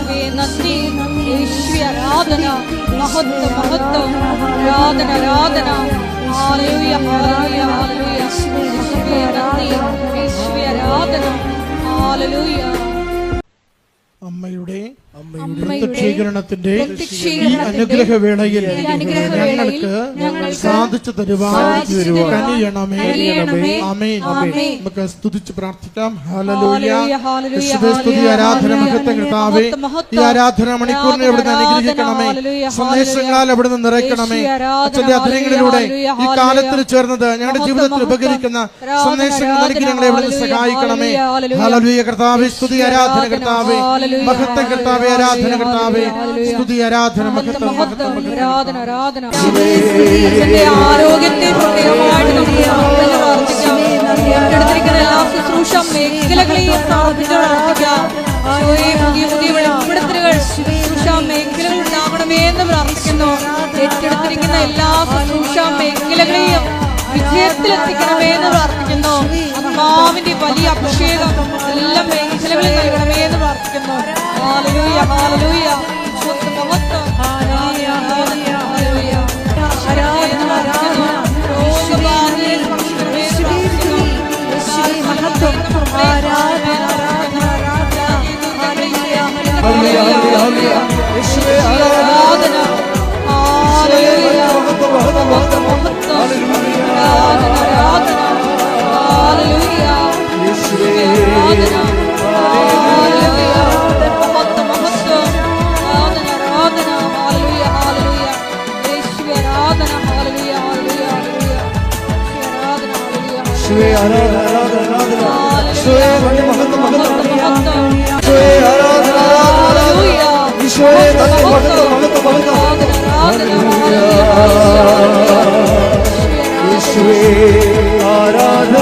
യേശുവേ നന്ദി, യേശുവേ ആരാധന, മഹത്വം മഹത്വം, ആരാധന ആരാധന. ഹല്ലേലൂയ ഹല്ലേലൂയ ഹല്ലേലൂയ. യേശുവേ നന്ദി, യേശുവേ ആരാധന. ഹല്ലേലൂയ. അമ്മയുടെ പ്രത്യക്ഷീകരണത്തിന്റെ ഈ അനുഗ്രഹ വേളയിൽ ഞങ്ങൾക്ക് സാധിച്ചു തരുവാൻ കനിയണമേ. ആമേൻ. നമുക്ക് സ്തുതിച്ച് പ്രാർത്ഥിക്കാം. ഹല്ലേലൂയ. യേശുവേ സ്തുതി, ആരാധന, മഹത്വം കർത്താവേ. ഈ ആരാധന മണിക്കൂറിനെ അവിടുന്ന് അനുഗ്രഹിക്കണമേ. സന്ദേശങ്ങളാൽ അവിടുന്ന് നിറയ്ക്കണമേ. അച്ഛന്റെ അധരങ്ങളിലൂടെ ഈ കാലത്തിൽ ചേർന്നത് ഞങ്ങളുടെ ജീവിതത്തിൽ ഉപകരിക്കുന്ന സന്ദേശങ്ങൾ നൽകി ഞങ്ങളെ അവിടുന്ന് സഹായിക്കണമേ. ഹല്ലേലൂയ കർത്താവേ. സ്തുതി, ആരാധന കർത്താവേ. മഹത്വം കർത്താവേ. ആരാധന കർത്താവേ. സ്തുതി, ആരാധന, മഹത്വം മഹത്വം ആരാധന ആരാധന. ആരോഗ്യത്തെ പ്രത്യേകമായിട്ട് നമുക്ക് പ്രാർത്ഥിക്കാം. ഏറ്റെടുത്തിരിക്കുന്ന എല്ലാ ശുശ്രൂഷ മേഖലകളെയും പ്രാർത്ഥിക്കാം. പുതിയ പുതിയ വെളിപ്പെടുത്തലുകൾ ശുശ്രൂഷ മേഖലകൾ ഉണ്ടാകണമേ എന്ന് പ്രാർത്ഥിക്കുന്നു. ഏറ്റെടുത്തിരിക്കുന്ന എല്ലാ ശുശ്രൂഷ മേഖലകളെയും വിജയത്തിലെത്തിക്കണമേ എന്ന് പ്രാർത്ഥിക്കുന്നു. ആത്മാവിന്റെ വലിയ അഭിഷേകം എല്ലാ മേഖലകളിൽ നൽകണമേ എന്ന് പ്രാർത്ഥിക്കുന്നു. ഹല്ലേലൂയ ഹല്ലേലൂയ. മഹത്വം ഹല്ലേലൂയ ഹല്ലേലൂയ. രോഗബാധയെ സ്പർശിക്കണമേ എന്ന് പ്രാർത്ഥിക്കുന്നു. മഹത്വം ആരാധന യേശുവേ ആരാധന. ഹല്ലേലൂയ മഹത്വം ആരാധന ആരാധന. ഹല്ലേലൂയ യേശുവേ ആരാധന. ഹല്ലേലൂയ മഹത്വം മഹത്വം ആരാധന ആരാധന. ഹല്ലേലൂയ ഹല്ലേലൂയ. യേശുവേ ആരാധന. ഹല്ലേലൂയ ഹല്ലേലൂയ ഹല്ലേലൂയ. ആരാധന ഹല്ലേലൂയ. യേശുവേ ആരാധന ആരാധന. യേശുവേ മഹത്വം മഹത്വം മഹത്വം. യേശുവേ ആരാധന ഹല്ലേലൂയ. യേശുവേ മഹത്വം മഹത്വം മഹത്വം. യേശുവേ ആരാധന.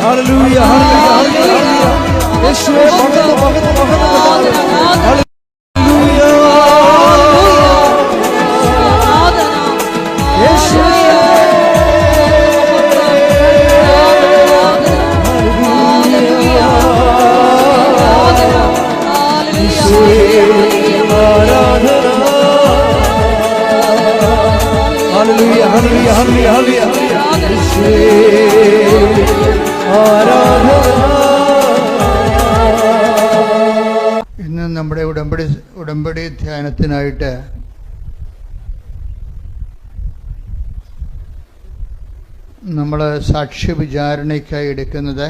ഹല്ലേലൂയ ഹല്ലേലൂയ. യേശുവേ മഹത്വം മഹത്വം മഹത്വം. ഹല്ലേലൂയ യേശുവേ ഹല്ലേലൂയ ഹല്ലേലൂയ ഇന്ന് നമ്മുടെ ഉടമ്പടി ധ്യാനത്തിനായിട്ട് നമ്മൾ സാക്ഷ്യ വിചാരണയ്ക്കായി എടുക്കുന്നത്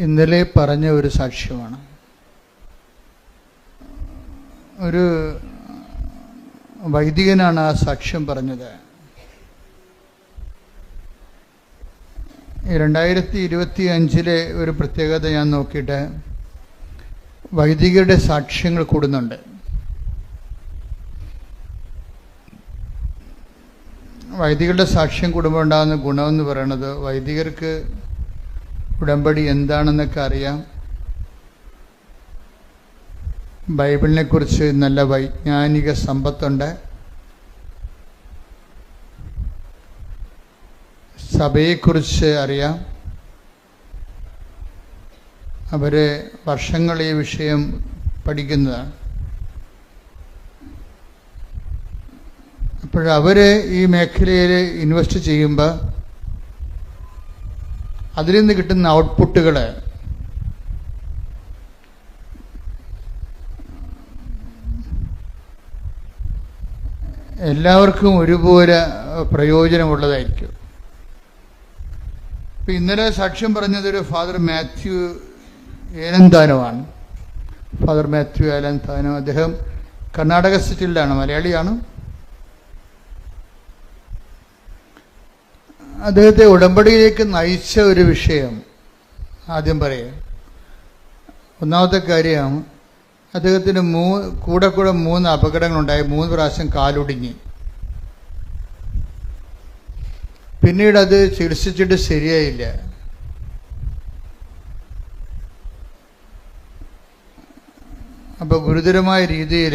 ഇന്നലെ പറഞ്ഞ ഒരു സാക്ഷ്യമാണ്. ഒരു വൈദികനാണ് ആ സാക്ഷ്യം പറഞ്ഞത്. 2025 ഒരു പ്രത്യേകത ഞാൻ നോക്കിയിട്ട് വൈദികരുടെ സാക്ഷ്യങ്ങൾ കൂടുന്നുണ്ട്. വൈദികരുടെ സാക്ഷ്യം കൂടുമ്പോൾ ഉണ്ടാകുന്ന ഗുണമെന്ന് പറയുന്നത് വൈദികർക്ക് ഉടമ്പടി എന്താണെന്നൊക്കെ അറിയാം. ബൈബിളിനെ കുറിച്ച് നല്ല വൈജ്ഞാനിക സമ്പത്തുണ്ട്. സഭയെക്കുറിച്ച് അറിയാം. അവർ വർഷങ്ങൾ ഈ വിഷയം പഠിക്കുന്നതാണ്. അപ്പോഴവർ ഈ മേഖലയിൽ ഇൻവെസ്റ്റ് ചെയ്യുമ്പോൾ അതിൽ നിന്ന് കിട്ടുന്ന ഔട്ട്പുട്ടുകൾ എല്ലാവർക്കും ഒരുപോലെ പ്രയോജനമുള്ളതായിരിക്കും. ഇപ്പം ഇന്നലെ സാക്ഷ്യം പറഞ്ഞതൊരു ഫാദർ മാത്യു ഏലന്താനമാണ്. ഫാദർ മാത്യു ഏലന്താനം. അദ്ദേഹം കർണാടക സ്റ്റേറ്റിലാണ്, മലയാളിയാണ്. അദ്ദേഹത്തെ ഉടമ്പടിയിലേക്ക് നയിച്ച ഒരു വിഷയം ആദ്യം പറയാം. ഒന്നാമത്തെ കാര്യം, അദ്ദേഹത്തിന് കൂടെ 3 അപകടങ്ങളുണ്ടായി. 3 പ്രാവശ്യം കാലൊടിഞ്ഞ്. പിന്നീട് അത് ചികിത്സിച്ചിട്ട് ശരിയായില്ല. അപ്പോൾ ഗുരുതരമായ രീതിയിൽ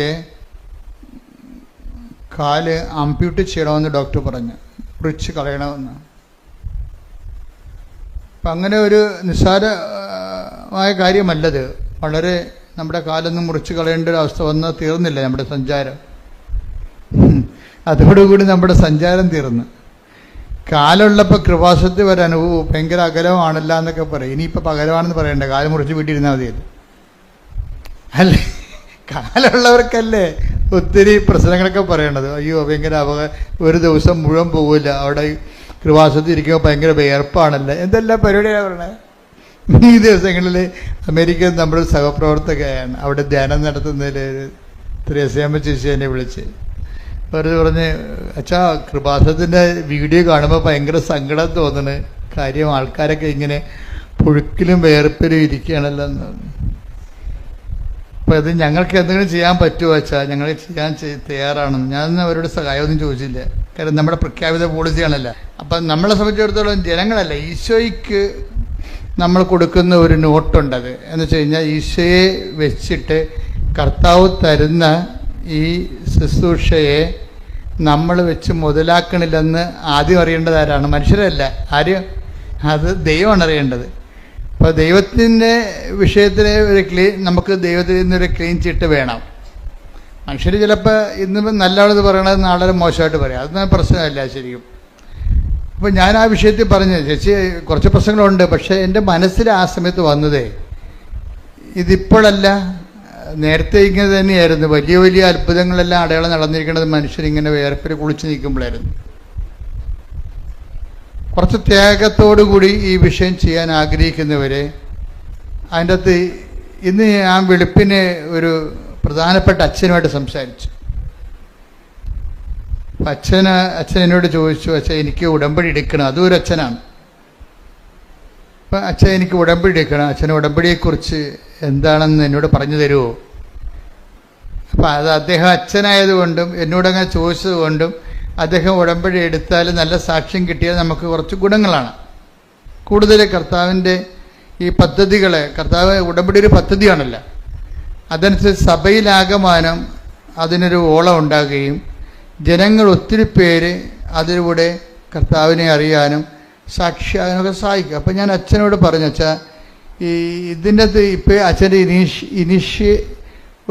കാല് അമ്പ്യൂട്ട് ചെയ്യണമെന്ന് ഡോക്ടർ പറഞ്ഞു, മുറിച്ച് കളയണമെന്ന്. അപ്പം അങ്ങനെ ഒരു നിസ്സാര ആയ കാര്യമല്ലത്. വളരെ നമ്മുടെ കാലൊന്നും മുറിച്ച് കളയേണ്ട ഒരു അവസ്ഥ വന്നാൽ തീർന്നില്ല നമ്മുടെ സഞ്ചാരം. അതോടുകൂടി നമ്മുടെ സഞ്ചാരം തീർന്നു. കാലുള്ളപ്പോൾ കൃപാസനത്തിൽ വരാൻ ഭയങ്കര അകലമാണല്ല എന്നൊക്കെ പറയും. ഇനിയിപ്പോൾ പകരമാണെന്ന് പറയണ്ട, കാല് മുറിച്ച് വീട്ടിലിരുന്നാൽ മതിയത് അല്ലേ? കാലുള്ളവർക്കല്ലേ ഒത്തിരി പ്രശ്നങ്ങളൊക്കെ പറയണത്. അയ്യോ ഭയങ്കര ഒരു ദിവസം മുഴുവൻ പോകില്ല, അവിടെ കൃപാസനത്തിൽ ഇരിക്കുമ്പോൾ ഭയങ്കര വിയർപ്പാണല്ലേ, എന്തെല്ലാം പരിപാടിയാണ് പറയണത്. ഈ ദിവസങ്ങളിൽ അമേരിക്കയിൽ നമ്മുടെ സഹപ്രവർത്തകയാണ്, അവിടെ ധ്യാനം നടത്തുന്നതിൽ ത്രേസ്യാമ്മ ചേച്ചി എന്നെ വിളിച്ച് വെറുതെ പറഞ്ഞ്, അച്ഛാ കൃപാസനത്തിൻ്റെ വീഡിയോ കാണുമ്പോൾ ഭയങ്കര സങ്കടം തോന്നുന്നു, കാര്യം ആൾക്കാരൊക്കെ ഇങ്ങനെ പുഴുക്കിലും വേർപ്പിലും ഇരിക്കുകയാണല്ലോ എന്ന്. അപ്പോൾ ഇത് ഞങ്ങൾക്ക് എന്തെങ്കിലും ചെയ്യാൻ പറ്റുമോ അച്ഛാ, ഞങ്ങൾ ചെയ്യാൻ തയ്യാറാണെന്ന്. ഞാൻ അവരോട് സഹായമൊന്നും ചോദിച്ചില്ല, കാരണം നമ്മുടെ പ്രഖ്യാപിത പോളിസിയാണല്ലോ. അപ്പം നമ്മളെ സംബന്ധിച്ചിടത്തോളം ജനങ്ങളല്ല, ഈശോയ്ക്ക് നമ്മൾ കൊടുക്കുന്ന ഒരു നോട്ടുണ്ടത് എന്ന് വെച്ച് കഴിഞ്ഞാൽ, ഈശോയെ വെച്ചിട്ട് കർത്താവ് തരുന്ന ഈ ശുശ്രൂഷയെ നമ്മൾ വെച്ച് മുതലാക്കണില്ലെന്ന് ആദ്യം അറിയേണ്ടത് ആരാണ്? മനുഷ്യരല്ല. ആരും, അത് ദൈവമാണ് അറിയേണ്ടത്. അപ്പോൾ ദൈവത്തിൻ്റെ വിഷയത്തിൽ ഒരു നമുക്ക് ദൈവത്തിൽ നിന്നൊരു ക്ലീൻ ചിട്ട് വേണം. മനുഷ്യർ ചിലപ്പോൾ ഇന്ന് നല്ലതാണെന്ന് പറയണത് നാളെ മോശമായിട്ട് പറയാം, അതൊന്നും പ്രശ്നമല്ല ശരിക്കും. അപ്പോൾ ഞാൻ ആ വിഷയത്തിൽ പറഞ്ഞു, ചേച്ചി കുറച്ച് പ്രശ്നങ്ങളുണ്ട്, പക്ഷേ എൻ്റെ മനസ്സിൽ ആ സമയത്ത് വന്നതേ ഇതിപ്പോഴല്ല, നേരത്തെ ഇങ്ങനെ തന്നെയായിരുന്നു. വലിയ വലിയ അത്ഭുതങ്ങളെല്ലാം അടയാളം നടന്നിരിക്കുന്നത് മനുഷ്യരിങ്ങനെ വേർപ്പിൽ കുളിച്ച് നിൽക്കുമ്പോഴായിരുന്നു. കുറച്ച് ത്യാഗത്തോടുകൂടി ഈ വിഷയം ചെയ്യാൻ ആഗ്രഹിക്കുന്നവരെ അതിൻ്റെ അകത്ത് ഇന്ന് ഞാൻ വെളുപ്പിന് ഒരു പ്രധാനപ്പെട്ട അച്ഛനുമായിട്ട് സംസാരിച്ചു. അച്ഛൻ എന്നോട് ചോദിച്ചു, അച്ഛൻ എനിക്ക് ഉടമ്പടി എടുക്കണം. അതും ഒരു അച്ഛനാണ്. അപ്പം അച്ഛൻ എനിക്ക് ഉടമ്പടി എടുക്കണം, അച്ഛന് ഉടമ്പടിയെക്കുറിച്ച് എന്താണെന്ന് എന്നോട് പറഞ്ഞു തരുമോ? അപ്പം അത് അദ്ദേഹം അച്ഛനായതുകൊണ്ടും എന്നോടങ്ങനെ ചോദിച്ചത് കൊണ്ടും അദ്ദേഹം ഉടമ്പടി എടുത്താൽ നല്ല സാക്ഷ്യം കിട്ടിയാൽ നമുക്ക് കുറച്ച് ഗുണങ്ങളാണ്. കൂടുതൽ കർത്താവിൻ്റെ ഈ പദ്ധതികളെ, കർത്താവ് ഉടമ്പടി ഒരു പദ്ധതിയാണല്ലോ, അതനുസരിച്ച് സഭയിലാകമാനം അതിനൊരു ഓളം ഉണ്ടാകുകയും ജനങ്ങൾ ഒത്തിരി പേര് അതിലൂടെ കർത്താവിനെ അറിയാനും സാക്ഷിയാകാനൊക്കെ സഹായിക്കും. അപ്പം ഞാൻ അച്ഛനോട് പറഞ്ഞു, അച്ഛാ ഈ ഇതിൻ്റെ അകത്ത് ഇപ്പോൾ അച്ഛൻ്റെ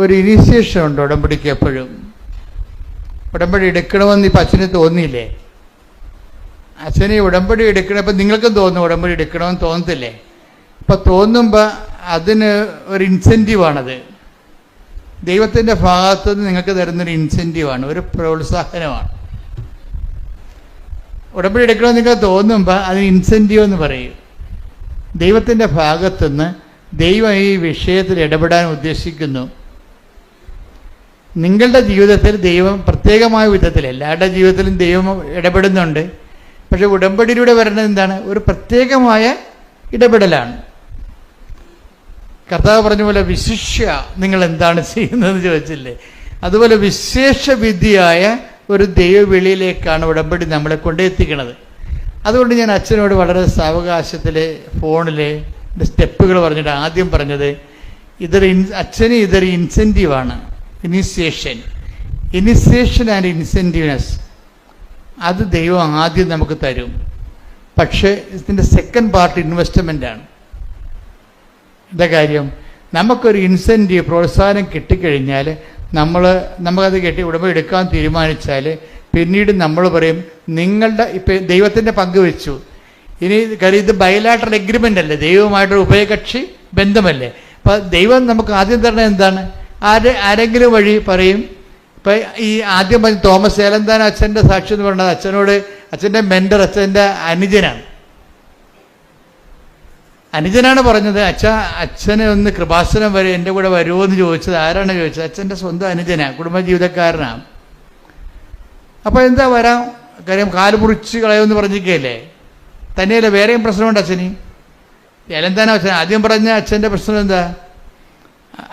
ഒരു ഇനീഷ്യേഷൻ ഉണ്ട് ഉടമ്പടിക്ക്. എപ്പോഴും ഉടമ്പടി എടുക്കണമെന്ന് ഇപ്പം അച്ഛന് തോന്നിയില്ലേ? അച്ഛന് ഉടമ്പടി എടുക്കണം, ഇപ്പം നിങ്ങൾക്കും തോന്നും ഉടമ്പടി എടുക്കണമെന്ന് തോന്നത്തില്ലേ? അപ്പം തോന്നുമ്പോൾ അതിന് ഒരു ഇൻസെൻറ്റീവാണത്. ദൈവത്തിൻ്റെ ഭാഗത്തു നിന്ന് നിങ്ങൾക്ക് തരുന്നൊരു ഇൻസെൻറ്റീവാണ്, ഒരു പ്രോത്സാഹനമാണ്. ഉടമ്പടി എടുക്കണമെന്ന് നിങ്ങൾക്ക് തോന്നുമ്പോൾ അതിന് ഇൻസെൻറ്റീവ് എന്ന് പറയും. ദൈവത്തിൻ്റെ ഭാഗത്തുനിന്ന് ദൈവം ഈ വിഷയത്തിൽ ഇടപെടാൻ ഉദ്ദേശിക്കുന്നു. നിങ്ങളുടെ ജീവിതത്തിൽ ദൈവം പ്രത്യേകമായ വിധത്തിൽ എല്ലാവരുടെ ജീവിതത്തിലും ദൈവം ഇടപെടുന്നുണ്ട്. പക്ഷെ ഉടമ്പടിയിലൂടെ വരുന്നത് എന്താണ്? ഒരു പ്രത്യേകമായ ഇടപെടലാണ്. കർത്താവ് പറഞ്ഞ പോലെ വിശിഷ്യ നിങ്ങൾ എന്താണ് ചെയ്യുന്നതെന്ന് ചോദിച്ചില്ലേ? അതുപോലെ വിശേഷവിധിയായ ഒരു ദൈവവിളിയിലേക്കാണ് ഉടമ്പടി നമ്മളെ കൊണ്ടെത്തിക്കുന്നത്. അതുകൊണ്ട് ഞാൻ അച്ഛനോട് വളരെ സാവകാശത്തിൽ ഫോണിൽ സ്റ്റെപ്പുകൾ പറഞ്ഞിട്ട് ആദ്യം പറഞ്ഞത് അച്ഛന് ഇതൊരു ഇൻസെൻറ്റീവാണ്. ഇനിഷ്യേഷൻ ആൻഡ് ഇൻസെൻറ്റീവ്നെസ് അത് ദൈവം ആദ്യം നമുക്ക് തരും. പക്ഷേ ഇതിൻ്റെ സെക്കൻഡ് പാർട്ട് ഇൻവെസ്റ്റ്മെൻ്റാണ്. എന്താ കാര്യം? നമുക്കൊരു ഇൻസെൻറ്റീവ് പ്രോത്സാഹനം കിട്ടിക്കഴിഞ്ഞാൽ നമുക്കത് ഉടമ്പടി എടുക്കാൻ തീരുമാനിച്ചാൽ പിന്നീട് നമ്മൾ പറയും നിങ്ങളുടെ ഇപ്പം ദൈവത്തിൻ്റെ പങ്ക് വെച്ചു. ഇനി കാര്യം ഇത് ബയലാറ്ററൽ എഗ്രിമെൻ്റ് അല്ലേ, ദൈവവുമായിട്ടൊരു ഉഭയകക്ഷി ബന്ധമല്ലേ. അപ്പം ദൈവം നമുക്ക് ആദ്യം തരണത് എന്താണ്? ആരെങ്കിലും വഴി പറയും. ഇപ്പം ഈ ആദ്യം പറഞ്ഞ തോമസ് ഏലന്താൻ അച്ഛൻ്റെ സാക്ഷി എന്ന് പറയുന്നത് അച്ഛനോട് അച്ഛൻ്റെ മെൻറ്റർ അച്ഛൻ്റെ അനുജനാണ് പറഞ്ഞത്, അച്ഛനെ ഒന്ന് കൃപാസനം വരെ എൻ്റെ കൂടെ വരുമോ എന്ന് ചോദിച്ചത്. ആരാണ് ചോദിച്ചത്? അച്ഛൻ്റെ സ്വന്തം അനുജനാണ്, കുടുംബജീവിതക്കാരനാണ്. അപ്പോൾ എന്താ വരാം, കാര്യം കാല് മുറിച്ച് കളയുമെന്ന് പറഞ്ഞിരിക്കുകയല്ലേ. തന്നെയല്ലേ വേറെയും പ്രശ്നമുണ്ട് അച്ഛന്. ഏലന്താനോ അച്ഛൻ ആദ്യം പറഞ്ഞ അച്ഛൻ്റെ പ്രശ്നം എന്താ?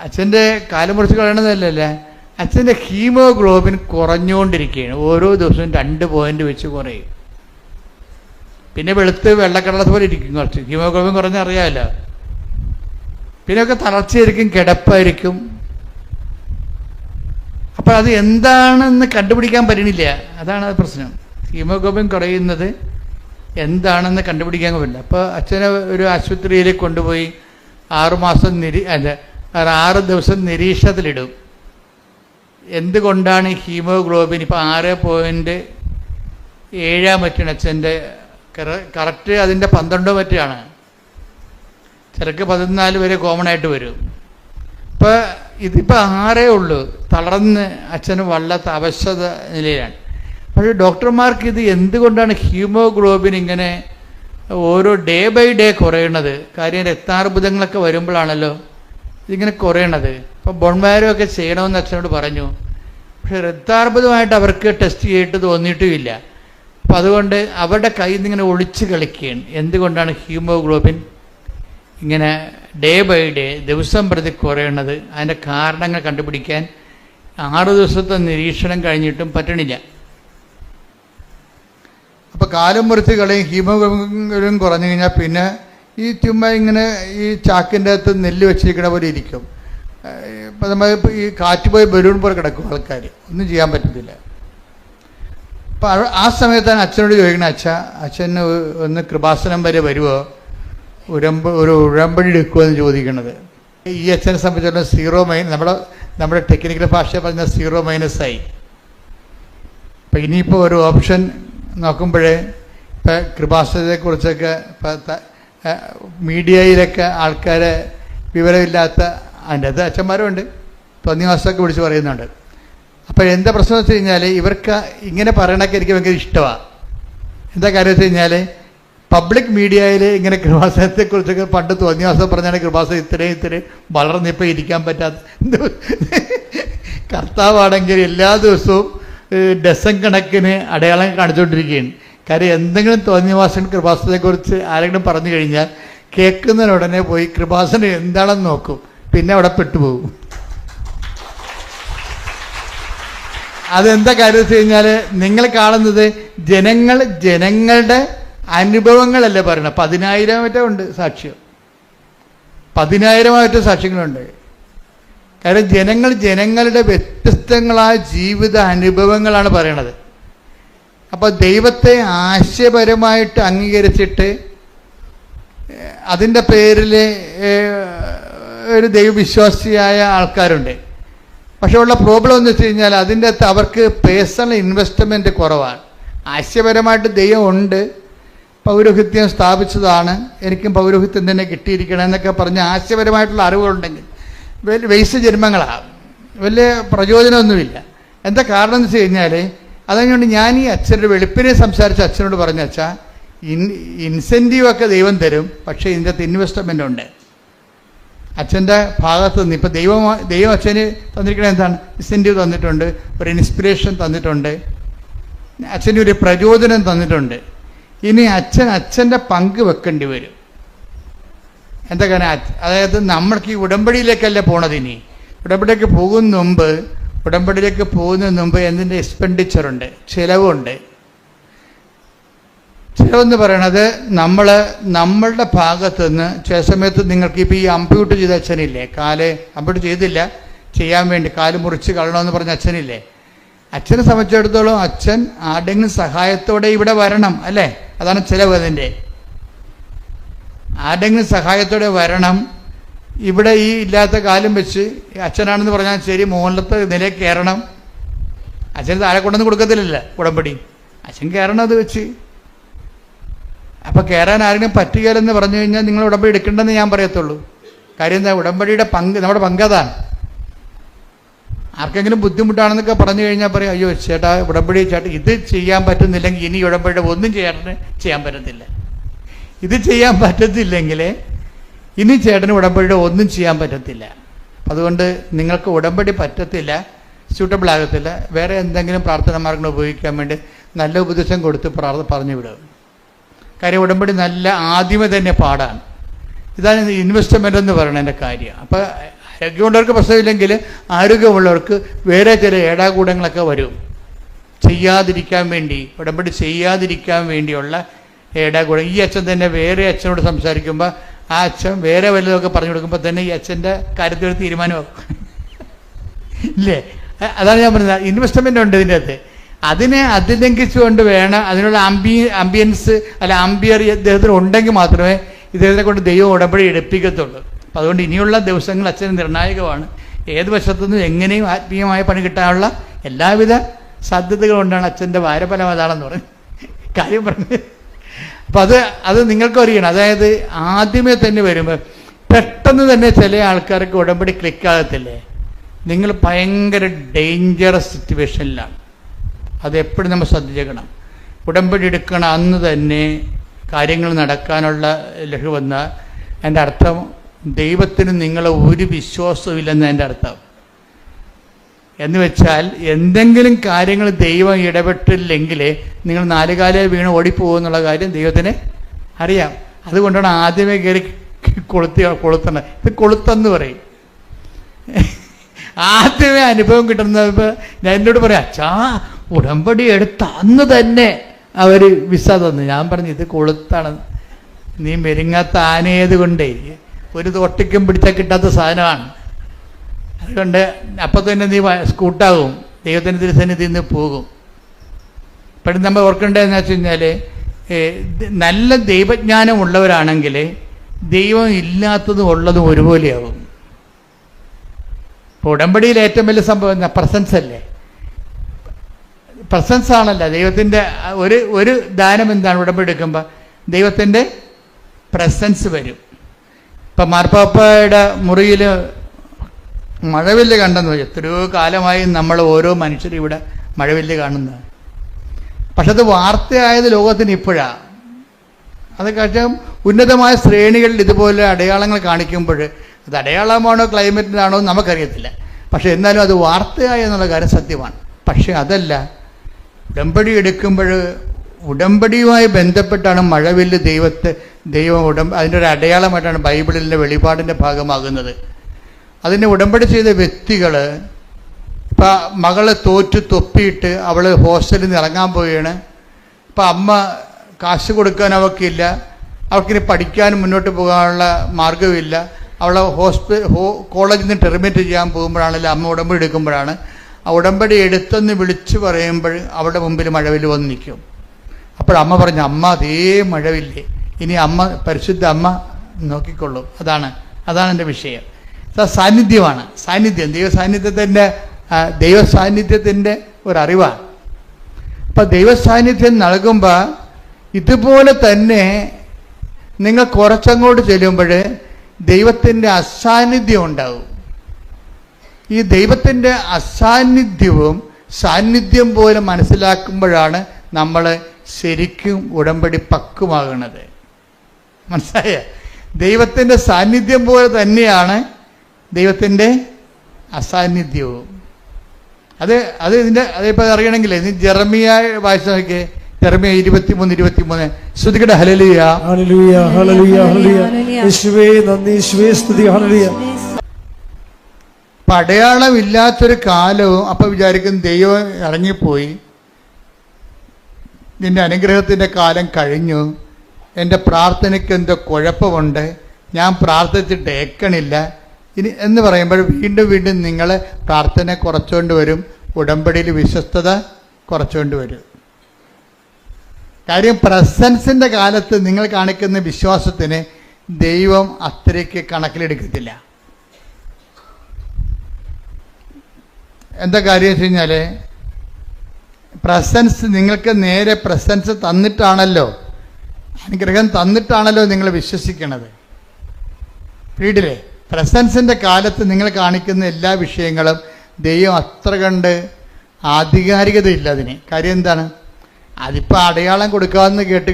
അച്ഛൻ്റെ കാല് മുറിച്ച് കളയണതല്ലേ, അച്ഛൻ്റെ ഹീമോഗ്ലോബിൻ കുറഞ്ഞുകൊണ്ടിരിക്കുകയാണ്. ഓരോ ദിവസവും 2 പോയിന്റ് വെച്ച് കുറയും. പിന്നെ വെളുത്ത് വെള്ളക്കടലത്ത് പോലെ ഇരിക്കും. കുറച്ച് ഹീമോഗ്ലോബിൻ കുറഞ്ഞറിയാമല്ലോ. പിന്നെയൊക്കെ തളർച്ചയായിരിക്കും, കിടപ്പായിരിക്കും. അപ്പം അത് എന്താണെന്ന് കണ്ടുപിടിക്കാൻ പറ്റണില്ല. അതാണ് പ്രശ്നം. ഹീമോഗ്ലോബിൻ കുറയുന്നത് എന്താണെന്ന് കണ്ടുപിടിക്കാൻ പറ്റില്ല. അപ്പോൾ അച്ഛനെ ഒരു ആശുപത്രിയിൽ കൊണ്ടുപോയി 6 ദിവസം നിരീക്ഷണത്തിലിടും. എന്തുകൊണ്ടാണ് ഹീമോഗ്ലോബിൻ ഇപ്പോൾ 6.7 മറ്റാണ് അച്ഛൻ്റെ കറക്റ്റ്, അതിൻ്റെ 12 മറ്റാണ്, ചിലക്ക് 14 വരെ കോമൺ ആയിട്ട് വരും. ഇപ്പോൾ ഇതിപ്പോൾ 6 ഉള്ളൂ. തളർന്ന് അച്ഛന് വല്ലാത്ത അവശത നിലയിലാണ്. പക്ഷേ ഡോക്ടർമാർക്ക് ഇത് എന്തുകൊണ്ടാണ് ഹീമോഗ്ലോബിൻ ഇങ്ങനെ ഓരോ ഡേ ബൈ ഡേ കുറയണത്? കാര്യം രക്താർബുദങ്ങളൊക്കെ വരുമ്പോഴാണല്ലോ ഇതിങ്ങനെ കുറയണത്. അപ്പോൾ ബോൺമാരൊക്കെ ചെയ്യണമെന്ന് അച്ഛനോട് പറഞ്ഞു. പക്ഷെ രക്താർബുദമായിട്ട് അവർക്ക് ടെസ്റ്റ് ചെയ്തിട്ട് തോന്നിയിട്ടുമില്ല. അപ്പം അതുകൊണ്ട് അവരുടെ കയ്യിൽ നിന്ന് ഇങ്ങനെ ഒളിച്ച് കളിക്കുകയാണ്. എന്തുകൊണ്ടാണ് ഹീമോഗ്ലോബിൻ ഇങ്ങനെ ഡേ ബൈ ഡേ ദിവസം പ്രതി കുറയണത്? അതിൻ്റെ കാരണങ്ങൾ കണ്ടുപിടിക്കാൻ 6 ദിവസത്തെ നിരീക്ഷണം കഴിഞ്ഞിട്ടും പറ്റണില്ല. അപ്പോൾ കാലം മുറിച്ച് കളയും. ഹീമോഗ്ലോബിൻ കുറഞ്ഞു കഴിഞ്ഞാൽ പിന്നെ ഈ ചുമ്മാ ഇങ്ങനെ ഈ ചാക്കിൻ്റെ അകത്ത് നെല്ല് വെച്ചിരിക്കണ പോലെ ഇരിക്കും. ഇപ്പം നമ്മൾ ഈ കാറ്റ് പോയി ബലൂൺ പോലെ കിടക്കും ആൾക്കാർ, ഒന്നും ചെയ്യാൻ പറ്റത്തില്ല. അപ്പം ആ സമയത്താണ് അച്ഛനോട് ചോദിക്കണത്, അച്ഛന് ഒന്ന് കൃപാസനം വരെ വരുമോ, ഒരു ഉടമ്പടി എടുക്കുമോ എന്ന് ചോദിക്കണത്. ഈ അച്ഛനെ സംബന്ധിച്ചിടത്തോളം 0- നമ്മുടെ ടെക്നിക്കൽ ഭാഷ പറഞ്ഞാൽ 0- അപ്പം ഇനിയിപ്പോൾ ഒരു ഓപ്ഷൻ നോക്കുമ്പോഴേ ഇപ്പം കൃപാസനത്തെക്കുറിച്ചൊക്കെ മീഡിയയിലൊക്കെ ആൾക്കാരെ വിവരമില്ലാത്ത അതിൻ്റെ അത് അച്ഛന്മാരുണ്ട്, തോന്നിവാസമൊക്കെ വിളിച്ച് പറയുന്നുണ്ട്. അപ്പോൾ എന്താ പ്രശ്നം വെച്ച് കഴിഞ്ഞാൽ ഇവർക്ക് ഇങ്ങനെ പറയണൊക്കെ എനിക്ക് ഭയങ്കര ഇഷ്ടമാണ്. എന്താ കാര്യം വെച്ച് കഴിഞ്ഞാൽ പബ്ലിക് മീഡിയയിൽ ഇങ്ങനെ കൃപാസനത്തെക്കുറിച്ചൊക്കെ പണ്ട് തോന്നിവാസം പറഞ്ഞാൽ കൃപാസനം ഇത്രയും വളർന്നിപ്പോൾ ഇരിക്കാൻ പറ്റാത്ത കർത്താവാണെങ്കിൽ എല്ലാ ദിവസവും ഡസൻ കണക്കിന് അടയാളം കാണിച്ചുകൊണ്ടിരിക്കുകയാണ്. കാര്യം എന്തെങ്കിലും തോന്നിവാസൻ കൃപാസനത്തെക്കുറിച്ച് ആരെങ്കിലും പറഞ്ഞു കഴിഞ്ഞാൽ കേൾക്കുന്നതിനുടനെ പോയി കൃപാസനം എന്താണെന്ന് നോക്കും, പിന്നെ അവിടെ പെട്ടുപോകും. അതെന്താ കാര്യം വെച്ച് കഴിഞ്ഞാൽ നിങ്ങൾ കാണുന്നത് ജനങ്ങളുടെ അനുഭവങ്ങളല്ലേ പറയണം. 10,000 ഉണ്ട് സാക്ഷ്യം, 10,000 സാക്ഷ്യങ്ങളുണ്ട്. കാര്യം ജനങ്ങളുടെ വ്യത്യസ്തങ്ങളായ ജീവിത അനുഭവങ്ങളാണ് പറയണത്. അപ്പോൾ ദൈവത്തെ ആശയപരമായിട്ട് അംഗീകരിച്ചിട്ട് അതിൻ്റെ പേരിൽ ഒരു ദൈവവിശ്വാസിയായ ആൾക്കാരുണ്ട്. പക്ഷെ ഉള്ള പ്രോബ്ലം എന്ന് വെച്ച് കഴിഞ്ഞാൽ അതിൻ്റെ അകത്ത് അവർക്ക് പേഴ്സണൽ ഇൻവെസ്റ്റ്മെൻറ്റ് കുറവാണ്. ആശയപരമായിട്ട് ദൈവം ഉണ്ട്, പൗരോഹിത്യം സ്ഥാപിച്ചതാണ്, എനിക്കും പൗരോഹിത്യം തന്നെ കിട്ടിയിരിക്കണം എന്നൊക്കെ പറഞ്ഞ് ആശയപരമായിട്ടുള്ള അറിവുകളുണ്ടെങ്കിൽ വയസ്സ് ജന്മങ്ങളാണ്, വലിയ പ്രചോദനമൊന്നുമില്ല. എന്താ കാരണം എന്ന് വെച്ച് കഴിഞ്ഞാൽ അതുകൊണ്ട് ഞാൻ ഈ അച്ഛൻ്റെ വെളുപ്പിനെ സംസാരിച്ച അച്ഛനോട് പറഞ്ഞ അച്ഛാ, ഇൻസെൻറ്റീവൊക്കെ ദൈവം തരും, പക്ഷേ ഇതിൻ്റെ അകത്ത് ഇൻവെസ്റ്റ്മെൻ്റ് ഉണ്ട് അച്ഛൻ്റെ ഭാഗത്ത് നിന്ന്. ഇപ്പം ദൈവം അച്ഛന് തന്നിരിക്കുന്നത് എന്താണ്? ഇൻസെൻറ്റീവ് തന്നിട്ടുണ്ട്, ഒരു ഇൻസ്പിറേഷൻ തന്നിട്ടുണ്ട്, അച്ഛന് ഒരു പ്രചോദനം തന്നിട്ടുണ്ട്. ഇനി അച്ഛൻ്റെ പങ്ക് വെക്കേണ്ടി വരും. എന്താ കാരണം? അതായത് നമ്മൾക്ക് ഈ ഉടമ്പടിയിലേക്കല്ല പോണത്. ഇനി ഉടമ്പടിയിലേക്ക് പോകുന്നതിന് മുമ്പ് എന്തിൻ്റെ എക്സ്പെൻഡിച്ചറുണ്ട്, ചിലവുണ്ട്. ചിലവെന്ന് പറയണത് നമ്മളുടെ ഭാഗത്തു നിന്ന് ചില സമയത്ത് നിങ്ങൾക്ക് ഇപ്പോൾ ഈ അമ്പ്യൂട്ട് ചെയ്ത അച്ഛനില്ലേ, കാല് അമ്പ്യൂട്ട് ചെയ്തില്ല, ചെയ്യാൻ വേണ്ടി കാല് മുറിച്ച് കളണമെന്ന് പറഞ്ഞ അച്ഛനില്ലേ, അച്ഛനെ സംബന്ധിച്ചിടത്തോളം അച്ഛൻ ആരുടെങ്കിലും സഹായത്തോടെ ഇവിടെ വരണം അല്ലേ? അതാണ് ചിലവ്. അതിൻ്റെ ആരുടെങ്കിലും സഹായത്തോടെ വരണം. ഇവിടെ ഈ ഇല്ലാത്ത കാലം വെച്ച് അച്ഛനാണെന്ന് പറഞ്ഞാൽ ശരി, മുകളിലത്തെ നിലയിൽ കയറണം. അച്ഛന് താഴെ കൊണ്ടൊന്നും കൊടുക്കത്തില്ല ഉടമ്പടി, അച്ഛൻ കയറണം അത് വെച്ച്. അപ്പം കയറാൻ ആരെങ്കിലും പറ്റുകയില്ലെന്ന് പറഞ്ഞു കഴിഞ്ഞാൽ നിങ്ങൾ ഉടമ്പടി എടുക്കേണ്ടെന്ന് ഞാൻ പറയത്തുള്ളൂ. കാര്യം എന്താ? ഉടമ്പടിയുടെ പങ്ക്, നമ്മുടെ പങ്കതാണ്. ആർക്കെങ്കിലും ബുദ്ധിമുട്ടാണെന്നൊക്കെ പറഞ്ഞു കഴിഞ്ഞാൽ പറയും, അയ്യോ ചേട്ടാ ഉടമ്പടി ചേട്ടാ ഇത് ചെയ്യാൻ പറ്റുന്നില്ലെങ്കിൽ ഇനി ഉടമ്പടിയുടെ ഒന്നും ചെയ്യാൻ പറ്റത്തില്ല. ഇത് ചെയ്യാൻ പറ്റത്തില്ലെങ്കിൽ ഇനി ചേട്ടന് ഉടമ്പടിയുടെ ഒന്നും ചെയ്യാൻ പറ്റത്തില്ല. അതുകൊണ്ട് നിങ്ങൾക്ക് ഉടമ്പടി പറ്റത്തില്ല, സ്യൂട്ടബിൾ ആകത്തില്ല, വേറെ എന്തെങ്കിലും പ്രാർത്ഥന മാർഗങ്ങൾ ഉപയോഗിക്കാൻ വേണ്ടി നല്ല ഉപദേശം കൊടുത്ത് പറഞ്ഞു വിടുക. കാര്യം ഉടമ്പടി ആദ്യമേ തന്നെ പാടാണ്. ഇതാണ് ഇൻവെസ്റ്റ്മെൻ്റ് എന്ന് പറയുന്നതിൻ്റെ കാര്യം. അപ്പോൾ ആരോഗ്യമുള്ളവർക്ക് പ്രശ്നമില്ലെങ്കിൽ ആരോഗ്യമുള്ളവർക്ക് വേറെ ചില ഏടാകൂടങ്ങളൊക്കെ വരും, ചെയ്യാതിരിക്കാൻ വേണ്ടി, ഉടമ്പടി ചെയ്യാതിരിക്കാൻ വേണ്ടിയുള്ള ഏടാകൂടം. ഈ അച്ഛൻ തന്നെ വേറെ അച്ഛനോട് സംസാരിക്കുമ്പോൾ ആ അച്ഛൻ വേറെ വല്ലതൊക്കെ പറഞ്ഞു കൊടുക്കുമ്പോൾ തന്നെ ഈ അച്ഛൻ്റെ കാര്യത്തിൽ തീരുമാനമാകും ഇല്ലേ? അതാണ് ഞാൻ പറഞ്ഞത്, ഇൻവെസ്റ്റ്മെൻ്റ് ഉണ്ട് ഇതിൻ്റെ അകത്ത്. അതിനെ അതിലംഘിച്ചുകൊണ്ട് വേണം, അതിനുള്ള ആംബിയൻസ് അല്ല ആംബിയർ ഇദ്ദേഹത്തിന് ഉണ്ടെങ്കിൽ മാത്രമേ ഇദ്ദേഹത്തിനെ കൊണ്ട് ദൈവം ഉടമ്പടി എടുപ്പിക്കത്തുള്ളൂ. അപ്പം അതുകൊണ്ട് ഇനിയുള്ള ദിവസങ്ങൾ അച്ഛന് നിർണായകമാണ്. ഏത് വശത്തുനിന്നും എങ്ങനെയും ആത്മീയമായ പണി കിട്ടാനുള്ള എല്ലാവിധ സാധ്യതകളുകൊണ്ടാണ് അച്ഛൻ്റെ വാരഫലം അതാണെന്ന് പറഞ്ഞ് കാര്യം പറഞ്ഞത്. അപ്പം അത് നിങ്ങൾക്ക് അറിയണം. അതായത് ആദ്യമേ തന്നെ വരുമ്പോൾ പെട്ടെന്ന് തന്നെ ചില ആൾക്കാർക്ക് ഉടമ്പടി ക്ലിക്കാകത്തില്ലേ, നിങ്ങൾ ഭയങ്കര ഡേഞ്ചറസ് സിറ്റുവേഷനിലാണ്. അത് എപ്പോഴും നമ്മൾ ശ്രദ്ധിച്ചേക്കണം. ഉടമ്പടി എടുക്കണം അന്ന് തന്നെ കാര്യങ്ങൾ നടക്കാനുള്ള ലഹു വന്ന എൻ്റെ അർത്ഥം ദൈവത്തിന് നിങ്ങളെ ഒരു വിശ്വാസമില്ലെന്ന് എൻ്റെ അർത്ഥം. എന്ന് വെച്ചാൽ എന്തെങ്കിലും കാര്യങ്ങൾ ദൈവം ഇടപെട്ടില്ലെങ്കിൽ നിങ്ങൾ നാലുകാലേ വീണ് ഓടിപ്പോകുമെന്നുള്ള കാര്യം ദൈവത്തിന് അറിയാം. അതുകൊണ്ടാണ് ആദ്യമേ കയറി കൊളുത്തണം. ഇത് കൊളുത്തെന്ന് പറയും. ആദ്യമേ അനുഭവം കിട്ടുന്നത് ഞാൻ എന്നോട് പറയാം, അച്ഛാ ഉടമ്പടി എടുത്ത അന്ന് തന്നെ അവർ വിസ തന്നു. ഞാൻ പറഞ്ഞു ഇത് കൊളുത്താണ്, നീ മെരുങ്ങാത്ത ആനയത് കൊണ്ടേ ഒരു തൊട്ടിക്കും പിടിച്ചാൽ കിട്ടാത്ത സാധനമാണ്. അതുകൊണ്ട് അപ്പം തന്നെ നീ സ്കൂട്ടാകും, ദൈവത്തിൻ്റെ തിരുസന്നിധിയിൽ നിന്ന് പോകും. ഇപ്പോഴും നമ്മൾ ഓർക്കേണ്ടതെന്ന് വെച്ച് കഴിഞ്ഞാൽ നല്ല ദൈവജ്ഞാനം ഉള്ളവരാണെങ്കിൽ ദൈവം ഇല്ലാത്തതും ഉള്ളതും ഒരുപോലെയാവും. ഇപ്പോൾ ഉടമ്പടിയിൽ ഏറ്റവും വലിയ സംഭവം എന്താ? പ്രസൻസ് അല്ലേ? പ്രസൻസ് ആണല്ലോ ദൈവത്തിൻ്റെ ഒരു ദാനം. എന്താണ് ഉടമ്പടി എടുക്കുമ്പോൾ ദൈവത്തിൻ്റെ പ്രസൻസ് വരും. ഇപ്പം മാർപ്പാപ്പയുടെ മുറിയിൽ മഴവില്ല് കണ്ടെന്ന് വെച്ചാൽ എത്രയോ കാലമായി നമ്മൾ ഓരോ മനുഷ്യരും ഇവിടെ മഴവില്ല് കാണുന്നത്. പക്ഷെ അത് വാർത്തയായത് ലോകത്തിന് ഇപ്പോഴാണ്. അത് കഴിച്ചാൽ ഉന്നതമായ ശ്രേണികളിൽ ഇതുപോലെ അടയാളങ്ങൾ കാണിക്കുമ്പോൾ അത് അടയാളമാണോ ക്ലൈമറ്റിനാണോ നമുക്കറിയത്തില്ല. പക്ഷെ എന്നാലും അത് വാർത്തയായി എന്നുള്ള കാര്യം സത്യമാണ്. പക്ഷെ അതല്ല, ഉടമ്പടി എടുക്കുമ്പോൾ ഉടമ്പടിയുമായി ബന്ധപ്പെട്ടാണ് മഴവില്ല് ദൈവം അതിൻ്റെ ഒരു അടയാളമായിട്ടാണ് ബൈബിളിലെ വെളിപാടിൻ്റെ ഭാഗമാകുന്നത്. അതിനെ ഉടമ്പടി ചെയ്ത വ്യക്തികൾ ഇപ്പം മകളെ തോറ്റ് തൊപ്പിയിട്ട് അവൾ ഹോസ്റ്റലിൽ നിന്ന് ഇറങ്ങാൻ പോവുകയാണ്. ഇപ്പം അമ്മ കാശ് കൊടുക്കാൻ അവൾക്കില്ല, അവൾക്കിനി പഠിക്കാനും മുന്നോട്ട് പോകാനുള്ള മാർഗ്ഗമില്ല. അവളെ കോളേജിൽ നിന്ന് ടെർമിനേറ്റ് ചെയ്യാൻ പോകുമ്പോഴാണല്ലോ അമ്മ ഉടമ്പടി എടുക്കുമ്പോഴാണ് ആ ഉടമ്പടി എടുത്തെന്ന് വിളിച്ച് പറയുമ്പോൾ അവിടെ മുമ്പിൽ മഴവില്ല് വന്ന് നിൽക്കും. അപ്പോഴമ്മ പറഞ്ഞു, അമ്മ അതേ മഴവില്ലേ, ഇനി അമ്മ പരിശുദ്ധ അമ്മ നോക്കിക്കൊള്ളും. അതാണ് എൻ്റെ വിഷയം. സാന്നിധ്യമാണ്. സാന്നിധ്യം ദൈവസാന്നിധ്യത്തിൻ്റെ ഒരറിവാണ്. അപ്പം ദൈവസാന്നിധ്യം നൽകുമ്പോൾ ഇതുപോലെ തന്നെ നിങ്ങൾ കുറച്ചങ്ങോട്ട് ചെല്ലുമ്പോൾ ദൈവത്തിൻ്റെ അസാന്നിധ്യം ഉണ്ടാവും. ഈ ദൈവത്തിൻ്റെ അസാന്നിധ്യവും സാന്നിധ്യം പോലെ മനസ്സിലാക്കുമ്പോഴാണ് നമ്മൾ ശരിക്കും ഉടമ്പടി പക്വമാകുന്നത്. മനസ്സിലായ? ദൈവത്തിൻ്റെ സാന്നിധ്യം പോലെ തന്നെയാണ് ദൈവത്തിൻ്റെ അസാന്നിധ്യവും. അതിപ്പോൾ അറിയണമെങ്കിൽ ജെറമിയ വായിച്ചു നോക്കിയേ. ജെറമിയ 23:23 ശ്രുതികട ഹല്ലേലൂയ ഹല്ലേലൂയ ഹല്ലേലൂയ ഹല്ലേലൂയ യേശുവേ നന്ദി, യേശുവേ സ്തുതി, ഹല്ലേലൂയ. അപ്പം അടയാളമില്ലാത്തൊരു കാലവും അപ്പം വിചാരിക്കും ദൈവം ഇറങ്ങിപ്പോയി, നിന്റെ അനുഗ്രഹത്തിൻ്റെ കാലം കഴിഞ്ഞു, എൻ്റെ പ്രാർത്ഥനയ്ക്ക് എന്തോ കുഴപ്പമുണ്ട്, ഞാൻ പ്രാർത്ഥിച്ചിട്ട് ഏക്കണില്ല ഇനി എന്ന് പറയുമ്പോൾ വീണ്ടും നിങ്ങൾ പ്രാർത്ഥന കുറച്ചുകൊണ്ട് വരും, ഉടമ്പടിയിൽ വിശ്വസ്തത കുറച്ചുകൊണ്ട് വരും. കാര്യം പ്രസൻസിൻ്റെ കാലത്ത് നിങ്ങൾ കാണിക്കുന്ന വിശ്വാസത്തിന് ദൈവം അത്രയ്ക്ക് കണക്കിലെടുക്കത്തില്ല. എന്താ കാര്യം വെച്ച് കഴിഞ്ഞാൽ പ്രസൻസ് നിങ്ങൾക്ക് നേരെ പ്രസൻസ് തന്നിട്ടാണല്ലോ, അനുഗ്രഹം തന്നിട്ടാണല്ലോ നിങ്ങൾ വിശ്വസിക്കണത്. വീട്ടിലെ പ്രസൻസിൻ്റെ കാലത്ത് നിങ്ങൾ കാണിക്കുന്ന എല്ലാ വിഷയങ്ങളും ദൈവം അത്ര കണ്ട് ആധികാരികതയില്ല അതിന്. കാര്യം എന്താണ്? അതിപ്പോൾ അടയാളം കൊടുക്കാമെന്ന് കേട്ട്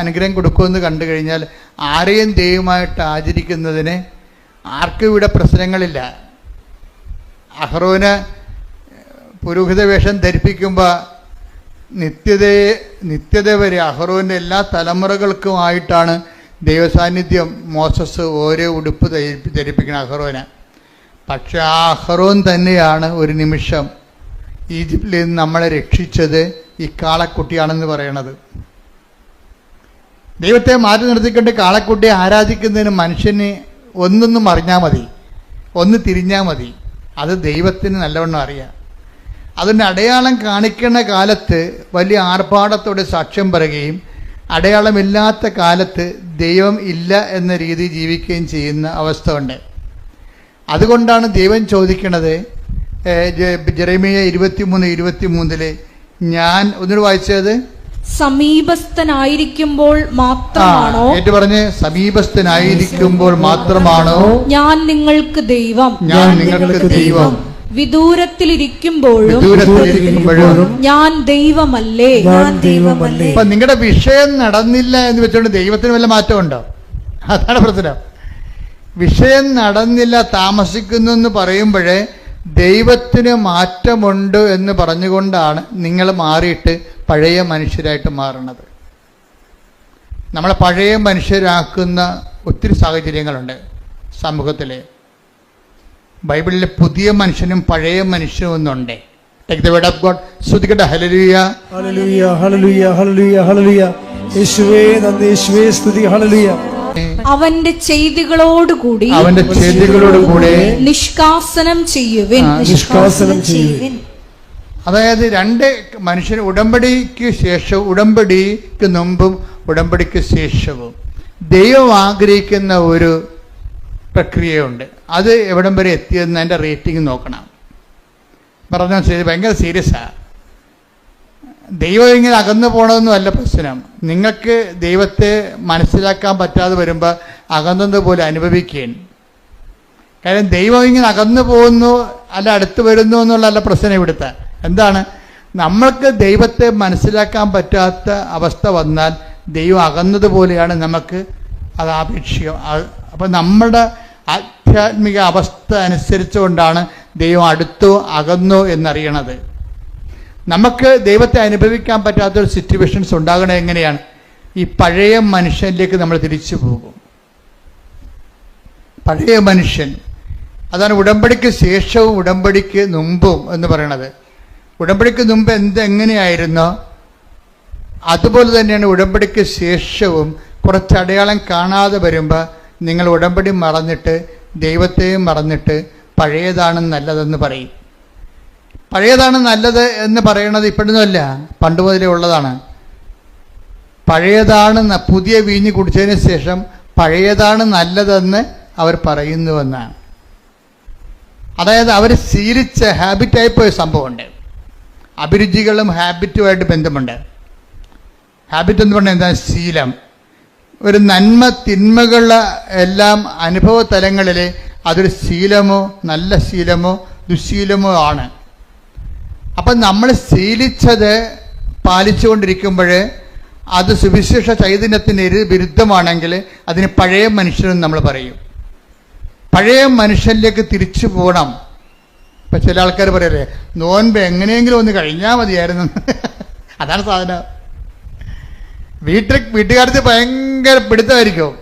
അനുഗ്രഹം കൊടുക്കുമെന്ന് കണ്ടു കഴിഞ്ഞാൽ ആരെയും ദൈവമായിട്ട് ആചരിക്കുന്നതിന് ആർക്കും ഇവിടെ പ്രശ്നങ്ങളില്ല. അഹ്റോന് പുരോഹിത വേഷം ധരിപ്പിക്കുമ്പോൾ നിത്യത വരെ അഹ്റോൻ്റെ എല്ലാ തലമുറകൾക്കുമായിട്ടാണ് ദൈവസാന്നിധ്യം. മോസസ് ഓരോ ഉടുപ്പ് ധരിപ്പിക്കണം അഹ്റോന്. പക്ഷെ ആ അഹ്റോൻ തന്നെയാണ് ഒരു നിമിഷം ഈജിപ്തിൽ നിന്ന് നമ്മളെ രക്ഷിച്ചത് ഈ കാളക്കുട്ടിയാണെന്ന് പറയണത്. ദൈവത്തെ മാറ്റി നിർത്തിക്കൊണ്ട് കാളക്കുട്ടിയെ ആരാധിക്കുന്നതിന് മനുഷ്യന് ഒന്നൊന്നും അറിഞ്ഞാൽ മതി, ഒന്ന് തിരിഞ്ഞാൽ മതി. അത് ദൈവത്തിന് നല്ലവണ്ണം അറിയാം. അതിൻ്റെ അടയാളം കാണിക്കുന്ന കാലത്ത് വലിയ ആർഭാടത്തോടെ സാക്ഷ്യം പറയുകയും അടയാളമില്ലാത്ത കാലത്ത് ദൈവം ഇല്ല എന്ന രീതി ജീവിക്കുകയും ചെയ്യുന്ന അവസ്ഥ ഉണ്ട്. അതുകൊണ്ടാണ് ദൈവം ചോദിക്കണത്, ജെറമ്യാ 23:23 ഞാൻ ഒന്നുകൂടി വായിച്ചത്, സമീപസ്ഥനായിരിക്കുമ്പോൾ മാത്രമാണോ, ഏറ്റു പറഞ്ഞ്, സമീപസ്ഥനായിരിക്കുമ്പോൾ മാത്രമാണോ ഞാൻ നിങ്ങൾക്ക് ദൈവം, ഞാൻ നിങ്ങൾക്ക് ദൈവം, വിദൂരത്തിലിരിക്കുമ്പോഴും ഞാൻ ദൈവമല്ലേ, ഞാൻ ദൈവമല്ലേ. അപ്പൊ നിങ്ങളുടെ വിഷയം നടന്നില്ല എന്ന് വെച്ചുകൊണ്ട് ദൈവത്തിന് വല്ല മാറ്റമുണ്ടോ? അതാണ് പ്രശ്നം. വിഷയം നടന്നില്ല, താമസിക്കുന്നു എന്ന് പറയുമ്പോഴേ ദൈവത്തിന് മാറ്റമുണ്ട് എന്ന് പറഞ്ഞുകൊണ്ടാണ് നിങ്ങൾ മാറിയിട്ട് പഴയ മനുഷ്യരായിട്ട് മാറുന്നത്. നമ്മളെ പഴയ മനുഷ്യരാക്കുന്ന ഒത്തിരി സാഹചര്യങ്ങളുണ്ട് സമൂഹത്തിലെ. ബൈബിളിലെ പുതിയ മനുഷ്യനും പഴയ മനുഷ്യനും ഒന്നുണ്ട്. Take the word of God. ശ്രുതിക്കട്ടെ. ഹല്ലേലൂയ, ഹല്ലേലൂയ, ഹല്ലേലൂയ, ഹല്ലേലൂയ, ഹല്ലേലൂയ. യേശുവേ നന്ദി, യേശുവേ സ്തുതി. ഹല്ലേലൂയ. അവന്റെ ചെയ്തികളോടുകൂടി നിഷ്കാസനം ചെയ്യുവിൻ, നിഷ്കാസനം ചെയ്യുവിൻ. അതായത് രണ്ട് മനുഷ്യർ, ഉടമ്പടിക്ക് ശേഷവും ഉടമ്പടിക്ക് മുമ്പും ഉടമ്പടിക്ക് ശേഷവും ദൈവം ആഗ്രഹിക്കുന്ന ഒരു പ്രക്രിയയുണ്ട്. അത് എവിടം വരെ എത്തിയെന്ന് അതിൻ്റെ റേറ്റിംഗ് നോക്കണം. പറഞ്ഞാൽ ശരി, ഭയങ്കര സീരിയസാണ്. ദൈവം ഇങ്ങനെ അകന്നു പോകണമെന്നും അല്ല പ്രശ്നം. നിങ്ങൾക്ക് ദൈവത്തെ മനസ്സിലാക്കാൻ പറ്റാതെ വരുമ്പോൾ അകന്നതുപോലെ അനുഭവിക്കുകയാണ്. കാര്യം ദൈവം ഇങ്ങനെ അകന്നു പോകുന്നു അല്ല അടുത്ത് വരുന്നു എന്നുള്ളതല്ല പ്രശ്നം ഇവിടുത്തെ. എന്താണ്, നമ്മൾക്ക് ദൈവത്തെ മനസ്സിലാക്കാൻ പറ്റാത്ത അവസ്ഥ വന്നാൽ ദൈവം അകന്നതുപോലെയാണ് നമുക്ക് അത് ആപേക്ഷികം. അപ്പം നമ്മുടെ ആധ്യാത്മിക അവസ്ഥ അനുസരിച്ചുകൊണ്ടാണ് ദൈവം അടുത്തോ അകന്നോ എന്നറിയണത്. നമുക്ക് ദൈവത്തെ അനുഭവിക്കാൻ പറ്റാത്തൊരു സിറ്റുവേഷൻസ് ഉണ്ടാകണത് എങ്ങനെയാണ്? ഈ പഴയ മനുഷ്യനിലേക്ക് നമ്മൾ തിരിച്ചു പോകും. പഴയ മനുഷ്യൻ, അതാണ് ഉടമ്പടിക്ക് ശേഷവും ഉടമ്പടിക്ക് മുമ്പും എന്ന് പറയണത്. ഉടമ്പടിക്ക് മുമ്പ് എങ്ങനെയായിരുന്നോ അതുപോലെ തന്നെയാണ് ഉടമ്പടിക്ക് ശേഷവും. കുറച്ച് അടയാളം കാണാതെ വരുമ്പോൾ നിങ്ങൾ ഉടമ്പടി മറന്നിട്ട് ദൈവത്തെയും മറന്നിട്ട് പഴയതാണ് നല്ലതെന്ന് പറയും. പഴയതാണ് നല്ലത് എന്ന് പറയണത് ഇപ്പോഴൊന്നുമല്ല, പണ്ട് മുതലേ ഉള്ളതാണ്. പഴയതാണ്, പുതിയ വീഞ്ഞ് കുടിച്ചതിന് ശേഷം പഴയതാണ് നല്ലതെന്ന് അവർ പറയുന്നുവെന്നാണ്. അതായത് അവർ ശീലിച്ച ഹാബിറ്റായി പോയ സംഭവമുണ്ട്. അഭിരുചികളും ഹാബിറ്റുമായിട്ട് ബന്ധമുണ്ട്. ഹാബിറ്റ് എന്ന് പറഞ്ഞാൽ എന്താ? ശീലം. ഒരു നന്മ തിന്മകൾ എല്ലാം അനുഭവ തലങ്ങളിൽ അതൊരു ശീലമോ നല്ല ശീലമോ ദുശീലമോ ആണ്. അപ്പം നമ്മൾ ശീലിച്ചത് പാലിച്ചുകൊണ്ടിരിക്കുമ്പോൾ അത് സുവിശേഷ ചൈതന്യത്തിന് വിരുദ്ധമാണെങ്കിൽ അതിന് പഴയ മനുഷ്യനെന്ന് നമ്മൾ പറയും. പഴയ മനുഷ്യനിലേക്ക് തിരിച്ചു പോകണം. ഇപ്പം ചില ആൾക്കാർ പറയല്ലേ, നോൻപ് എങ്ങനെയെങ്കിലും ഒന്ന് കഴിഞ്ഞാൽ മതിയായിരുന്നു. അതാണ് സാധനം. വീട്ടുകാർക്ക് ഭയങ്കര പിടുത്തമായിരിക്കും.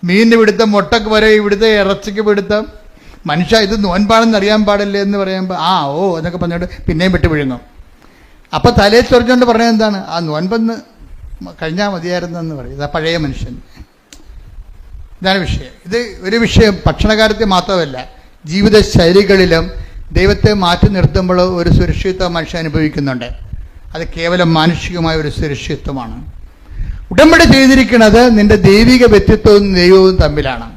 മീനിന് പിടുത്തം, മുട്ടക്ക് വരെ ഇവിടുത്തെ ഇറച്ചിക്ക് പിടുത്തം. മനുഷ്യ ഇത് നോൻപാണെന്ന് അറിയാൻ പാടില്ല എന്ന് പറയുമ്പോൾ എന്നൊക്കെ പറഞ്ഞിട്ട് പിന്നെയും വിട്ട് വിഴുങ്ങും. അപ്പം തലയിൽ ചൊറിഞ്ഞുകൊണ്ട് പറഞ്ഞത് എന്താണ്? ആ നോൻപെന്ന് കഴിഞ്ഞാൽ മതിയായിരുന്നെന്ന് പറയും. ഇതാ പഴയ മനുഷ്യൻ. ഇതാണ് വിഷയം. ഇത് ഒരു വിഷയം ഭക്ഷണകാര്യത്തിൽ മാത്രമല്ല, ജീവിത ശൈലികളിലും ദൈവത്തെ മാറ്റി നിർത്തുമ്പോൾ ഒരു സുരക്ഷിതത്വം മനുഷ്യൻ അനുഭവിക്കുന്നുണ്ട്. അത് കേവലം മാനുഷികമായ ഒരു സുരക്ഷിതത്വമാണ്. ഉടമ്പടി ചെയ്തിരിക്കുന്നത് നിന്റെ ദൈവിക വ്യക്തിത്വവും ദൈവവും തമ്മിലാണ്.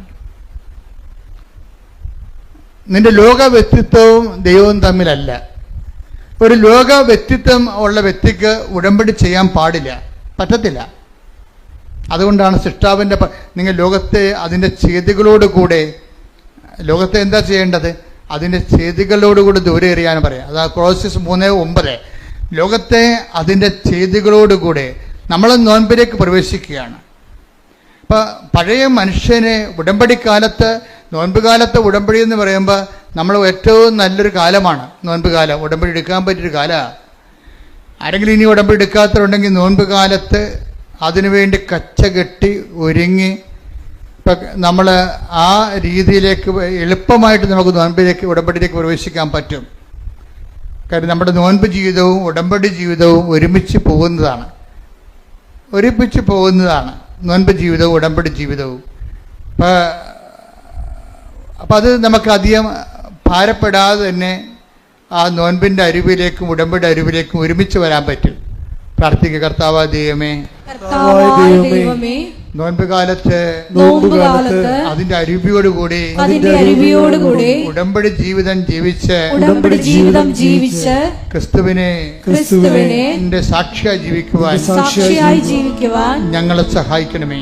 നിന്റെ ലോക വ്യക്തിത്വവും ദൈവവും തമ്മിലല്ല. ഒരു ലോക വ്യക്തിത്വം ഉള്ള വ്യക്തിക്ക് ഉടമ്പടി ചെയ്യാൻ പാടില്ല, പറ്റത്തില്ല. അതുകൊണ്ടാണ് സൃഷ്ടാവിൻ്റെ നിങ്ങൾ ലോകത്തെ അതിൻ്റെ ചെയ്തികളോടുകൂടെ, ലോകത്തെ എന്താ ചെയ്യേണ്ടത്? അതിൻ്റെ ചെയ്തികളോടുകൂടി ദൂരെ എറിയാൻ പറയാം. അതാ കൊളോസ്യസ് 3:9. ലോകത്തെ അതിൻ്റെ ചെയ്തികളോടുകൂടെ നമ്മൾ നോൻപിലേക്ക് പ്രവേശിക്കുകയാണ്. അപ്പം പഴയ മനുഷ്യനെ ഉടമ്പടിക്കാലത്ത്, നോൻപ് കാലത്ത് ഉടമ്പടി എന്ന് പറയുമ്പോൾ നമ്മൾ ഏറ്റവും നല്ലൊരു കാലമാണ് നോൻപ് കാലം. ഉടമ്പടി എടുക്കാൻ പറ്റിയൊരു കാലമാണ്. ആരെങ്കിലും ഇനി ഉടമ്പടി എടുക്കാത്തവരുണ്ടെങ്കിൽ നോൻപ് കാലത്ത് അതിനുവേണ്ടി കച്ചകെട്ടി ഒരുങ്ങി ഇപ്പം നമ്മൾ ആ രീതിയിലേക്ക് എളുപ്പമായിട്ട് നമുക്ക് നോൻപിലേക്ക് ഉടമ്പടിയിലേക്ക് പ്രവേശിക്കാൻ പറ്റും. കാര്യം നമ്മുടെ നോൻപ് ജീവിതവും ഉടമ്പടി ജീവിതവും ഒരുമിച്ച് പോകുന്നതാണ്. നോൻപ് ജീവിതവും ഉടമ്പടി ജീവിതവും. അപ്പം അത് നമുക്ക് അധികം ഭാരപ്പെടാതെ തന്നെ ആ നോൻപിൻ്റെ അരുവിലേക്കും ഉടമ്പടി അരുവിലേക്കും ഒരുമിച്ച് വരാൻ പറ്റും. പ്രാർത്ഥിക്കുക. കർത്താവേ ദൈവമേ, കർത്താവായ ദൈവമേ, നോൻപ് കാലത്ത് നോമ്പുകാലത്ത് അതിന്റെ അരുവിയോടുകൂടി ഉടമ്പടി ജീവിതം ജീവിച്ച് ക്രിസ്തുവിനെ എന്റെ സാക്ഷിയായി ജീവിക്കുവാൻ ഞങ്ങളെ സഹായിക്കണമേ.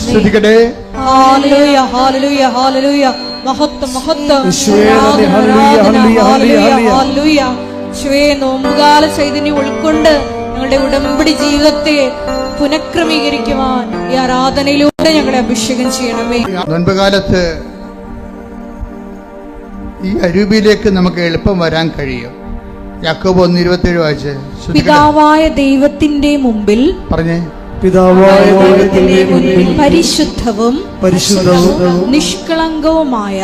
സ്തുതിക്കട്ടെ. ഹല്ലേലൂയ, ഹല്ലേലൂയ, ഹല്ലേലൂയ. മഹത്വം, മഹത്വം. ഹല്ലേലൂയ. യേശുവേ, നോമ്പുകാല ചൈതന്യം ഉൾക്കൊണ്ട് ഞങ്ങളുടെ ഉടമ്പടി ജീവിതത്തെ പുനഃക്രമീകരിക്കുവാൻ ഈ ആരാധനയിലൂടെ ഞങ്ങളെ അഭിഷേകം ചെയ്യണമേ. നോൻപുകാലത്ത് ഈ അരൂപിയിലേക്ക് നമുക്ക് എളുപ്പം വരാൻ കഴിയും. യാക്കോബ് 1:27 വായിച്ച്. പിതാവായ ദൈവത്തിന്റെ മുമ്പിൽ പറഞ്ഞേ. പിതാവായ ദൈവത്തിന്റെ മുൻപിൽ പരിശുദ്ധവും നിഷ്കളങ്കവുമായ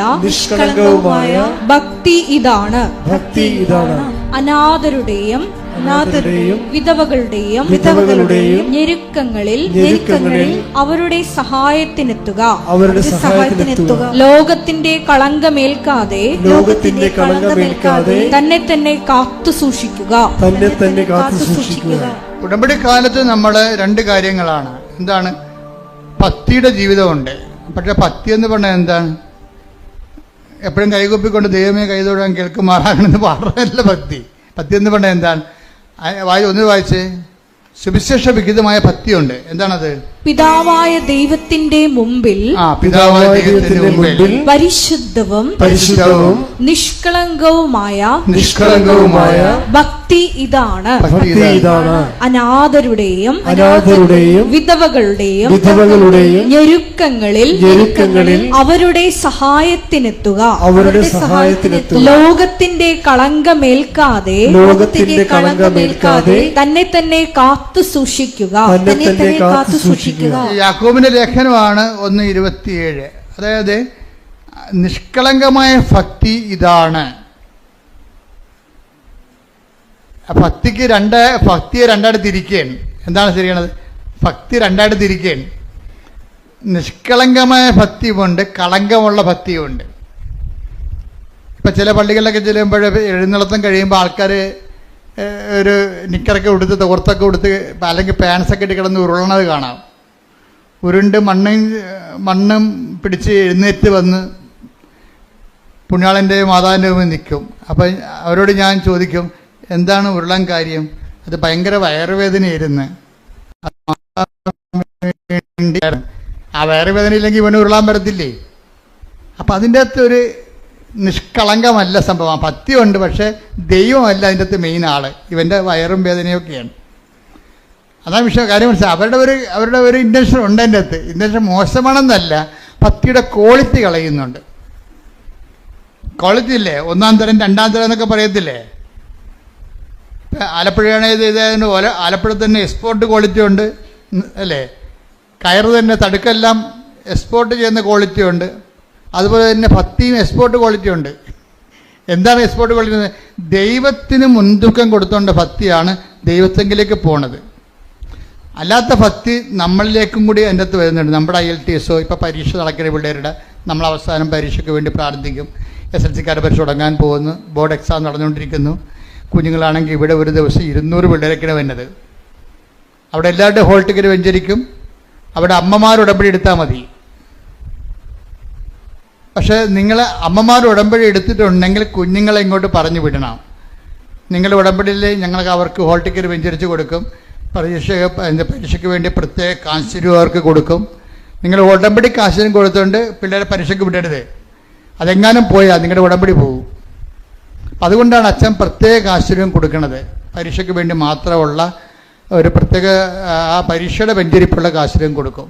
ഭക്തി ഇതാണ്. അനാഥരുടെയും വിധവകളുടെയും ഞെരുക്കങ്ങളിൽ അവരുടെ സഹായത്തിനെത്തുക. ലോകത്തിന്റെ കളങ്കമേൽക്കാതെ തന്നെ തന്നെ കാത്തു സൂക്ഷിക്കുക. ഉടമ്പടി കാലത്ത് നമ്മൾ രണ്ട് കാര്യങ്ങളാണ്. എന്താണ്? ഭക്തിയുടെ ജീവിതമുണ്ട്. പക്ഷെ ഭക്തി എന്ന് പറഞ്ഞാൽ എന്താണ്? എപ്പോഴും കൈകൊപ്പിക്കൊണ്ട് ദൈവമേ കൈതൊഴാൻ കേൾക്കുമാറാകണമെന്ന് പറഞ്ഞല്ല ഭക്തി. ഭക്തി എന്ന് പറഞ്ഞാൽ എന്താണ്? ഒന്ന് വായിച്ചേ. സുവിശേഷ വിഹിതമായ ഭക്തിയുണ്ട്. എന്താണത്? പിതാവായ ദൈവത്തിന്റെ മുമ്പിൽ പരിശുദ്ധവും നിഷ്കളങ്കവുമായ ഭക്തി ഇതാണ്. അനാഥരുടെയും വിധവകളുടെയും ഞെരുക്കങ്ങളിൽ അവരുടെ സഹായത്തിനെത്തുക. ലോകത്തിന്റെ കളങ്കമേൽക്കാതെ തന്നെ തന്നെ കാത്തു സൂക്ഷിക്കുക. യാക്കോബിന്റെ ലേഖനമാണ് 1:27. അതായത് നിഷ്കളങ്കമായ ഭക്തി ഇതാണ്. ഭക്തിയെ രണ്ടായിട്ട് തിരിക്കുകയാണ്. എന്താണ് ശരിയാണത്? ഭക്തി രണ്ടായിട്ട് തിരിക്കുകയാണ്. നിഷ്കളങ്കമായ ഭക്തിയുമുണ്ട്, കളങ്കമുള്ള ഭക്തിയുമുണ്ട്. ഇപ്പം ചില പള്ളികളിലൊക്കെ ചെല്ലുമ്പോൾ എഴുന്നള്ളത്തം കഴിയുമ്പോൾ ആൾക്കാർ ഒരു നിക്കറൊക്കെ ഉടുത്ത് തോർത്തൊക്കെ ഉടുത്ത് അല്ലെങ്കിൽ പാൻസൊക്കെ ഇട്ട് കിടന്ന് ഉരുളണത് കാണാം. ഉരുണ്ട് മണ്ണും പിടിച്ച് എഴുന്നേറ്റ് വന്ന് പുണ്യാളൻ്റെ മാതാവിൻ്റെ മുമ്പിൽ നിൽക്കും. അപ്പം അവരോട് ഞാൻ ചോദിക്കും, എന്താണ് ഉരുളാൻ കാര്യം? അത് ഭയങ്കര വയറുവേദനയായിരുന്നു. ആ വയറുവേദന ഇല്ലെങ്കിൽ ഇവന് ഉരുളാൻ പറ്റത്തില്ലേ? അപ്പം അതിൻ്റെ അകത്ത് ഒരു നിഷ്കളങ്കമല്ല സംഭവം. ഭക്തിയുണ്ട്, പക്ഷേ ദൈവമല്ല അതിൻ്റെ അകത്ത് മെയിൻ ആള്. ഇവൻ്റെ വയറും വേദനയൊക്കെയാണ്. അതാണ് കാര്യം. മനസ്സിലായി? അവരുടെ ഒരു ഇൻറ്റൻഷൻ ഉണ്ട് അതിൻ്റെ അകത്ത്. ഇൻറ്റൻഷൻ മോശമാണെന്നല്ല, ഭക്തിയുടെ ക്വാളിറ്റി കളയുന്നുണ്ട്. ക്വാളിറ്റി ഇല്ലേ? 1-ാം തരം 2-ാം തരം എന്നൊക്കെ പറയത്തില്ലേ? ആലപ്പുഴയാണെങ്കിൽ ഇതേതിൻ്റെ പോലെ ആലപ്പുഴ തന്നെ എക്സ്പോർട്ട് ക്വാളിറ്റി ഉണ്ട് അല്ലേ? കയറ് തന്നെ തടുക്കെല്ലാം എക്സ്പോർട്ട് ചെയ്യുന്ന ക്വാളിറ്റി ഉണ്ട്. അതുപോലെ തന്നെ ഭക്തിയും എക്സ്പോർട്ട് ക്വാളിറ്റി ഉണ്ട്. എന്താണ് എക്സ്പോർട്ട് ക്വാളിറ്റി? ദൈവത്തിന് മുൻതൂക്കം കൊടുത്തോണ്ട ഭക്തിയാണ് ദൈവത്തെങ്കിലേക്ക് പോണത്. അല്ലാത്ത ഭക്തി നമ്മളിലേക്കും കൂടി അതിൻ്റെ അകത്ത് വരുന്നുണ്ട്. നമ്മുടെ IELTS ഇപ്പോൾ പരീക്ഷ നടക്കുന്ന പിള്ളേരുടെ നമ്മൾ അവസാനം പരീക്ഷയ്ക്ക് വേണ്ടി പ്രാർത്ഥിക്കും. SLC-ക്കാരുടെ പരീക്ഷ തുടങ്ങാൻ പോകുന്നു, ബോർഡ് എക്സാം നടന്നുകൊണ്ടിരിക്കുന്നു. കുഞ്ഞുങ്ങളാണെങ്കിൽ ഇവിടെ ഒരു ദിവസം 200 പിള്ളേരൊക്കെയാണ് വരുന്നത്. അവിടെ എല്ലാവരുടെ ഹോൾ ടിക്കറ്റ് വെഞ്ചരിക്കും. അവിടെ അമ്മമാർ ഉടമ്പടി എടുത്താൽ മതി. പക്ഷേ നിങ്ങൾ അമ്മമാർ ഉടമ്പടി എടുത്തിട്ടുണ്ടെങ്കിൽ കുഞ്ഞുങ്ങളെ ഇങ്ങോട്ട് പറഞ്ഞു വിടണം. നിങ്ങളുടെ ഉടമ്പടിയിൽ ഞങ്ങൾക്ക് അവർക്ക് ഹോൾ ടിക്കറ്റ് വെഞ്ചരിച്ച് കൊടുക്കും. പരീക്ഷയ്ക്ക് വേണ്ടി പ്രത്യേക കാശിനും അവർക്ക് കൊടുക്കും. നിങ്ങൾ ഉടമ്പടി കാശിനും കൊടുത്തുകൊണ്ട് പിള്ളേരെ പരീക്ഷയ്ക്ക് വിടരുത്. അതെങ്ങാനും പോയാൽ നിങ്ങളുടെ ഉടമ്പടി പോകും. അതുകൊണ്ടാണ് അച്ഛൻ പ്രത്യേക കാശിനും കൊടുക്കുന്നത്. പരീക്ഷയ്ക്ക് വേണ്ടി മാത്രമുള്ള ഒരു പ്രത്യേക ആ പരീക്ഷയുടെ വെഞ്ചരിപ്പുള്ള കാശിനും കൊടുക്കും.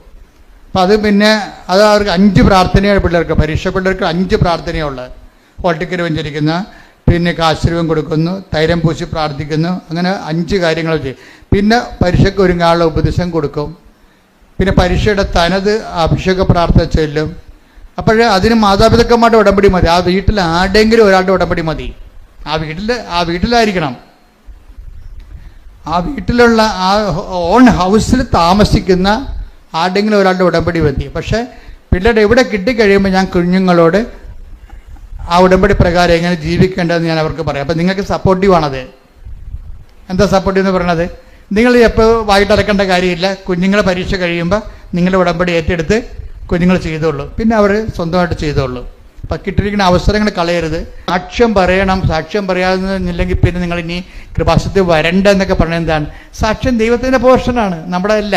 അപ്പം അത് പിന്നെ അത് അവർക്ക് 5 പ്രാർത്ഥനയാണ് പിള്ളേർക്ക്. പരീക്ഷ പിള്ളേർക്ക് 5 പ്രാർത്ഥനയുള്ളത്. ഹോൾ ടിക്കറ്റ് വെഞ്ചരിക്കുന്ന, പിന്നെ കാശിരൂപം കൊടുക്കുന്നു, തൈരം പൂശി പ്രാർത്ഥിക്കുന്നു, അങ്ങനെ 5 കാര്യങ്ങൾ ചെയ്യും. പിന്നെ പരീക്ഷയ്ക്ക് ഒരുങ്ങാനുള്ള ഉപദേശം കൊടുക്കും. പിന്നെ പരീക്ഷയുടെ തനത് അഭിഷേക പ്രാർത്ഥന ചൊല്ലും. അപ്പോൾ അതിന് മാതാപിതാക്കന്മാരുടെ ഉടമ്പടി മതി. ആ വീട്ടിൽ ആരുടെയെങ്കിലും ഒരാളുടെ ഉടമ്പടി മതി. ആ വീട്ടിലായിരിക്കണം. ആ വീട്ടിലുള്ള ആ ഓൺ ഹൗസിൽ താമസിക്കുന്ന ആരുടെങ്കിലും ഒരാളുടെ ഉടമ്പടി മതി. പക്ഷേ പിള്ളേരുടെ എവിടെ കിട്ടിക്കഴിയുമ്പോൾ ഞാൻ കുഞ്ഞുങ്ങളോട് ആ ഉടമ്പടി പ്രകാരം എങ്ങനെ ജീവിക്കേണ്ടതെന്ന് ഞാൻ അവർക്ക് പറയാം. അപ്പം നിങ്ങൾക്ക് സപ്പോർട്ടീവാണത്. എന്താ സപ്പോർട്ട് ചെയ്യുന്നത് പറയണത്? നിങ്ങൾ എപ്പോൾ വായിട്ടടക്കേണ്ട കാര്യമില്ല. കുഞ്ഞുങ്ങളെ പരീക്ഷ കഴിയുമ്പോൾ നിങ്ങളുടെ ഉടമ്പടി ഏറ്റെടുത്ത് കുഞ്ഞുങ്ങൾ ചെയ്തോളൂ, പിന്നെ അവർ സ്വന്തമായിട്ട് ചെയ്തോളൂ. അപ്പം കിട്ടിയിരിക്കുന്ന അവസരങ്ങൾ കളയരുത്. സാക്ഷ്യം പറയണം. സാക്ഷ്യം പറയാതില്ലെങ്കിൽ പിന്നെ നിങ്ങൾ ഇനി കൃപാസനത്തിൽ വരണ്ട എന്നൊക്കെ പറഞ്ഞത് എന്താണ്? സാക്ഷ്യം ദൈവത്തിൻ്റെ പോർഷനാണ്, നമ്മുടെ അല്ല,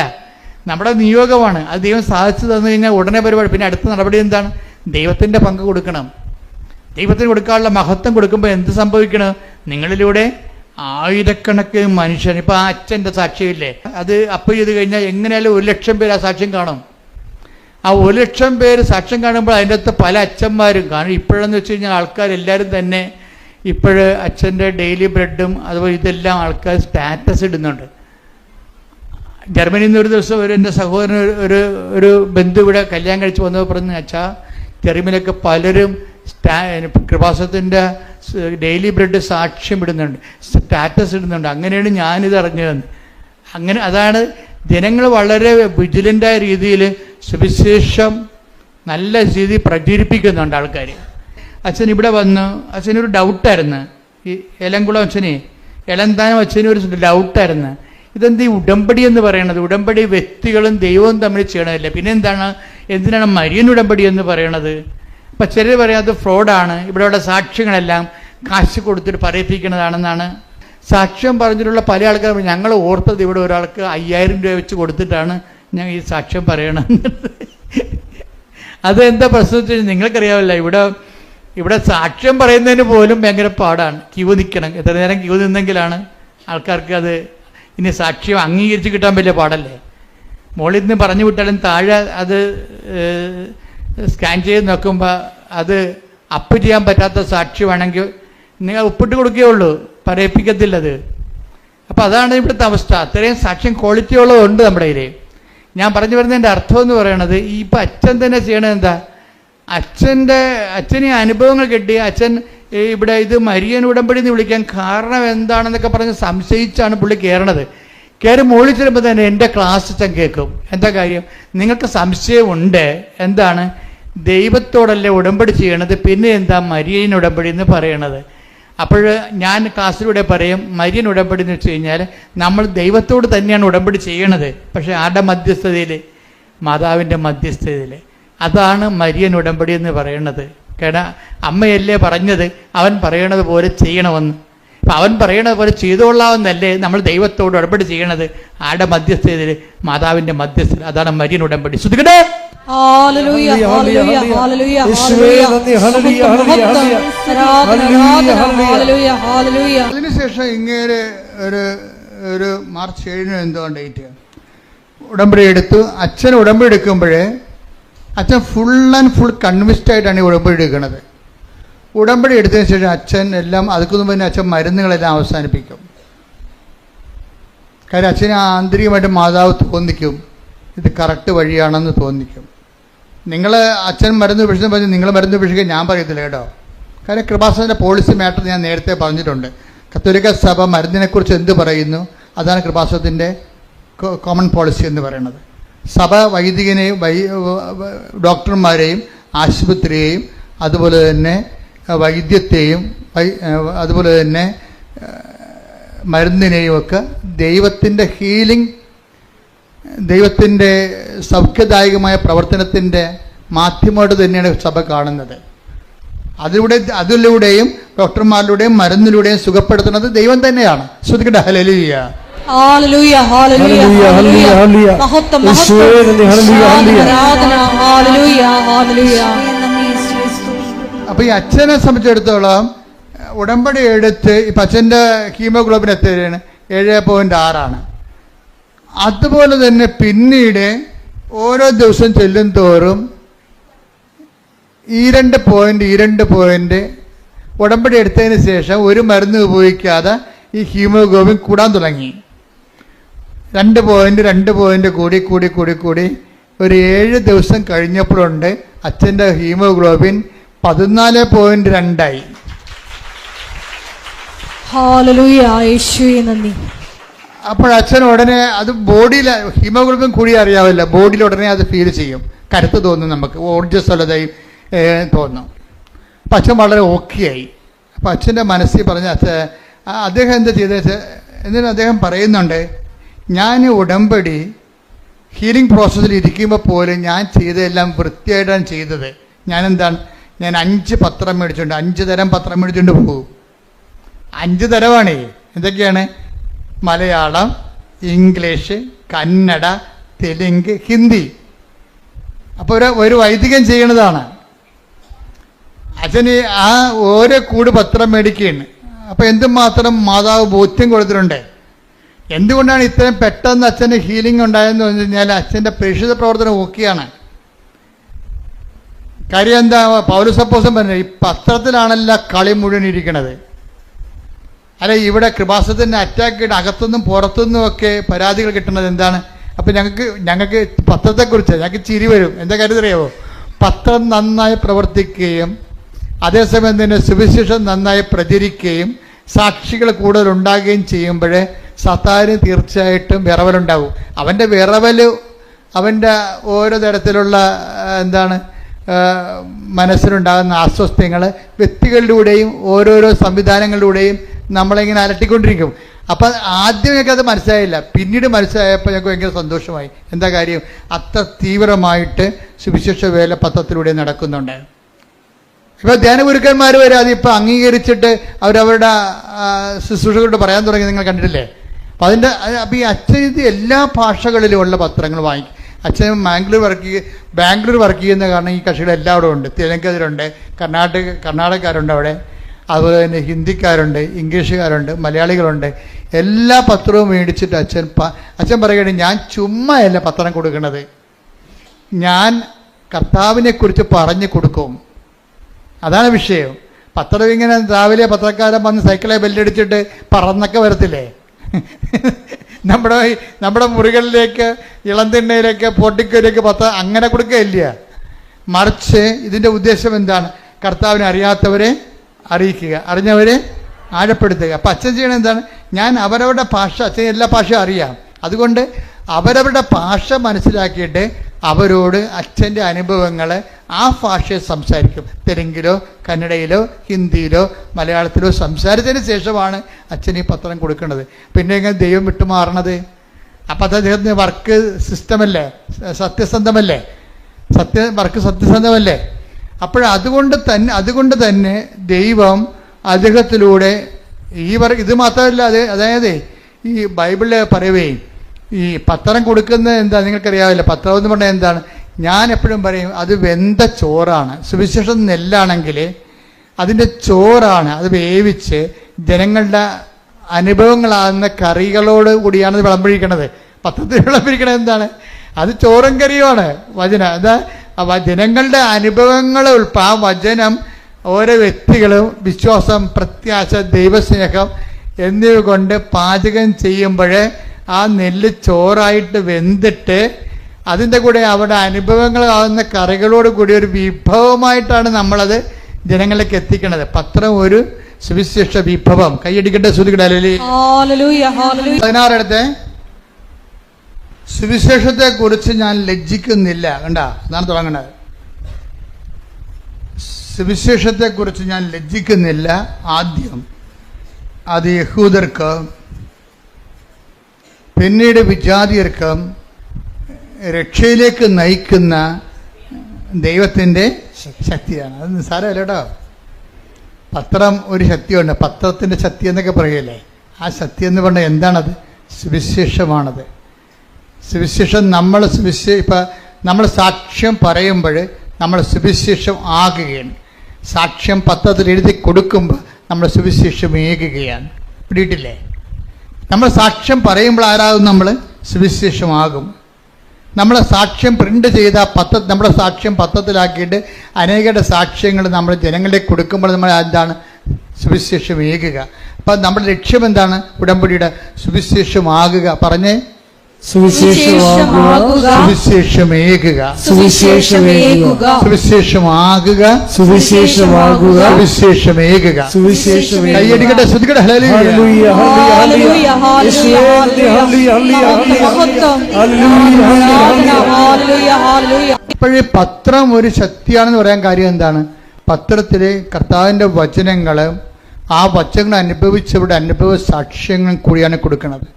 നമ്മുടെ നിയോഗമാണ്. അത് ദൈവം സാധിച്ചു തന്നു കഴിഞ്ഞാൽ ഉടനെ പരിപാടി. പിന്നെ അടുത്ത നടപടി എന്താണ്? ദൈവത്തിൻ്റെ പങ്ക് കൊടുക്കണം. ദൈവത്തിന് കൊടുക്കാനുള്ള മഹത്വം കൊടുക്കുമ്പോൾ എന്ത് സംഭവിക്കണം? നിങ്ങളിലൂടെ ആയിരക്കണക്കിന് മനുഷ്യൻ, ഇപ്പം ആ അച്ഛൻ്റെ സാക്ഷ്യമില്ലേ, അത് അപ്പ് ചെയ്ത് കഴിഞ്ഞാൽ എങ്ങനെയാലും 1,00,000 പേര് ആ സാക്ഷ്യം കാണും. ആ 1,00,000 പേര് സാക്ഷ്യം കാണുമ്പോൾ അതിൻ്റെ അകത്ത് പല അച്ഛന്മാരും കാണും. ഇപ്പോഴെന്ന് വെച്ച് കഴിഞ്ഞാൽ ആൾക്കാരെല്ലാവരും തന്നെ ഇപ്പോഴ് അച്ഛൻ്റെ ഡെയിലി ബ്രെഡും അതുപോലെ ഇതെല്ലാം ആൾക്കാർ സ്റ്റാറ്റസ് ഇടുന്നുണ്ട്. ജർമ്മനിയിൽ നിന്ന് ഒരു ദിവസം എൻ്റെ സഹോദരൻ ഒരു ബന്ധു ഇവിടെ കല്യാണം കഴിച്ച് വന്നപ്പോൾ പറഞ്ഞു, അച്ഛാ ജർമ്മനിയിലൊക്കെ പലരും കൃപാസനത്തിൻ്റെ ഡെയിലി ബ്രെഡ് സാക്ഷ്യം ഇടുന്നുണ്ട്, സ്റ്റാറ്റസ് ഇടുന്നുണ്ട്. അങ്ങനെയാണ് ഞാനിത് അറിഞ്ഞത്. അങ്ങനെ അതാണ് ജനങ്ങൾ വളരെ വിജിലൻ്റായ രീതിയിൽ സുവിശേഷം നല്ല രീതിയിൽ പ്രചരിപ്പിക്കുന്നുണ്ട് ആൾക്കാർ. അച്ഛൻ ഇവിടെ വന്ന് അച്ഛനൊരു ഡൗട്ടായിരുന്നു. ഈ എലംകുളം അച്ഛനെ, എലന്താനം അച്ഛനും ഒരു ഡൗട്ടായിരുന്നു. ഇതെന്ത് ഈ ഉടമ്പടി എന്ന് പറയണത്? ഉടമ്പടി വ്യക്തികളും ദൈവവും തമ്മിൽ ചെയ്യണമല്ല, പിന്നെ എന്തിനാണ് മരിയൻ ഉടമ്പടി എന്ന് പറയണത്? അപ്പം ചിലർ പറയാം അത് ഫ്രോഡാണ്, ഇവിടെയുള്ള സാക്ഷ്യങ്ങളെല്ലാം കാശ് കൊടുത്തിട്ട് പറയിപ്പിക്കുന്നതാണെന്നാണ്. സാക്ഷ്യം പറഞ്ഞിട്ടുള്ള പല ആൾക്കാർ ഞങ്ങൾ ഓർത്തത് ഇവിടെ ഒരാൾക്ക് 5,000 രൂപ വെച്ച് കൊടുത്തിട്ടാണ് ഞാൻ ഈ സാക്ഷ്യം പറയണം. അതെന്താ പ്രശ്നം വെച്ച് കഴിഞ്ഞാൽ നിങ്ങൾക്കറിയാമല്ല, ഇവിടെ സാക്ഷ്യം പറയുന്നതിന് പോലും ഭയങ്കര പാടാണ്. ക്യൂ നിൽക്കണം. എത്ര നേരം ക്യൂ നിന്നെങ്കിലാണ് ആൾക്കാർക്ക് അത് ഇനി സാക്ഷ്യം അംഗീകരിച്ച് കിട്ടാൻ വലിയ പാടല്ലേ. മുകളിൽ നിന്ന് പറഞ്ഞു വിട്ടാലും താഴെ അത് സ്കാൻ ചെയ്ത് നോക്കുമ്പോൾ അത് അപ്പ് ചെയ്യാൻ പറ്റാത്ത സാക്ഷ്യമാണെങ്കിൽ നിങ്ങൾ ഒപ്പിട്ട് കൊടുക്കുകയുള്ളൂ, പറയിപ്പിക്കത്തില്ലത്. അപ്പോൾ അതാണ് ഇവിടുത്തെ അവസ്ഥ. അത്രയും സാക്ഷ്യം ക്വാളിറ്റി ഉള്ളതുണ്ട് നമ്മുടെ കയ്യിൽ. ഞാൻ പറഞ്ഞു വരുന്നതിൻ്റെ അർത്ഥം എന്ന് പറയണത്, ഇപ്പം അച്ഛൻ തന്നെ ചെയ്യണത് എന്താ? അച്ഛന് അനുഭവങ്ങൾ കിട്ടി. അച്ഛൻ ഇവിടെ ഇത് മരിയൻ ഉടമ്പടി എന്ന് വിളിക്കാൻ കാരണം എന്താണെന്നൊക്കെ പറഞ്ഞ് സംശയിച്ചാണ് പുള്ളി കയറണത്. കയറി മുകളിൽ ചെല്ലുമ്പോൾ തന്നെ എൻ്റെ ക്ലാസ് അച്ഛൻ കേൾക്കും. എന്താ കാര്യം? നിങ്ങൾക്ക് സംശയമുണ്ട്, എന്താണ്? ദൈവത്തോടല്ലേ ഉടമ്പടി ചെയ്യണത്, പിന്നെ എന്താ മരിയൻ ഉടമ്പടി എന്ന് പറയണത്? അപ്പോൾ ഞാൻ ക്ലാസ്സിലൂടെ പറയും, മരിയൻ ഉടമ്പടി എന്ന് വെച്ച് കഴിഞ്ഞാൽ നമ്മൾ ദൈവത്തോട് തന്നെയാണ് ഉടമ്പടി ചെയ്യണത്, പക്ഷേ ആരുടെ മധ്യസ്ഥതയിൽ? മാതാവിൻ്റെ മധ്യസ്ഥതയിൽ. അതാണ് മരിയൻ ഉടമ്പടി എന്ന് പറയണത്. കാരണം അമ്മയല്ലേ പറഞ്ഞത് അവൻ പറയണത് പോലെ ചെയ്യണമെന്ന്. അപ്പം അവൻ പറയണത് പോലെ ചെയ്തോളാമെന്നല്ലേ നമ്മൾ ദൈവത്തോട് ഉടമ്പടി ചെയ്യണത്? ആരുടെ മധ്യസ്ഥതയിൽ? മാതാവിൻ്റെ മധ്യസ്ഥത. അതാണ് മരിയൻ ഉടമ്പടി. ശ്രദ്ധിക്കട്ടെ. അതിനുശേഷം ഇങ്ങനെ ഒരു മാർച്ച് 7 എന്തോ ഡേറ്റ് ഉടമ്പടി എടുത്തു. അച്ഛൻ ഉടമ്പടി എടുക്കുമ്പോഴേ അച്ഛൻ ഫുൾ ആൻഡ് ഫുൾ കൺവിൻസ്ഡ് ആയിട്ടാണ് ഈ ഉടമ്പടി എടുക്കുന്നത്. ഉടമ്പടി എടുത്തതിന് ശേഷം അച്ഛൻ എല്ലാം അതുക്ക് മുമ്പ് തന്നെ അച്ഛൻ മരുന്നുകളെല്ലാം അവസാനിപ്പിക്കും. കാര്യം അച്ഛന് ആന്തരികമായിട്ട് മാതാവ് തോന്നിക്കും ഇത് കറക്റ്റ് വഴിയാണെന്ന് തോന്നിക്കും. നിങ്ങൾ അച്ഛൻ മരുന്ന് ഉപേക്ഷിച്ചെന്ന് പറഞ്ഞ് നിങ്ങൾ മരുന്ന് ഉപേക്ഷിക്കാൻ ഞാൻ പറയത്തില്ല കേട്ടോ. കാര്യം കൃപാസനത്തിൻ്റെ പോളിസി മാറ്റർ ഞാൻ നേരത്തെ പറഞ്ഞിട്ടുണ്ട്. കത്തോലിക്ക സഭ മരുന്നിനെക്കുറിച്ച് എന്ത് പറയുന്നു അതാണ് കൃപാസനത്തിൻ്റെ കോമൺ പോളിസി എന്ന് പറയുന്നത്. സഭ വൈദികനെയും ഡോക്ടർമാരെയും ആശുപത്രിയെയും അതുപോലെ തന്നെ വൈദ്യത്തെയും അതുപോലെ തന്നെ മരുന്നിനെയും ഒക്കെ ദൈവത്തിൻ്റെ ഹീലിംഗ്, ദൈവത്തിൻ്റെ സൗഖ്യദായകമായ പ്രവർത്തനത്തിൻ്റെ മാധ്യമമായിട്ട് തന്നെയാണ് സഭ കാണുന്നത്. അതിലൂടെയും ഡോക്ടർമാരിലൂടെയും മരുന്നിലൂടെയും സുഖപ്പെടുത്തുന്നത് ദൈവം തന്നെയാണ്. ശ്രദ്ധിക്കട്ടെ. ഹല്ലേലൂയ. അപ്പൊ ഈ അച്ഛനെ സംബന്ധിച്ചിടത്തോളം ഉടമ്പടി എടുത്ത് ഇപ്പം അച്ഛൻ്റെ ഹീമോഗ്ലോബിൻ എത്രയാണ്? 7.6. അതുപോലെ തന്നെ പിന്നീട് ഓരോ ദിവസം ചെല്ലും തോറും ഈ 2 പോയിന്റ് ഉടമ്പടി എടുത്തതിന് ശേഷം ഒരു മരുന്ന് ഉപയോഗിക്കാതെ ഈ ഹീമോഗ്ലോബിൻ കൂടാൻ തുടങ്ങി. 2 പോയിന്റ് കൂടി ഒരു 7 ദിവസം കഴിഞ്ഞപ്പോഴുണ്ട് അച്ഛൻ്റെ ഹീമോഗ്ലോബിൻ 14.2 അപ്പോൾ അച്ഛൻ ഉടനെ അത് ബോഡിയിൽ ഹീമോഗ്ലോബിൻ കൂടി അറിയാവില്ല, ബോഡിയിൽ ഉടനെ അത് ഫീൽ ചെയ്യും, കരുത്ത് തോന്നും, നമുക്ക് ഊർജ്ജസ്വലതയും തോന്നും. അപ്പം അച്ഛൻ വളരെ ഓക്കെ ആയി. അപ്പം അച്ഛൻ്റെ മനസ്സിൽ പറഞ്ഞ അദ്ദേഹം എന്താ ചെയ്തത്? എന്നിട്ട് അദ്ദേഹം പറയുന്നുണ്ട്, ഞാൻ ഉടമ്പടി ഹീലിംഗ് പ്രോസസ്സിൽ ഇരിക്കുമ്പോൾ പോലും ഞാൻ ചെയ്തതെല്ലാം വൃത്തിയായിട്ടാണ് ചെയ്തത്. ഞാൻ 5 പത്രം മേടിച്ചുകൊണ്ട് 5 തരം പത്രം മേടിച്ചുകൊണ്ട് പോകും. 5 തരമാണേ. എന്തൊക്കെയാണ്? മലയാളം, ഇംഗ്ലീഷ്, കന്നഡ, തെലുങ്ക്, ഹിന്ദി. അപ്പോൾ ഒരു വൈദികൻ ചെയ്യണതാണ്. അച്ഛന് ആ ഓരോ കൂട് പത്രം മേടിക്കുകയാണ്. അപ്പോൾ എന്തുമാത്രം മാതാവ് ബോധ്യം കൊടുത്തിട്ടുണ്ട്. എന്തുകൊണ്ടാണ് ഇത്രയും പെട്ടെന്ന് അച്ഛന് ഹീലിംഗ് ഉണ്ടായെന്ന് പറഞ്ഞു കഴിഞ്ഞാൽ അച്ഛൻ്റെ പ്രേക്ഷിത പ്രവർത്തനം ഓക്കെയാണ്. കാര്യം എന്താ? പൗലോസപ്പോസ്തലൻ പറഞ്ഞത്, ഈ പത്രത്തിലാണല്ലോ കളി മുഴുവൻ ഇരിക്കണത്. അല്ല, ഇവിടെ കൃപാസനത്തിൻ്റെ അറ്റാക്ക് ചെയ്ത് അകത്തുനിന്നും പുറത്തുനിന്നും ഒക്കെ പരാതികൾ കിട്ടുന്നത് എന്താണ്? അപ്പം ഞങ്ങൾക്ക് പത്രത്തെക്കുറിച്ച് ഞങ്ങൾക്ക് ചിരി വരും. എന്താ കാര്യം അറിയാമോ? പത്രം നന്നായി പ്രവർത്തിക്കുകയും അതേസമയം തന്നെ സുവിശേഷം നന്നായി പ്രചരിക്കുകയും സാക്ഷികൾ കൂടുതൽ ഉണ്ടാകുകയും ചെയ്യുമ്പോഴേ സത്താന് തീർച്ചയായിട്ടും വിറവലുണ്ടാവും. അവൻ്റെ വിറവൽ, അവൻ്റെ ഓരോ തരത്തിലുള്ള മനസ്സിലുണ്ടാകുന്ന അസ്വസ്ഥങ്ങൾ വ്യക്തികളിലൂടെയും ഓരോരോ സംവിധാനങ്ങളിലൂടെയും നമ്മളിങ്ങനെ അലട്ടിക്കൊണ്ടിരിക്കും. അപ്പം ആദ്യം ഞങ്ങൾക്ക് അത് മനസ്സിലായില്ല, പിന്നീട് മനസ്സിലായപ്പോൾ ഞങ്ങൾക്ക് ഭയങ്കര സന്തോഷമായി. എന്താ കാര്യം? അത്ര തീവ്രമായിട്ട് സുവിശേഷ വേല പത്രത്തിലൂടെ നടക്കുന്നുണ്ട്. ഇപ്പോൾ ധ്യാനഗുരുക്കന്മാർ വരെ അതിപ്പോൾ അംഗീകരിച്ചിട്ട് അവരവരുടെ ശുശ്രൂഷകളോട് പറയാൻ തുടങ്ങി, നിങ്ങൾ കണ്ടിട്ടില്ലേ? അപ്പം ഈ അച്ഛൻ ഇത് എല്ലാ ഭാഷകളിലുമുള്ള പത്രങ്ങൾ വാങ്ങിക്കും. അച്ഛൻ ബാംഗ്ലൂർ വർക്ക് ചെയ്യുന്ന കാരണം ഈ കക്ഷികൾ എല്ലാവരും ഉണ്ട്. തെലുങ്കരുണ്ട്, കർണാടകക്കാരുണ്ട് അവിടെ, അതുപോലെ തന്നെ ഹിന്ദിക്കാരുണ്ട്, ഇംഗ്ലീഷുകാരുണ്ട്, മലയാളികളുണ്ട്. എല്ലാ പത്രവും മേടിച്ചിട്ട് അച്ഛൻ പറയുകയാണ്, ഞാൻ ചുമ്മായല്ല പത്രം കൊടുക്കുന്നത്, ഞാൻ കർത്താവിനെക്കുറിച്ച് പറഞ്ഞു കൊടുക്കും. അതാണ് വിഷയം. പത്രം ഇങ്ങനെ രാവിലെ പത്രക്കാരൻ വന്ന് സൈക്കിളെ ബെല്ലടിച്ചിട്ട് പറന്നൊക്കെ വരത്തില്ലേ? നമ്മുടെ മുറികളിലേക്ക്, ഇളംതിണ്ണയിലേക്ക്, പൊട്ടിക്കയിലേക്ക് പത്രം അങ്ങനെ കൊടുക്കുകയില്ല. മറിച്ച് ഇതിൻ്റെ ഉദ്ദേശം എന്താണ്? കർത്താവിനെ അറിയാത്തവരെ അറിയിക്കുക, അറിഞ്ഞവരെ ആഴപ്പെടുത്തുക. അപ്പം അച്ഛൻ ചെയ്യണത് എന്താണ്? ഞാൻ അവരവരുടെ ഭാഷ, അച്ഛൻ എല്ലാ ഭാഷയും അറിയാം, അതുകൊണ്ട് അവരവരുടെ ഭാഷ മനസ്സിലാക്കിയിട്ട് അവരോട് അച്ഛൻ്റെ അനുഭവങ്ങൾ ആ ഭാഷയെ സംസാരിക്കും. തെലുങ്കിലോ കന്നഡയിലോ ഹിന്ദിയിലോ മലയാളത്തിലോ സംസാരിച്ചതിന് ശേഷമാണ് അച്ഛൻ ഈ പത്രം കൊടുക്കുന്നത്. പിന്നെ എങ്ങനെ ദൈവം വിട്ടുമാറണത്? അപ്പം അത് അദ്ദേഹത്തിന് വർക്ക് സിസ്റ്റമല്ലേ, സത്യസന്ധമല്ലേ, വർക്ക് സത്യസന്ധമല്ലേ? അതുകൊണ്ട് തന്നെ ദൈവം അദ്ദേഹത്തിലൂടെ ഇത് മാത്രമല്ല, അതായത് ഈ ബൈബിളിൽ പറയുകയും ഈ പത്രം കൊടുക്കുന്നത് എന്താ നിങ്ങൾക്കറിയാവില്ല. പത്രം എന്ന് പറഞ്ഞാൽ എന്താണ്? ഞാൻ എപ്പോഴും പറയും, അത് വെന്ത ചോറാണ്. സുവിശേഷം നെല്ലാണെങ്കിൽ അതിൻ്റെ ചോറാണ്. അത് വേവിച്ച് ജനങ്ങളുടെ അനുഭവങ്ങളാകുന്ന കറികളോട് കൂടിയാണ് ഇത് വിളമ്പഴിക്കണത്. പത്രത്തിൽ വിളമ്പഴിക്കണത് എന്താണ്? അത് ചോറും കറിയുമാണ്. വചനം അതാ ജനങ്ങളുടെ അനുഭവങ്ങൾ ആ വചനം ഓരോ വ്യക്തികളും വിശ്വാസം, പ്രത്യാശ, ദൈവസ്നേഹം എന്നിവ കൊണ്ട് പാചകം ചെയ്യുമ്പോൾ ആ നെല്ല് ചോറായിട്ട് വെന്തിട്ട് അതിൻ്റെ കൂടെ അവിടെ അനുഭവങ്ങളാകുന്ന കറികളോട് കൂടി ഒരു വിഭവമായിട്ടാണ് നമ്മളത് ജനങ്ങളിലേക്ക് എത്തിക്കുന്നത്. പത്രം ഒരു സുവിശേഷ വിഭവം. കൈയടിക്കട്ടെ, ശ്രുതിക്കട്ടെ. 16 സുവിശേഷത്തെ കുറിച്ച് ഞാൻ ലജ്ജിക്കുന്നില്ല. കണ്ട, എന്നാണ് തുടങ്ങുന്നത്. സുവിശേഷത്തെ കുറിച്ച് ഞാൻ ലജ്ജിക്കുന്നില്ല. ആദ്യം അത് യഹൂദർക്ക്, പിന്നീട് വിജാതിയർക്ക് രക്ഷയിലേക്ക് നയിക്കുന്ന ദൈവത്തിൻ്റെ ശക്തിയാണ്. അത് നിസ്സാരമല്ല കേട്ടോ. പത്രം ഒരു ശക്തിയുണ്ട്. പത്രത്തിൻ്റെ ശക്തി എന്നൊക്കെ പറയല്ലേ, ആ ശക്തി എന്ന് പറഞ്ഞാൽ എന്താണത്? സുവിശേഷമാണത്. സുവിശേഷം നമ്മൾ സാക്ഷ്യം പറയുമ്പോൾ നമ്മൾ സുവിശേഷം ആകുകയാണ്. സാക്ഷ്യം പത്രത്തിൽ എഴുതി കൊടുക്കുമ്പോൾ നമ്മൾ സുവിശേഷം ഏകുകയാണ്. പിടിയിട്ടില്ലേ? നമ്മൾ സാക്ഷ്യം പറയുമ്പോൾ ആരാകും? നമ്മൾ സുവിശേഷമാകും. നമ്മളെ സാക്ഷ്യം പ്രിൻ്റ് ചെയ്ത നമ്മുടെ സാക്ഷ്യം പത്രത്തിലാക്കിയിട്ട് അനേകരുടെ സാക്ഷ്യങ്ങൾ നമ്മൾ ജനങ്ങളിലേക്ക് കൊടുക്കുമ്പോൾ നമ്മൾ എന്താണ്? സുവിശേഷം ഏകുക. അപ്പം നമ്മുടെ ലക്ഷ്യം എന്താണ്? ഉടമ്പടിയുടെ സുവിശേഷമാകുക. പറഞ്ഞേ, സുവിശേഷമാകുക, സുവിശേഷമേകുക, സുവിശേഷമേകുക, സുവിശേഷമാകുക, സുവിശേഷമാകുക, സുവിശേഷമേകുക, സുവിശേഷമേകുക. കൈയടിക്കട്ടെ, ശ്രുതിക്കട്ടെ. ഹല്ലേലൂയ, ഹല്ലേലൂയ, ഹല്ലേലൂയ, യേശുവേ, ഹല്ലേലൂയ, ഹല്ലേലൂയ. ഇപ്പോഴേ പത്രം ഒരു ശക്തിയാണെന്ന് പറയാൻ കാര്യം എന്താണ്? പത്രത്തിലെ കർത്താവിൻ്റെ വചനങ്ങൾ ആ വചനങ്ങൾ അനുഭവിച്ചവരുടെ അനുഭവ സാക്ഷ്യങ്ങൾ കൂടിയാണ് കൊടുക്കുന്നത്.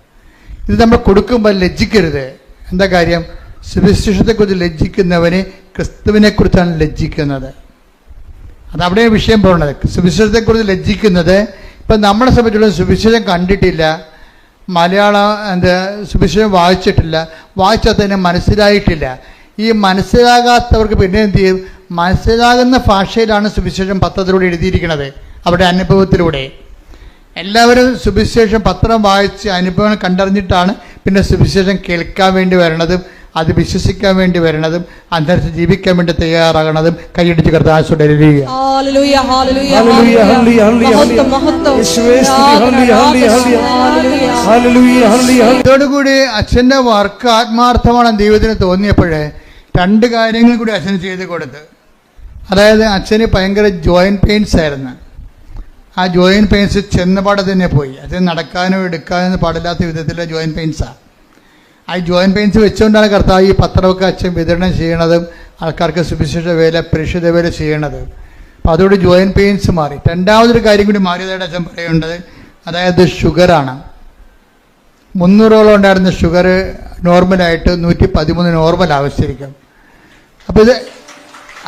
ഇത് നമ്മൾ കൊടുക്കുമ്പോൾ ലജ്ജിക്കരുത്. എന്താ കാര്യം? സുവിശേഷത്തെക്കുറിച്ച് ലജ്ജിക്കുന്നവന് ക്രിസ്തുവിനെക്കുറിച്ചാണ് ലജ്ജിക്കുന്നത്. അതവിടെ വിഷയം പറയുന്നത്. സുവിശേഷത്തെക്കുറിച്ച് ലജ്ജിക്കുന്നത്, ഇപ്പം നമ്മളെ സംബന്ധിച്ചുള്ള സുവിശേഷം കണ്ടിട്ടില്ല, സുവിശേഷം വായിച്ചിട്ടില്ല, വായിച്ചാൽ തന്നെ മനസ്സിലായിട്ടില്ല. ഈ മനസ്സിലാകാത്തവർക്ക് പിന്നെ എന്ത് ചെയ്യും? മനസ്സിലാകുന്ന ഭാഷയിലാണ് സുവിശേഷം പത്രത്തിലൂടെ എഴുതിയിരിക്കുന്നത്, അവരുടെ അനുഭവത്തിലൂടെ. എല്ലാവരും സുവിശേഷം പത്രം വായിച്ച് അനുഭവം കണ്ടറിഞ്ഞിട്ടാണ് പിന്നെ സുവിശേഷം കേൾക്കാൻ വേണ്ടി വരണതും അത് വിശ്വസിക്കാൻ വേണ്ടി വരണതും അന്തരത്ത് ജീവിക്കാൻ വേണ്ടി തയ്യാറാകണതും. കൈയടിച്ച് കർത്താവിനെ ഇതോടുകൂടി അച്ഛൻ്റെ വർക്ക് ആത്മാർത്ഥമാണ് ദൈവത്തിന് തോന്നിയപ്പോഴേ 2 കാര്യങ്ങൾ കൂടി അച്ഛന് ചെയ്ത് കൊടുത്ത്. അതായത് അച്ഛന് ഭയങ്കര ജോയിൻറ്റ് പെയിൻസ് ആയിരുന്നു. ആ ജോയിൻറ്റ് പെയിൻസ് ചെന്നപാടെ തന്നെ പോയി. അച്ഛൻ നടക്കാനോ എടുക്കാനോ പാടില്ലാത്ത വിധത്തിലുള്ള ജോയിൻറ്റ് പെയിൻസാണ്. ആ ജോയിൻറ്റ് പെയിൻസ് വെച്ചുകൊണ്ടാണ് കർത്താവ് ഈ പത്രമൊക്കെ അച്ഛൻ വിതരണം ചെയ്യണതും ആൾക്കാർക്ക് സുവിശേഷ വേല പ്രേക്ഷിത വേല ചെയ്യണത്. അപ്പോൾ അതോട് ജോയിൻറ്റ് പെയിൻസ് മാറി. 2ാമതൊരു കാര്യം കൂടി മാറിയതായിട്ട് അച്ഛൻ പറയേണ്ടത്, അതായത് ഷുഗറാണ്. 300ഓളം ഉണ്ടായിരുന്ന ഷുഗർ നോർമലായിട്ട് 113 നോർമൽ ആവശ്യമായിരിക്കും.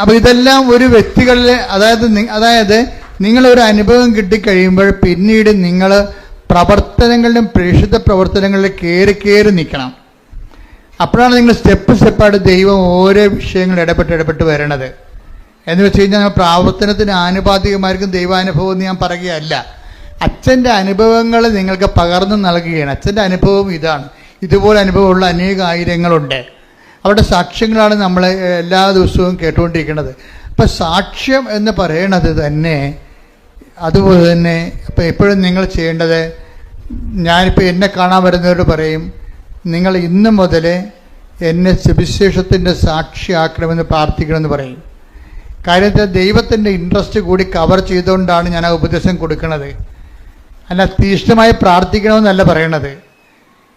അപ്പോൾ ഇതെല്ലാം ഒരു വ്യക്തികളിൽ, അതായത് നിങ്ങളൊരു അനുഭവം കിട്ടിക്കഴിയുമ്പോൾ പിന്നീട് നിങ്ങൾ പ്രവർത്തനങ്ങളിലും പ്രേക്ഷിത പ്രവർത്തനങ്ങളിലും കയറി നിൽക്കണം. അപ്പോഴാണ് നിങ്ങൾ സ്റ്റെപ്പായിട്ട് ദൈവം ഓരോ വിഷയങ്ങൾ ഇടപെട്ട് വരണത്. എന്ന് വെച്ച് കഴിഞ്ഞാൽ പ്രാവർത്തനത്തിന് ആനുപാതികമായിരിക്കും ദൈവാനുഭവം എന്ന് ഞാൻ പറയുകയല്ല. അച്ഛൻ്റെ അനുഭവങ്ങൾ നിങ്ങൾക്ക് പകർന്നു നൽകുകയാണ്. അച്ഛൻ്റെ അനുഭവം ഇതാണ്. ഇതുപോലെ അനുഭവമുള്ള ആയിരങ്ങളുണ്ട്. അവരുടെ സാക്ഷ്യങ്ങളാണ് നമ്മൾ എല്ലാ ദിവസവും കേട്ടുകൊണ്ടിരിക്കുന്നത്. അപ്പം സാക്ഷ്യം എന്ന് പറയണത് തന്നെ അതുപോലെ തന്നെ ഇപ്പം എപ്പോഴും നിങ്ങൾ ചെയ്യേണ്ടത്, ഞാനിപ്പോൾ എന്നെ കാണാൻ വരുന്നവരോട് പറയും, നിങ്ങൾ ഇന്ന് മുതൽ എന്നെ സുവിശേഷത്തിൻ്റെ സാക്ഷിയാക്കണമെന്ന് പ്രാർത്ഥിക്കണമെന്ന് പറയും. കാര്യത്തിൽ ദൈവത്തിൻ്റെ ഇൻട്രസ്റ്റ് കൂടി കവർ ചെയ്തുകൊണ്ടാണ് ഞാൻ ആ ഉപദേശം കൊടുക്കുന്നത്. അല്ല തീഷ്ണമായി പ്രാർത്ഥിക്കണമെന്നല്ല പറയണത്.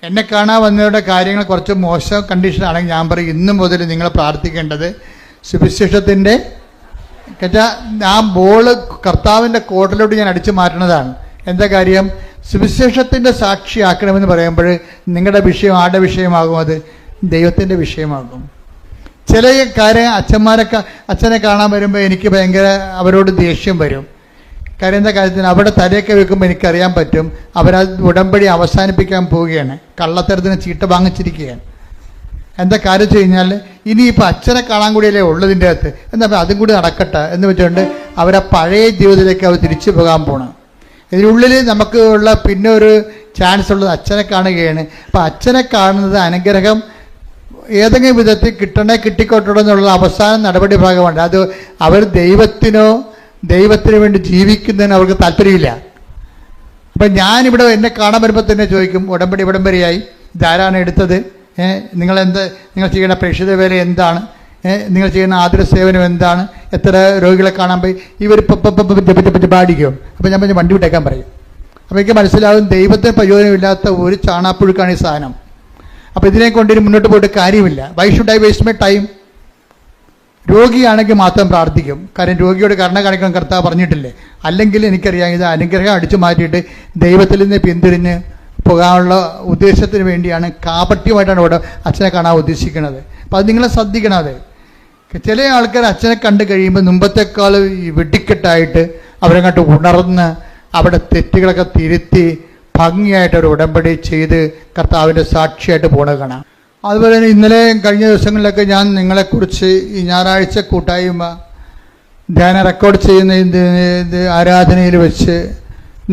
എന്നെ കാണാൻ വന്നവരുടെ കാര്യങ്ങൾ കുറച്ച് മോശം കണ്ടീഷനാണെങ്കിൽ ഞാൻ പറയും, ഇന്ന് മുതൽ നിങ്ങൾ പ്രാർത്ഥിക്കേണ്ടത് സുവിശേഷത്തിൻ്റെ ആ ബോള് കർത്താവിൻ്റെ കോട്ടിലോട്ട് ഞാൻ അടിച്ചു മാറ്റുന്നതാണ്. എന്താ കാര്യം? സുവിശേഷത്തിൻ്റെ സാക്ഷിയാക്കണമെന്ന് പറയുമ്പോൾ നിങ്ങളുടെ വിഷയം ആരുടെ വിഷയമാകും? അത് ദൈവത്തിൻ്റെ വിഷയമാകും. ചില കാര്യം അച്ഛനെ കാണാൻ വരുമ്പോൾ എനിക്ക് ഭയങ്കര അവരോട് ദേഷ്യം വരും. കാര്യം എന്താ കാര്യത്തിന് അവിടെ തലയൊക്കെ വെക്കുമ്പോൾ എനിക്കറിയാൻ പറ്റും അവരത് ഉടമ്പടി അവസാനിപ്പിക്കാൻ പോവുകയാണ്, കള്ളത്തരത്തിന് ചീട്ട വാങ്ങിച്ചിരിക്കുകയാണ്. എന്താ കാര്യം വെച്ച് കഴിഞ്ഞാൽ ഇനിയിപ്പോൾ അച്ഛനെ കാണാൻ കൂടിയല്ലേ ഉള്ളതിൻ്റെ അകത്ത്, എന്നാൽ അതും കൂടി നടക്കട്ടെ എന്ന് വെച്ചുകൊണ്ട് അവരെ പഴയ ജീവിതത്തിലേക്ക് അവർ തിരിച്ചു പോകാൻ പോകണം. ഇതിനുള്ളിൽ നമുക്ക് ഉള്ള പിന്നെ ഒരു ചാൻസ് ഉള്ളത് അച്ഛനെ കാണുകയാണ്. അപ്പം അച്ഛനെ കാണുന്നത് അനുഗ്രഹം ഏതെങ്കിലും വിധത്തിൽ കിട്ടിക്കോട്ടോ എന്നുള്ള അവസാന നടപടി ഭാഗമാണ്. അത് അവർ ദൈവത്തിന് വേണ്ടി ജീവിക്കുന്നതിന് അവർക്ക് താല്പര്യമില്ല. അപ്പം ഞാനിവിടെ എന്നെ കാണാൻ വരുമ്പോൾ തന്നെ ചോദിക്കും, ഉടമ്പടി ഇവിടം വരെയായി, ഇതാരാണ് എടുത്തത്, നിങ്ങൾ ചെയ്യുന്ന പ്രേക്ഷിത വേല എന്താണ്, നിങ്ങൾ ചെയ്യുന്ന ആതുര സേവനം എന്താണ്, എത്ര രോഗികളെ കാണാൻ പോയി, ഇവർ പാടിക്കും. അപ്പം ഞാൻ വണ്ടി വിട്ടേക്കാൻ പറയും. അപ്പോൾ എനിക്ക് മനസ്സിലാവും ദൈവത്തിന് പ്രയോജനമില്ലാത്ത ഒരു ചാണാപ്പുഴുക്കാണ് ഈ സാധനം. അപ്പോൾ ഇതിനെ കൊണ്ടിട്ട് മുന്നോട്ട് പോയിട്ട് കാര്യമില്ല. Why should I waste my time? രോഗിയാണെങ്കിൽ മാത്രം പ്രാർത്ഥിക്കും. കാര്യം രോഗിയോട് കരുണ കാണിക്കാൻ കർത്താവ് പറഞ്ഞിട്ടില്ലേ. അല്ലെങ്കിൽ എനിക്കറിയാം ഇത് അനുഗ്രഹം അടിച്ചു മാറ്റിയിട്ട് ദൈവത്തിൽ നിന്ന് പിന്തിരിഞ്ഞ് പോകാനുള്ള ഉദ്ദേശത്തിന് വേണ്ടിയാണ്, കാപട്യമായിട്ടാണ് ഇവിടെ അച്ഛനെ കാണാൻ ഉദ്ദേശിക്കുന്നത്. അപ്പം അത് നിങ്ങളെ ശ്രദ്ധിക്കണത്. ചില ആൾക്കാർ അച്ഛനെ കണ്ടു കഴിയുമ്പോൾ മുമ്പത്തെക്കാൾ വെടിക്കെട്ടായിട്ട് അവരങ്ങോട്ട് ഉണർന്ന് അവിടെ തെറ്റുകളൊക്കെ തിരുത്തി ഭംഗിയായിട്ട് ഒരു ഉടമ്പടി ചെയ്ത് കർത്താവിൻ്റെ സാക്ഷിയായിട്ട് പോണ കാണാം. അതുപോലെ തന്നെ ഇന്നലെ കഴിഞ്ഞ ദിവസങ്ങളിലൊക്കെ ഞാൻ നിങ്ങളെക്കുറിച്ച് ഈ ഞായറാഴ്ച കൂട്ടായ്മ ധ്യാനം റെക്കോർഡ് ചെയ്യുന്ന ഇത് ആരാധനയിൽ വെച്ച്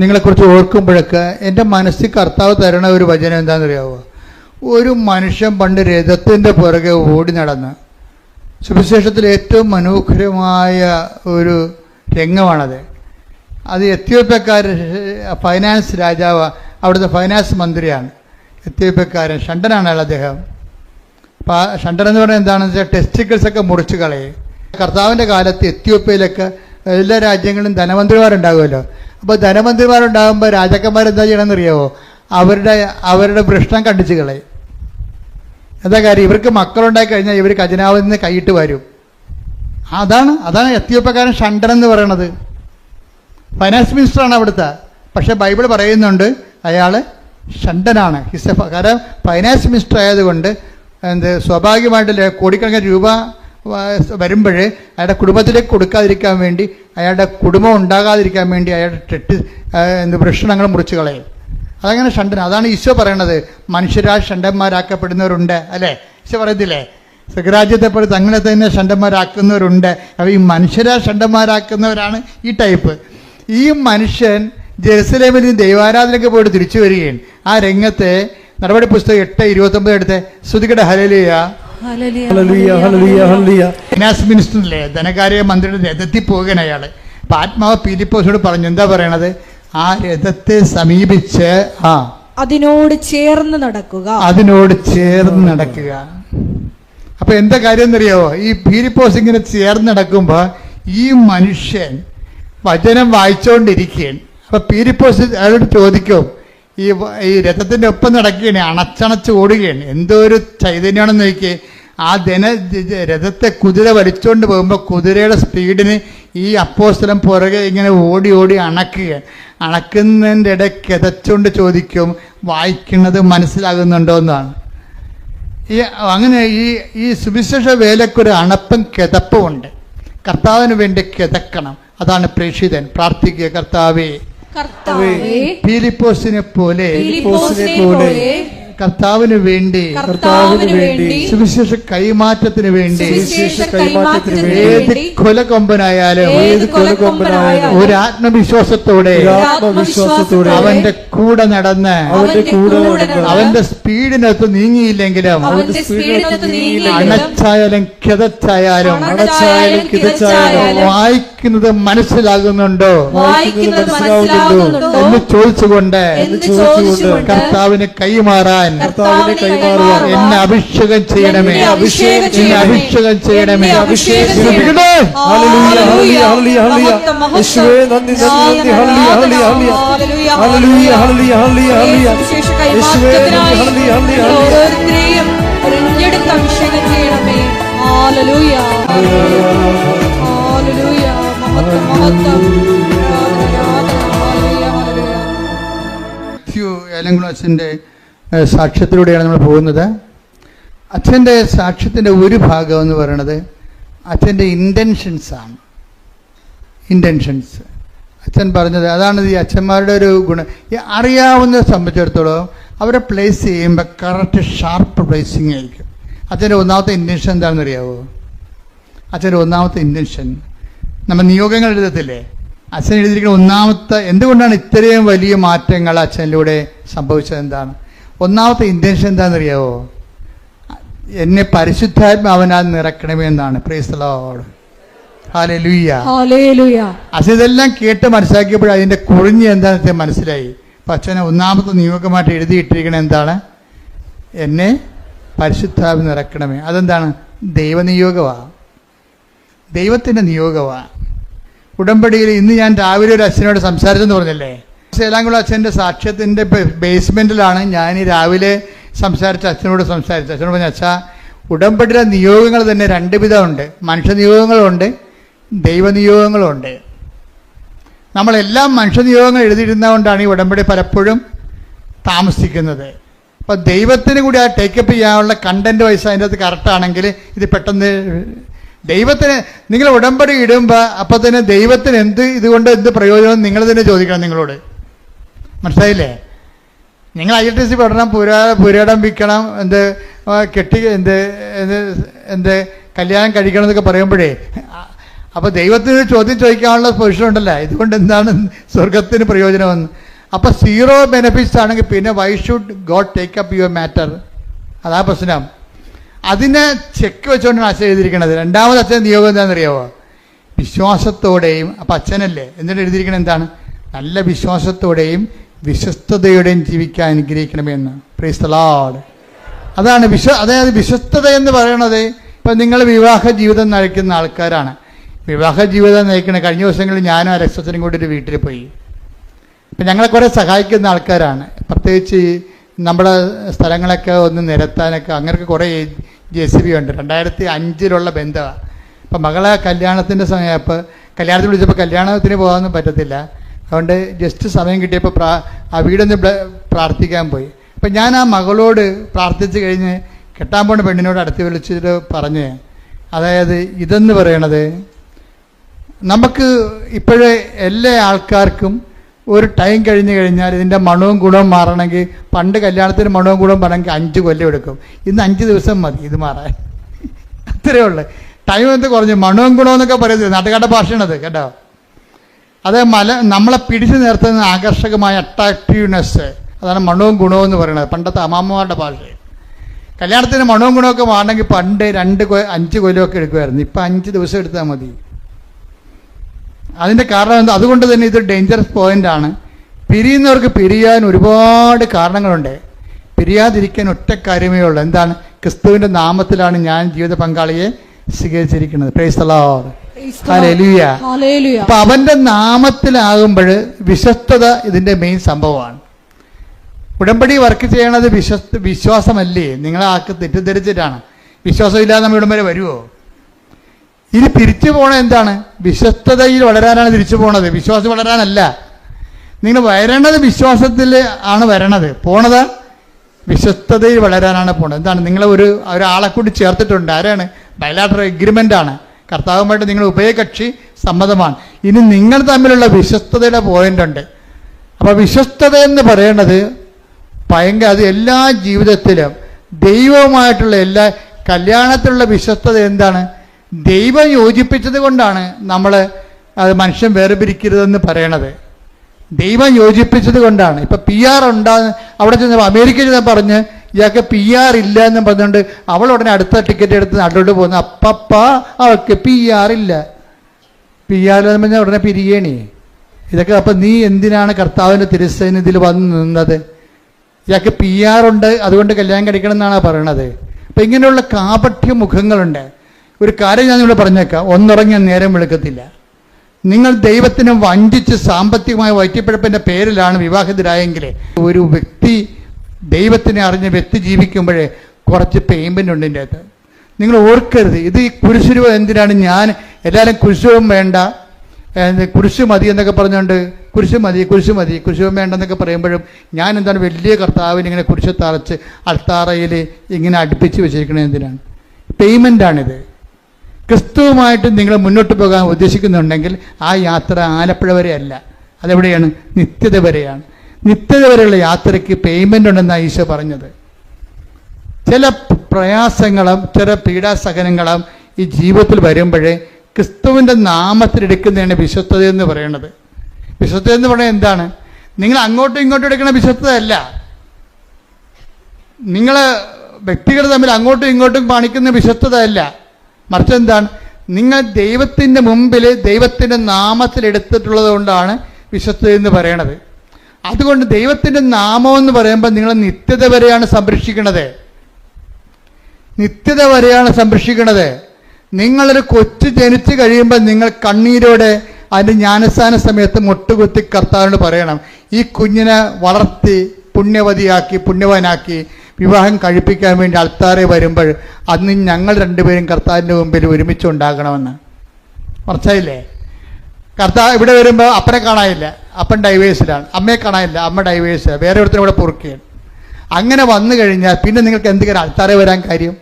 നിങ്ങളെക്കുറിച്ച് ഓർക്കുമ്പോഴൊക്കെ എൻ്റെ മനസ്സിൽ കർത്താവ് തരണ ഒരു വചനം എന്താണെന്നറിയാമോ? ഒരു മനുഷ്യൻ പണ്ട് രഥത്തിൻ്റെ പുറകെ ഓടി നടന്ന്, സുവിശേഷത്തിൽ ഏറ്റവും മനോഹരമായ ഒരു രംഗമാണത്. അത് എത്യോപ്യക്കാരൻ ഫൈനാൻസ് രാജാവ്, അവിടുത്തെ ഫൈനാൻസ് മന്ത്രിയാണ് എത്യോപ്യക്കാരൻ, ഷണ്ടനാണ് അദ്ദേഹം. അപ്പോൾ ഷണ്ടൻ എന്ന് പറയുന്നത് എന്താണെന്ന് വെച്ചാൽ ടെസ്റ്റിക്കിൾസൊക്കെ മുറിച്ച് കളയും. കർത്താവിൻ്റെ കാലത്ത് എത്യോപ്യയിലൊക്കെ എല്ലാ രാജ്യങ്ങളിലും ധനമന്ത്രിമാരുണ്ടാകുമല്ലോ. അപ്പോൾ ധനമന്ത്രിമാരുണ്ടാകുമ്പോൾ രാജാക്കന്മാരെന്താ ചെയ്യണമെന്നറിയാമോ? അവരുടെ വൃഷ്ണം കണ്ടിച്ച് കളയും. എന്താ കാര്യം? ഇവർക്ക് മക്കളുണ്ടായി കഴിഞ്ഞാൽ ഇവർ ഖജനാവിൽ നിന്ന് കൈയിട്ട് വരും. അതാണ് എത്യോപ്യക്കാരൻ ഷണ്ടൻ എന്ന് പറയണത്. ഫൈനാൻസ് മിനിസ്റ്ററാണ് അവിടുത്തെ. പക്ഷെ ബൈബിൾ പറയുന്നുണ്ട് അയാൾ ഷണ്ടനാണ്. കാരണം ഫൈനാൻസ് മിനിസ്റ്റർ ആയതുകൊണ്ട് സ്വാഭാവികമായിട്ട് കോടിക്കണക്കിന് രൂപ വരുമ്പോൾ അയാളുടെ കുടുംബത്തിലേക്ക് കൊടുക്കാതിരിക്കാൻ വേണ്ടി, അയാളുടെ കുടുംബം ഉണ്ടാകാതിരിക്കാൻ വേണ്ടി അയാളുടെ വൃഷണങ്ങൾ മുറിച്ച് കളയും. അതങ്ങനെ ഷണ്ടൻ. അതാണ് ഈശോ പറയണത്, മനുഷ്യരാൽ ഷണ്ടന്മാരാക്കപ്പെടുന്നവരുണ്ട് അല്ലേ? ഈശോ പറയത്തില്ലേ, സ്വരാജ്യത്തെ പോലെ തങ്ങളെ തന്നെ ഷണ്ടന്മാരാക്കുന്നവരുണ്ട്. അപ്പോൾ ഈ മനുഷ്യരാൽ ഷണ്ടന്മാരാക്കുന്നവരാണ് ഈ ടൈപ്പ്. ഈ മനുഷ്യൻ ജെറുസലേമിൽ ദൈവാരാധനയ്ക്ക് പോയിട്ട് തിരിച്ചു വരികയാണ്. ആ രംഗത്തെ നടപടി പുസ്തകം 8:29 എടുത്ത് ശ്രുതികട ഹല്ലേലൂയ. ഫിനാൻസ് മിനിസ്റ്ററിലെ ധനകാര്യ മന്ത്രിയുടെ രഥത്തിൽ പോകുകയാണ് അയാൾ. അപ്പം ആത്മാവ് പീലിപ്പോസിനോട് പറഞ്ഞു, എന്താ പറയണത്? ആ രഥത്തെ സമീപിച്ച് അതിനോട് ചേർന്ന് നടക്കുക. അപ്പൊ എന്താ കാര്യം എന്നറിയാവോ? ഈ പീലിപ്പോസ് ഇങ്ങനെ ചേർന്ന് നടക്കുമ്പോൾ ഈ മനുഷ്യൻ വചനം വായിച്ചുകൊണ്ടിരിക്കുകയാണ്. അപ്പൊ പീലിപ്പോസ് അയാളോട് ചോദിക്കും, ഈ രഥത്തിന്റെ ഒപ്പം നടക്കുകയാണ്, അണച്ചണച്ച് ഓടുകയാണ്. എന്തോ ഒരു ചൈതന്യമാണെന്ന് നോക്കിയേ. ആ രഥത്തെ കുതിര വലിച്ചുകൊണ്ട് പോകുമ്പോൾ കുതിരയുടെ സ്പീഡിന് ഈ അപ്പോസ്തലൻ പുറകെ ഇങ്ങനെ ഓടി ഓടി അണക്കുന്നതിൻ്റെ ഇടയ്ക്ക് കിതച്ചുകൊണ്ട് ചോദിക്കും, വായിക്കുന്നത് മനസ്സിലാകുന്നുണ്ടോ എന്നാണ്. അങ്ങനെ ഈ സുവിശേഷ വേലക്കൊരു അണപ്പും കിതപ്പും ഉണ്ട്. കർത്താവിന് വേണ്ടി കിതക്കണം. അതാണ് പ്രേക്ഷിതൻ. പ്രാർത്ഥിക്കുക, കർത്താവേ ഫിലിപ്പോസിനെ പോലെ കർത്താവിന് വേണ്ടി സുവിശേഷ കൈമാറ്റത്തിന് വേണ്ടി ഏത് കൊലകൊമ്പനായാലും ഒരു ആത്മവിശ്വാസത്തോടെ അവന്റെ കൂടെ നടന്ന് അവന്റെ സ്പീഡിനകത്ത് നീങ്ങിയില്ലെങ്കിലും അണച്ചായാലും കിതച്ചായാലും വായിക്കുന്നത് മനസ്സിലാകുന്നുണ്ടോ എന്ന് ചോദിച്ചുകൊണ്ട് കർത്താവിന് കൈമാറാൻ എന്നെ അഭിഷേകം ചെയ്യണമേ. ഏലംകുളം അച്ഛൻ്റെ സാക്ഷ്യത്തിലൂടെയാണ് നമ്മൾ പോകുന്നത്. അച്ഛൻ്റെ സാക്ഷ്യത്തിൻ്റെ ഒരു ഭാഗം എന്ന് പറയുന്നത് അച്ഛൻ്റെ ഇൻറ്റൻഷൻസാണ്. അച്ഛൻ പറഞ്ഞത് അതാണ് ഈ അച്ഛന്മാരുടെ ഒരു ഗുണം. അറിയാവുന്ന സംബന്ധിച്ചിടത്തോളം അവരെ പ്ലേസ് ചെയ്യുമ്പോൾ കറക്റ്റ് ഷാർപ്പ് പ്ലേസിങ് ആയിരിക്കും. അച്ഛൻ്റെ ഒന്നാമത്തെ ഇൻറ്റൻഷൻ എന്താണെന്ന് അറിയാവോ? അച്ഛൻ്റെ ഒന്നാമത്തെ ഇൻറ്റൻഷൻ നമ്മൾ നിയോഗങ്ങൾ എഴുതത്തില്ലേ, അച്ഛൻ എഴുതിയിരിക്കുന്ന ഒന്നാമത്തെ, എന്തുകൊണ്ടാണ് ഇത്രയും വലിയ മാറ്റങ്ങൾ അച്ഛനിലൂടെ സംഭവിച്ചത്? എന്താണ് ഒന്നാമത്തെ ഇൻറ്റൻഷൻ? എന്താണെന്നറിയാവോ? എന്നെ പരിശുദ്ധാത്മാവനാൽ നിറക്കണമേ എന്നാണ്. Praise the Lord, hallelujah. അച്ഛൻ ഇതെല്ലാം കേട്ട് മനസ്സിലാക്കിയപ്പോൾ അതിൻ്റെ കുറിഞ്ഞ് എന്താണെന്ന് മനസ്സിലായി. അപ്പം അച്ഛനെ ഒന്നാമത്തെ നിയോഗമായിട്ട് എഴുതിയിട്ടിരിക്കണത് എന്താണ്? എന്നെ പരിശുദ്ധാത്മാവ് നിറക്കണമേ. അതെന്താണ്? ദൈവനിയോഗമാണ്, ദൈവത്തിൻ്റെ നിയോഗമാണ്. ഉടമ്പടിയിൽ ഇന്ന് ഞാൻ രാവിലെ ഒരു അച്ഛനോട് സംസാരിച്ചെന്ന് പറഞ്ഞല്ലേ, ഏലാംകുളം അച്ഛൻ്റെ സാക്ഷ്യത്തിൻ്റെ ബേസ്മെൻറ്റിലാണ് ഞാൻ ഈ രാവിലെ അച്ഛനോട് സംസാരിച്ചത്. അച്ഛനോട് പറഞ്ഞ, അച്ഛാ, ഉടമ്പടിയിലെ നിയോഗങ്ങൾ തന്നെ രണ്ട് വിധമുണ്ട്. മനുഷ്യ നിയോഗങ്ങളുണ്ട്, ദൈവനിയോഗങ്ങളുണ്ട്. നമ്മളെല്ലാം മനുഷ്യ നിയോഗങ്ങൾ എഴുതിയിരുന്നതുകൊണ്ടാണ് ഈ ഉടമ്പടി പലപ്പോഴും താമസിക്കുന്നത്. അപ്പോൾ ദൈവത്തിന് കൂടി ആ ടേക്കപ്പ് ചെയ്യാനുള്ള കണ്ടന്റ് വൈസ് അതിൻ്റെ അകത്ത് കറക്റ്റാണെങ്കിൽ ഇത് പെട്ടെന്ന് ദൈവത്തിന് നിങ്ങൾ ഉടമ്പടി ഇടുമ്പോൾ അപ്പോൾ തന്നെ ദൈവത്തിന് ഇതുകൊണ്ട് എന്ത് പ്രയോജനം നിങ്ങൾ തന്നെ ചോദിക്കണം നിങ്ങളോട്. മനസ്സിലായില്ലേ? നിങ്ങൾ ILTC പഠനം പുരാടം വിൽക്കണം, കല്യാണം കഴിക്കണം എന്നൊക്കെ പറയുമ്പോഴേ അപ്പോൾ ദൈവത്തിന് ചോദ്യം ചോദിക്കാനുള്ള പൊസിഷൻ ഉണ്ടല്ലോ, ഇതുകൊണ്ട് എന്താണ് സ്വർഗത്തിന് പ്രയോജനമെന്ന്. അപ്പോൾ 0 ബെനിഫിറ്റ്സ് ആണെങ്കിൽ പിന്നെ why should God take up your matter? അതാ പ്രശ്നം. അതിനെ ചെക്ക് വെച്ചുകൊണ്ടാണ് അച്ഛൻ എഴുതിയിരിക്കുന്നത്. രണ്ടാമത് അച്ഛൻ നിയോഗം എന്താണെന്നറിയാമോ? വിശ്വാസത്തോടെയും. അപ്പം അച്ഛനല്ലേ എന്നിട്ട് എഴുതിയിരിക്കുന്നത് എന്താണ്? നല്ല വിശ്വാസത്തോടെയും വിശ്വസ്തയോടെയും ജീവിക്കാൻ അനുഗ്രഹിക്കണമെന്ന്. Praise the Lord. അതാണ് അതായത് വിശ്വസ്തത എന്ന് പറയുന്നത്. ഇപ്പം നിങ്ങൾ വിവാഹ ജീവിതം നയിക്കുന്ന ആൾക്കാരാണ്. വിവാഹ ജീവിതം നയിക്കുന്ന കഴിഞ്ഞ ദിവസങ്ങളിൽ ഞാനും അലക്സച്ചനും കൂടി ഒരു വീട്ടിൽ പോയി. ഇപ്പം ഞങ്ങളെ കുറേ സഹായിക്കുന്ന ആൾക്കാരാണ്. പ്രത്യേകിച്ച് നമ്മുടെ സ്ഥലങ്ങളൊക്കെ ഒന്ന് നിരത്താനൊക്കെ അങ്ങനെയൊക്കെ കുറേ JCB ഉണ്ട്. 2005 ബന്ധമാണ്. അപ്പം മകളെ കല്യാണത്തിൻ്റെ സമയപ്പോൾ കല്യാണത്തിന് വിളിച്ചപ്പോൾ കല്യാണത്തിന് പോകാനൊന്നും പറ്റത്തില്ല. അതുകൊണ്ട് ജസ്റ്റ് സമയം കിട്ടിയപ്പോൾ ആ വീടൊന്ന് പ്രാർത്ഥിക്കാൻ പോയി. അപ്പം ഞാൻ ആ മകളോട് പ്രാർത്ഥിച്ച് കഴിഞ്ഞ് കെട്ടാൻ പോണ പെണ്ണിനോട് അടുത്ത് വിളിച്ചിട്ട് പറഞ്ഞ്, അതായത് ഇതെന്ന് പറയണത് നമുക്ക് ഇപ്പോഴേ എല്ലാ ആൾക്കാർക്കും ഒരു ടൈം കഴിഞ്ഞ് കഴിഞ്ഞാൽ ഇതിൻ്റെ മണവും ഗുണവും മാറണമെങ്കിൽ, പണ്ട് കല്യാണത്തിന് മണവും ഗുണവും പറയണമെങ്കിൽ 5 കൊല്ലം എടുക്കും. ഇന്ന് 5 ദിവസം മതി ഇത് മാറാൻ. അത്രയേ ഉള്ളൂ. ടൈം എന്ത് കുറഞ്ഞു. മണവും ഗുണവും എന്നൊക്കെ പറയുന്നത് നാട്ടുകാരുടെ ഭാഷയാണത് കേട്ടോ. അത് നമ്മളെ പിടിച്ചു നിർത്തുന്ന ആകർഷകമായ അട്രാക്റ്റീവ്നെസ്, അതാണ് മണവും ഗുണവും എന്ന് പറയുന്നത്. പണ്ടത്തെ അമ്മാമ്മമാരുടെ ഭാഷ. കല്യാണത്തിന് മണവും ഗുണമൊക്കെ മാറണമെങ്കിൽ പണ്ട് 5 കൊല്ലമൊക്കെ എടുക്കുമായിരുന്നു. ഇപ്പം 5 ദിവസം എടുത്താൽ മതി. അതിൻ്റെ കാരണം എന്താ? അതുകൊണ്ട് തന്നെ ഇത് ഡേഞ്ചറസ് പോയിൻ്റാണ്. പിരിയുന്നവർക്ക് പിരിയാൻ ഒരുപാട് കാരണങ്ങളുണ്ട്. പിരിയാതിരിക്കാൻ ഒറ്റ കാര്യമേ ഉള്ളൂ. എന്താണ്? ക്രിസ്തുവിൻ്റെ നാമത്തിലാണ് ഞാൻ ജീവിത പങ്കാളിയെ സ്വീകരിച്ചിരിക്കുന്നത്. Praise the Lord. ഹല്ലേലൂയ. അപ്പൊ അവന്റെ നാമത്തിലാകുമ്പോൾ വിശ്വസ്തത ഇതിന്റെ മെയിൻ സംഭവമാണ്. ഉടമ്പടി വർക്ക് ചെയ്യണത് വിശ്വാസമല്ലേ? നിങ്ങളെ ആൾക്ക് തെറ്റിദ്ധരിച്ചിട്ടാണ്. വിശ്വാസം ഇല്ലാതെ നമ്മൾ ഇവിടം വരെ വരുമോ? ഇനി തിരിച്ചു പോണ എന്താണ്? വിശ്വസ്തതയിൽ വളരാനാണ് തിരിച്ചു പോണത്, വിശ്വാസം വളരാനല്ല. നിങ്ങൾ വരണത് വിശ്വാസത്തിൽ ആണ് വരണത്, പോണത് വിശ്വസ്തതയിൽ വളരാനാണ് പോണത്. എന്താണ്? നിങ്ങളെ ഒരാളെ കൂടി ചേർത്തിട്ടുണ്ട്. ആരാണ്? ബയലാറ്ററൽ എഗ്രിമെൻ്റ് ആണ്. കർത്താവുമായിട്ട് നിങ്ങൾ ഉഭയകക്ഷി സമ്മതമാണ്. ഇനി നിങ്ങൾ തമ്മിലുള്ള വിശ്വസ്തതയുടെ പോയിന്റ് ഉണ്ട്. അപ്പോൾ വിശ്വസ്തത എന്ന് പറയുന്നത് ഭയങ്കര, അത് എല്ലാ ജീവിതത്തിലും ദൈവവുമായിട്ടുള്ള എല്ലാ കല്യാണത്തിലുള്ള വിശ്വസ്തത എന്താണ്? ദൈവം യോജിപ്പിച്ചത് കൊണ്ടാണ് നമ്മൾ അത് മനുഷ്യൻ വേർപിരിക്കരുതെന്ന് പറയണത്. ദൈവം യോജിപ്പിച്ചത് കൊണ്ടാണ്. ഇപ്പം PR ഉണ്ടാകുന്ന അവിടെ ചെന്നപ്പോൾ അമേരിക്കയിൽ ചെന്ന് പറഞ്ഞ് ഇയാൾക്ക് PR ഇല്ല എന്ന് പറഞ്ഞുകൊണ്ട് അവൾ ഉടനെ അടുത്ത ടിക്കറ്റ് എടുത്ത് നാട്ടിലോട്ട് പോകുന്നു. അപ്പപ്പ അവൾക്ക് PR ഇല്ല. PR എന്ന് പറഞ്ഞാൽ ഉടനെ പിരിയണി. ഇതൊക്കെ അപ്പം നീ എന്തിനാണ് കർത്താവിൻ്റെ തിരുസന്നിധിയിൽ വന്ന് നിന്നത്? ഇയാൾക്ക് PR ഉണ്ട്, അതുകൊണ്ട് കല്യാണം കഴിക്കണം എന്നാണ് പറയണത്. അപ്പം ഇങ്ങനെയുള്ള കാപഠ്യ മുഖങ്ങളുണ്ട്. ഒരു കാര്യം ഞാൻ ഇവിടെ പറഞ്ഞേക്കാം, ഒന്നുറങ്ങിയ നേരം വെളുക്കത്തില്ല. നിങ്ങൾ ദൈവത്തിനെ വഞ്ചിച്ച് സാമ്പത്തികമായ വയറ്റിപ്പിഴപ്പിൻ്റെ പേരിലാണ് വിവാഹിതരായെങ്കിൽ, ഒരു വ്യക്തി ദൈവത്തിനെ അറിഞ്ഞ വ്യക്തി ജീവിക്കുമ്പോഴേ കുറച്ച് പേയ്മെൻ്റ് ഉണ്ട് ഇതിൻ്റെ അകത്ത്. നിങ്ങൾ ഓർക്കരുത്, ഇത് ഈ കുരിശുരൂപം എന്തിനാണ്? ഞാൻ എല്ലാവരും കുരിശുരൂപം വേണ്ട, കുരിശ് മതി എന്നൊക്കെ പറഞ്ഞുകൊണ്ട് കുരിശ് മതി കുരിശുരൂപം വേണ്ടെന്നൊക്കെ പറയുമ്പോഴും ഞാൻ എന്താണ് വലിയ കർത്താവിന് ഇങ്ങനെ കുരിശ് തറച്ച് അൾത്താറയിൽ ഇങ്ങനെ അടുപ്പിച്ച് വെച്ചിരിക്കുന്നത് എന്തിനാണ്? പേയ്മെൻ്റാണിത്. ക്രിസ്തുവുമായിട്ട് നിങ്ങൾ മുന്നോട്ട് പോകാൻ ഉദ്ദേശിക്കുന്നുണ്ടെങ്കിൽ ആ യാത്ര ആലപ്പുഴ വരെ അല്ല, അതെവിടെയാണ്? നിത്യത വരെയാണ്. നിത്യത വരെയുള്ള യാത്രയ്ക്ക് പേയ്മെൻ്റ് ഉണ്ടെന്നാണ് ഈശോ പറഞ്ഞത്. ചില പ്രയാസങ്ങളും ചില പീഡാസഹനങ്ങളും ഈ ജീവിതത്തിൽ വരുമ്പോഴേ ക്രിസ്തുവിൻ്റെ നാമത്തിലെടുക്കുന്നതാണ് വിശ്വസ്തത എന്ന് പറയുന്നത്. വിശ്വസ്തത എന്ന് പറയുന്നത് എന്താണ്? നിങ്ങൾ അങ്ങോട്ടും ഇങ്ങോട്ടും എടുക്കുന്ന വിശ്വസ്തതയല്ല. നിങ്ങൾ വ്യക്തികൾ തമ്മിൽ അങ്ങോട്ടും ഇങ്ങോട്ടും കാണിക്കുന്ന വിശ്വസ്തതയല്ല. മറിച്ച് എന്താണ്? നിങ്ങൾ ദൈവത്തിൻ്റെ മുമ്പിൽ ദൈവത്തിൻ്റെ നാമത്തിലെടുത്തിട്ടുള്ളത് കൊണ്ടാണ് വിശ്വസ്തത എന്ന് പറയണത്. അതുകൊണ്ട് ദൈവത്തിൻ്റെ നാമം എന്ന് പറയുമ്പോൾ നിങ്ങൾ നിത്യത വരെയാണ് സംരക്ഷിക്കുന്നത്. നിത്യത വരെയാണ് സംരക്ഷിക്കുന്നത്. നിങ്ങളൊരു കൊച്ചു ജനിച്ചു കഴിയുമ്പോൾ നിങ്ങൾ കണ്ണീരോടെ അതിൻ്റെ ജ്ഞാനസ്ഥാന സമയത്ത് മുട്ടുകുത്തി കർത്താവിനോട് പറയണം, ഈ കുഞ്ഞിനെ വളർത്തി പുണ്യവതിയാക്കി പുണ്യവാനാക്കി വിവാഹം കഴിപ്പിക്കാൻ വേണ്ടി ആൾക്കാരെ വരുമ്പോൾ അന്ന് ഞങ്ങൾ രണ്ടുപേരും കർത്താവിൻ്റെ മുമ്പിൽ ഒരുമിച്ചുണ്ടാകണമെന്ന്. മനസ്സിലായില്ലേ? കർത്താവ് ഇവിടെ വരുമ്പോൾ അപ്പനെ കാണാനില്ല, അപ്പൻ ഡൈവേഴ്സിലാണ്. അമ്മയെ കാണാനില്ല, അമ്മ ഡൈവേഴ്സിലാണ്. വേറെ ഒരുത്തരും ഇവിടെ പൊറുക്കുകയാണ്. അങ്ങനെ വന്നു കഴിഞ്ഞാൽ പിന്നെ നിങ്ങൾക്ക് എന്തെങ്കിലും ആൾക്കാരെ വരാൻ കാര്യം?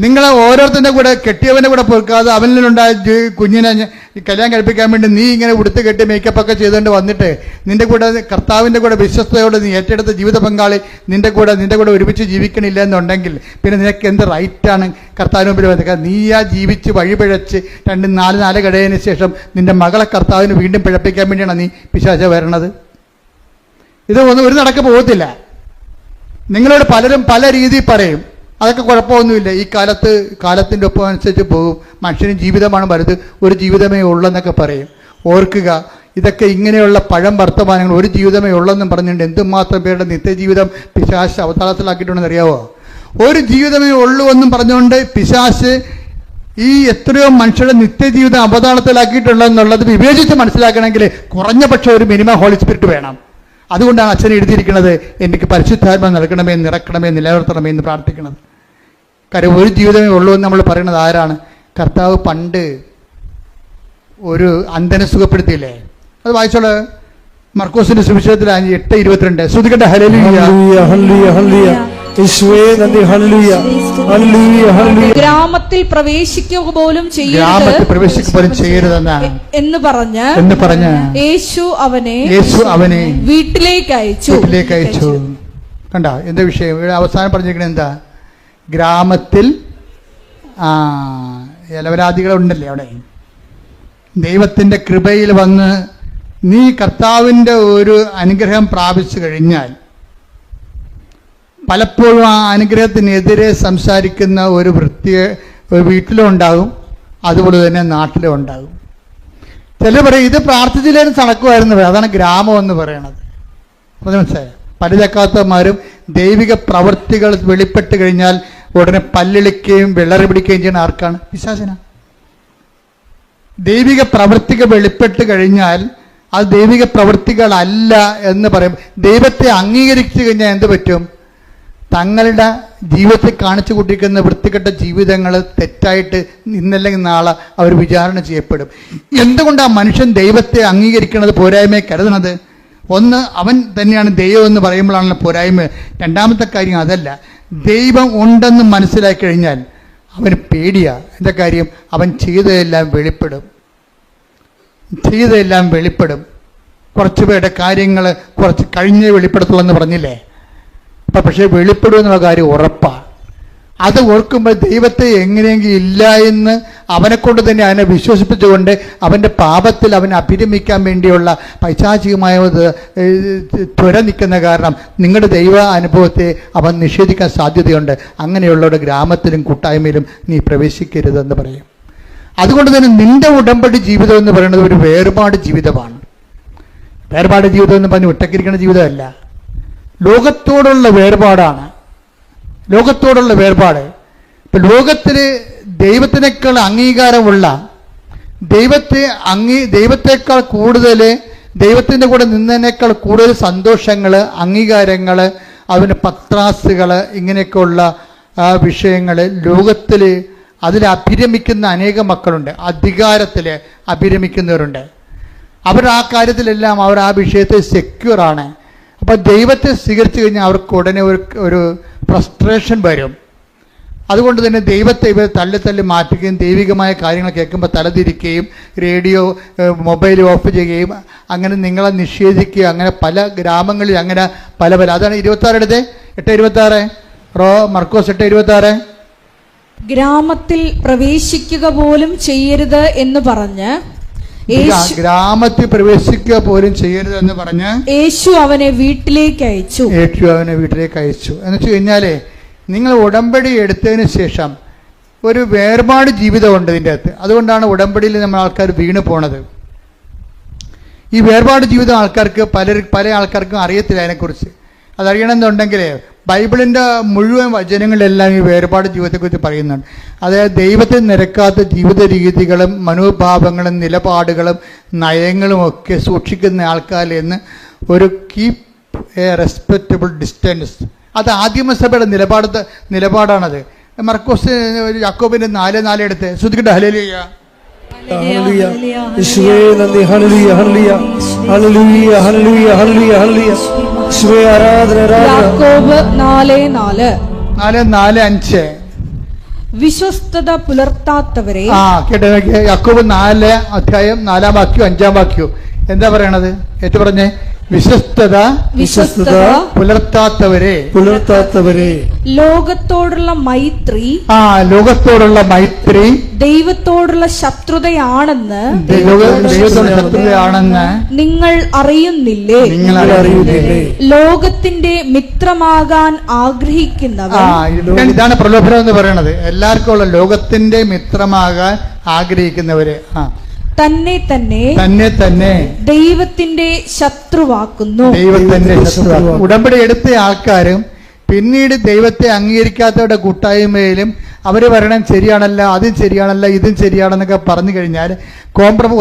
നിങ്ങൾ ഓരോരുത്തരുടെ കൂടെ കെട്ടിയവൻ്റെ കൂടെ പൊറുക്കാതെ അവനിലുണ്ടായ കുഞ്ഞിനെ കല്യാണം കഴിപ്പിക്കാൻ വേണ്ടി നീ ഇങ്ങനെ ഉടുത്ത് കെട്ടി മേക്കപ്പൊക്കെ ചെയ്തുകൊണ്ട് വന്നിട്ട് നിന്റെ കൂടെ കർത്താവിൻ്റെ കൂടെ വിശ്വസ്തയോടെ നീ ഏറ്റെടുത്ത ജീവിത പങ്കാളി നിന്റെ കൂടെ ഒരുമിച്ച് ജീവിക്കണില്ല എന്നുണ്ടെങ്കിൽ പിന്നെ നിനക്ക് എന്ത് റൈറ്റാണ് കർത്താവിന് മുമ്പിൽ വന്നത്? നീ ജീവിച്ച് വഴിപിഴച്ച് 2-4 കഴിയതിന് ശേഷം നിന്റെ മകളെ കർത്താവിന് വീണ്ടും പിഴപ്പിക്കാൻ വേണ്ടിയാണ് നീ പിശാച വരണത്. ഇത് ഒരു നടക്ക് പോകത്തില്ല. നിങ്ങളോട് പലരും പല രീതിയിൽ പറയും, അതൊക്കെ കുഴപ്പമൊന്നുമില്ല, ഈ കാലത്തിൻ്റെ ഒപ്പം അനുസരിച്ച് പോകും, മനുഷ്യന് ജീവിതമാണ് വലുത്, ഒരു ജീവിതമേ ഉള്ളെന്നൊക്കെ പറയും. ഓർക്കുക, ഇതൊക്കെ ഇങ്ങനെയുള്ള പഴം വർത്തമാനങ്ങൾ, ഒരു ജീവിതമേ ഉള്ളെന്നും പറഞ്ഞുകൊണ്ട് എന്തുമാത്രം പേരുടെ നിത്യജീവിതം പിശാച് അവതാളത്തിലാക്കിയിട്ടുണ്ടെന്ന് അറിയാവോ? ഒരു ജീവിതമേ ഉള്ളൂ എന്നും പറഞ്ഞുകൊണ്ട് പിശാച് ഈ എത്രയോ മനുഷ്യരുടെ നിത്യജീവിതം അവതാളത്തിലാക്കിയിട്ടുണ്ടെന്നുള്ളത് വിവേചിച്ച് മനസ്സിലാക്കണമെങ്കിൽ കുറഞ്ഞ പക്ഷം ഒരു മിനിമം ഹോളി സ്പിരിറ്റ് വേണം. അതുകൊണ്ടാണ് അച്ഛൻ എഴുതിയിരിക്കുന്നത്, എനിക്ക് പരിശുദ്ധാത്മ നൽകണമേ, നിറക്കണമേ, നിലനിർത്തണമേ എന്ന് പ്രാർത്ഥിക്കുന്നത്. കാര്യം ഒരു ജീവിതമേ ഉള്ളൂ എന്ന് നമ്മൾ പറയുന്നത് ആരാണ്? കർത്താവ് പണ്ട് ഒരു അന്ധനെ സുഖപ്പെടുത്തിയില്ലേ? അത് വായിച്ചോളൂ. മർക്കോസിന്റെ സുവിശേഷത്തിൽ 8:22. ശ്രുതികട്ടെ. ഹല്ലേലൂയ, ഹല്ലേലൂയ, ഹല്ലേലൂയ. യേശുവേ നന്ദി. ഹല്ലേലൂയ, ഹല്ലേലൂയ, ഹല്ലേലൂയ. ഗ്രാമത്തിൽ പ്രവേശിക്കുക പോലും ഗ്രാമത്തിൽ പ്രവേശിക്കുക പോലും ചെയ്യരുതെന്നാണ് എന്ന് പറഞ്ഞ് യേശു അവനെ വീട്ടിലേക്ക് അയച്ചു. കണ്ട എന്താ വിഷയം? ഇവിടെ അവസാനം പറഞ്ഞിരിക്കണത് എന്താ? ഗ്രാമത്തിൽ നിരപരാധികളുണ്ടല്ലേ അവിടെ. ദൈവത്തിന്റെ കൃപയിൽ വന്ന് നീ കർത്താവിൻ്റെ ഒരു അനുഗ്രഹം പ്രാപിച്ചു കഴിഞ്ഞാൽ പലപ്പോഴും ആ അനുഗ്രഹത്തിനെതിരെ സംസാരിക്കുന്ന ഒരു വീട്ടിലും ഉണ്ടാകും, അതുപോലെ തന്നെ നാട്ടിലും ഉണ്ടാകും. ചിലർ പറയും ഇത് പ്രാർത്ഥിച്ചില്ലേലും നടക്കുമായിരുന്നു. അതാണ് ഗ്രാമം എന്ന് പറയണത്. അപ്പോൾ മനസ്സിലായോ? പലചക്കാത്തമാരും ദൈവിക പ്രവൃത്തികൾ വെളിപ്പെട്ട് കഴിഞ്ഞാൽ ഉടനെ പല്ലിളിക്കുകയും വെള്ളറി പിടിക്കുകയും ചെയ്യുന്ന ആർക്കാണ്? പിശാചിനാണ്. ദൈവിക പ്രവൃത്തികൾ വെളിപ്പെട്ട് കഴിഞ്ഞാൽ അത് ദൈവിക പ്രവൃത്തികളല്ല എന്ന് പറയും. ദൈവത്തെ അംഗീകരിച്ചു കഴിഞ്ഞാൽ എന്ത് പറ്റും? തങ്ങളുടെ ജീവിതത്തിൽ കാണിച്ചു കൂട്ടിക്കുന്ന വൃത്തികെട്ട ജീവിതങ്ങൾ തെറ്റായിട്ട് ഇന്നല്ലെങ്കിൽ നാളെ അവർ വിചാരണ ചെയ്യപ്പെടും. എന്തുകൊണ്ടാണ് മനുഷ്യൻ ദൈവത്തെ അംഗീകരിക്കുന്നത് പോരായ്മയെ കരുതുന്നത്? ഒന്ന്, അവൻ തന്നെയാണ് ദൈവം എന്ന് പറയുമ്പോഴാണല്ലോ പോരായ്മ. രണ്ടാമത്തെ കാര്യം അതല്ല, ദൈവം ഉണ്ടെന്ന് മനസ്സിലാക്കി കഴിഞ്ഞാൽ അവന് പേടിയാ. എന്താ കാര്യം? അവൻ ചെയ്തതെല്ലാം വെളിപ്പെടും. കുറച്ച് പേരുടെ കാര്യങ്ങൾ കുറച്ച് കഴിഞ്ഞേ വെളിപ്പെടുത്തുള്ളൂ എന്ന് പറഞ്ഞില്ലേ? പക്ഷേ വെളിപ്പെടുമെന്നുള്ള കാര്യം ഉറപ്പാണ്. അത് ഓർക്കുമ്പോൾ ദൈവത്തെ എങ്ങനെയെങ്കിലും ഇല്ല എന്ന് അവനെക്കൊണ്ട് തന്നെ അവനെ വിശ്വസിപ്പിച്ചുകൊണ്ട് അവൻ്റെ പാപത്തിൽ അവനെ അഭിരമിക്കാൻ വേണ്ടിയുള്ള പൈശാചികമായ ത്വര നിൽക്കുന്ന കാരണം നിങ്ങളുടെ ദൈവ അനുഭവത്തെ അവൻ നിഷേധിക്കാൻ സാധ്യതയുണ്ട്. അങ്ങനെയുള്ളവരുടെ ഗ്രാമത്തിലും കൂട്ടായ്മയിലും നീ പ്രവേശിക്കരുതെന്ന് പറയും. അതുകൊണ്ട് തന്നെ നിന്റെ ഉടമ്പടി ജീവിതം എന്ന് പറയുന്നത് ഒരു വേർപാട് ജീവിതമാണ്. വേർപാട് ജീവിതം എന്ന് പറഞ്ഞ് ഒറ്റക്കിരിക്കുന്ന ജീവിതമല്ല, ലോകത്തോടുള്ള വേർപാടാണ്. ലോകത്തോടുള്ള വേർപാട്. ഇപ്പം ലോകത്തിൽ ദൈവത്തിനേക്കാൾ അംഗീകാരമുള്ള, ദൈവത്തെക്കാൾ കൂടുതൽ, ദൈവത്തിൻ്റെ കൂടെ നിന്നതിനേക്കാൾ കൂടുതൽ സന്തോഷങ്ങൾ, അംഗീകാരങ്ങൾ, അവന് പത്രാസുകൾ, ഇങ്ങനെയൊക്കെയുള്ള വിഷയങ്ങൾ ലോകത്തിൽ അതിൽ അഭിരമിക്കുന്ന അനേകം മക്കളുണ്ട്. അധികാരത്തിൽ അഭിരമിക്കുന്നവരുണ്ട്. അവർ ആ കാര്യത്തിലെല്ലാം അവർ ആ വിഷയത്തിൽ സെക്യൂറാണ്. അപ്പോൾ ദൈവത്തെ സ്വീകരിച്ചു കഴിഞ്ഞാൽ അവർക്ക് ഉടനെ ഒരു ഫ്രസ്ട്രേഷൻ വരും. അതുകൊണ്ട് തന്നെ ദൈവത്തെ ഇവർ തള്ളി മാറ്റുകയും ദൈവികമായ കാര്യങ്ങൾ കേൾക്കുമ്പോൾ തലതിരിക്കുകയും റേഡിയോ മൊബൈൽ ഓഫ് ചെയ്യുകയും അങ്ങനെ നിങ്ങളെ നിഷേധിക്കുക. അങ്ങനെ പല ഗ്രാമങ്ങളിൽ അങ്ങനെ പല അതാണ് 26 8:26 മർക്കോസ് 8:26. ഗ്രാമത്തിൽ പ്രവേശിക്കുക പോലും ചെയ്യരുത് എന്ന് പറഞ്ഞ് ഗ്രാമത്തിൽ പ്രവേശിക്കുക പോലും ചെയ്യരുത് എന്ന് പറഞ്ഞ് യേശു അവനെ വീട്ടിലേക്ക് അയച്ചു. എന്ന് വെച്ച് കഴിഞ്ഞാലേ, നിങ്ങൾ ഉടമ്പടി എടുത്തതിന് ശേഷം ഒരു വേർപാട് ജീവിതമുണ്ട് ഇതിൻ്റെ അകത്ത്. അതുകൊണ്ടാണ് ഉടമ്പടിയിൽ നമ്മൾ ആൾക്കാർ വീണ് പോണത്. ഈ വേർപാട് ജീവിതം ആൾക്കാർക്ക് പല ആൾക്കാർക്കും അറിയത്തില്ല അതിനെക്കുറിച്ച്. അതറിയണമെന്നുണ്ടെങ്കിൽ ബൈബിളിൻ്റെ മുഴുവൻ വചനങ്ങളിലെല്ലാം ഈ വേർപാട് ജീവിതത്തെക്കുറിച്ച് പറയുന്നുണ്ട്. അതായത് ദൈവത്തിൽ നിരക്കാത്ത ജീവിത രീതികളും മനോഭാവങ്ങളും നിലപാടുകളും നയങ്ങളും ഒക്കെ സൂക്ഷിക്കുന്ന ആൾക്കാരിൽ നിന്ന് ഒരു കീപ്പ് എ റെസ്പെക്റ്റബിൾ ഡിസ്റ്റൻസ്. അത് ആദിമസഭയുടെ നിലപാടാണത്. മർക്കോസ് യാക്കോബിന്റെ 4:4 എടുത്ത് ശ്രുതിക്കട്ടെ. ഹല്ലേലൂയ, ഹല്ലേലൂയ. യേശുവേ നന്ദി. ഹല്ലേലൂയ, ഹല്ലേലൂയ, ഹല്ലേലൂയ, ഹല്ലേലൂയ, ഹല്ലേലൂയ, ഹല്ലേലൂയ. യേശുവേ ആരാധന. യാക്കോബ് 4:4-5 വിശ്വസ്തത പുലർത്താത്തവരെ. കേട്ടോ, യാക്കോബ് 4:4 എന്താ പറയണത്? ഏറ്റു പറഞ്ഞേ. വിശ്വസ്തത പുലർത്താത്തവരെ. ലോകത്തോടുള്ള മൈത്രി ദൈവത്തോടുള്ള ശത്രുതയാണെന്ന് നിങ്ങൾ അറിയുന്നില്ലേ? ലോകത്തിന്റെ മിത്രമാകാൻ ആഗ്രഹിക്കുന്നവർ. ഇതാണ് പ്രലോഭനം എന്ന് പറയുന്നത്. എല്ലാവർക്കും ഉള്ള ലോകത്തിന്റെ മിത്രമാകാൻ ആഗ്രഹിക്കുന്നവര് തന്നെ ദൈവത്തിന്റെ ശത്രുവാക്കുന്നു. ഉടമ്പടി എടുത്ത ആൾക്കാരും പിന്നീട് ദൈവത്തെ അംഗീകരിക്കാത്തവരുടെ കൂട്ടായ്മയിലും അവർ പറയണം ശരിയാണല്ല, അതും ശരിയാണല്ല, ഇതും ശരിയാണെന്നൊക്കെ പറഞ്ഞു കഴിഞ്ഞാൽ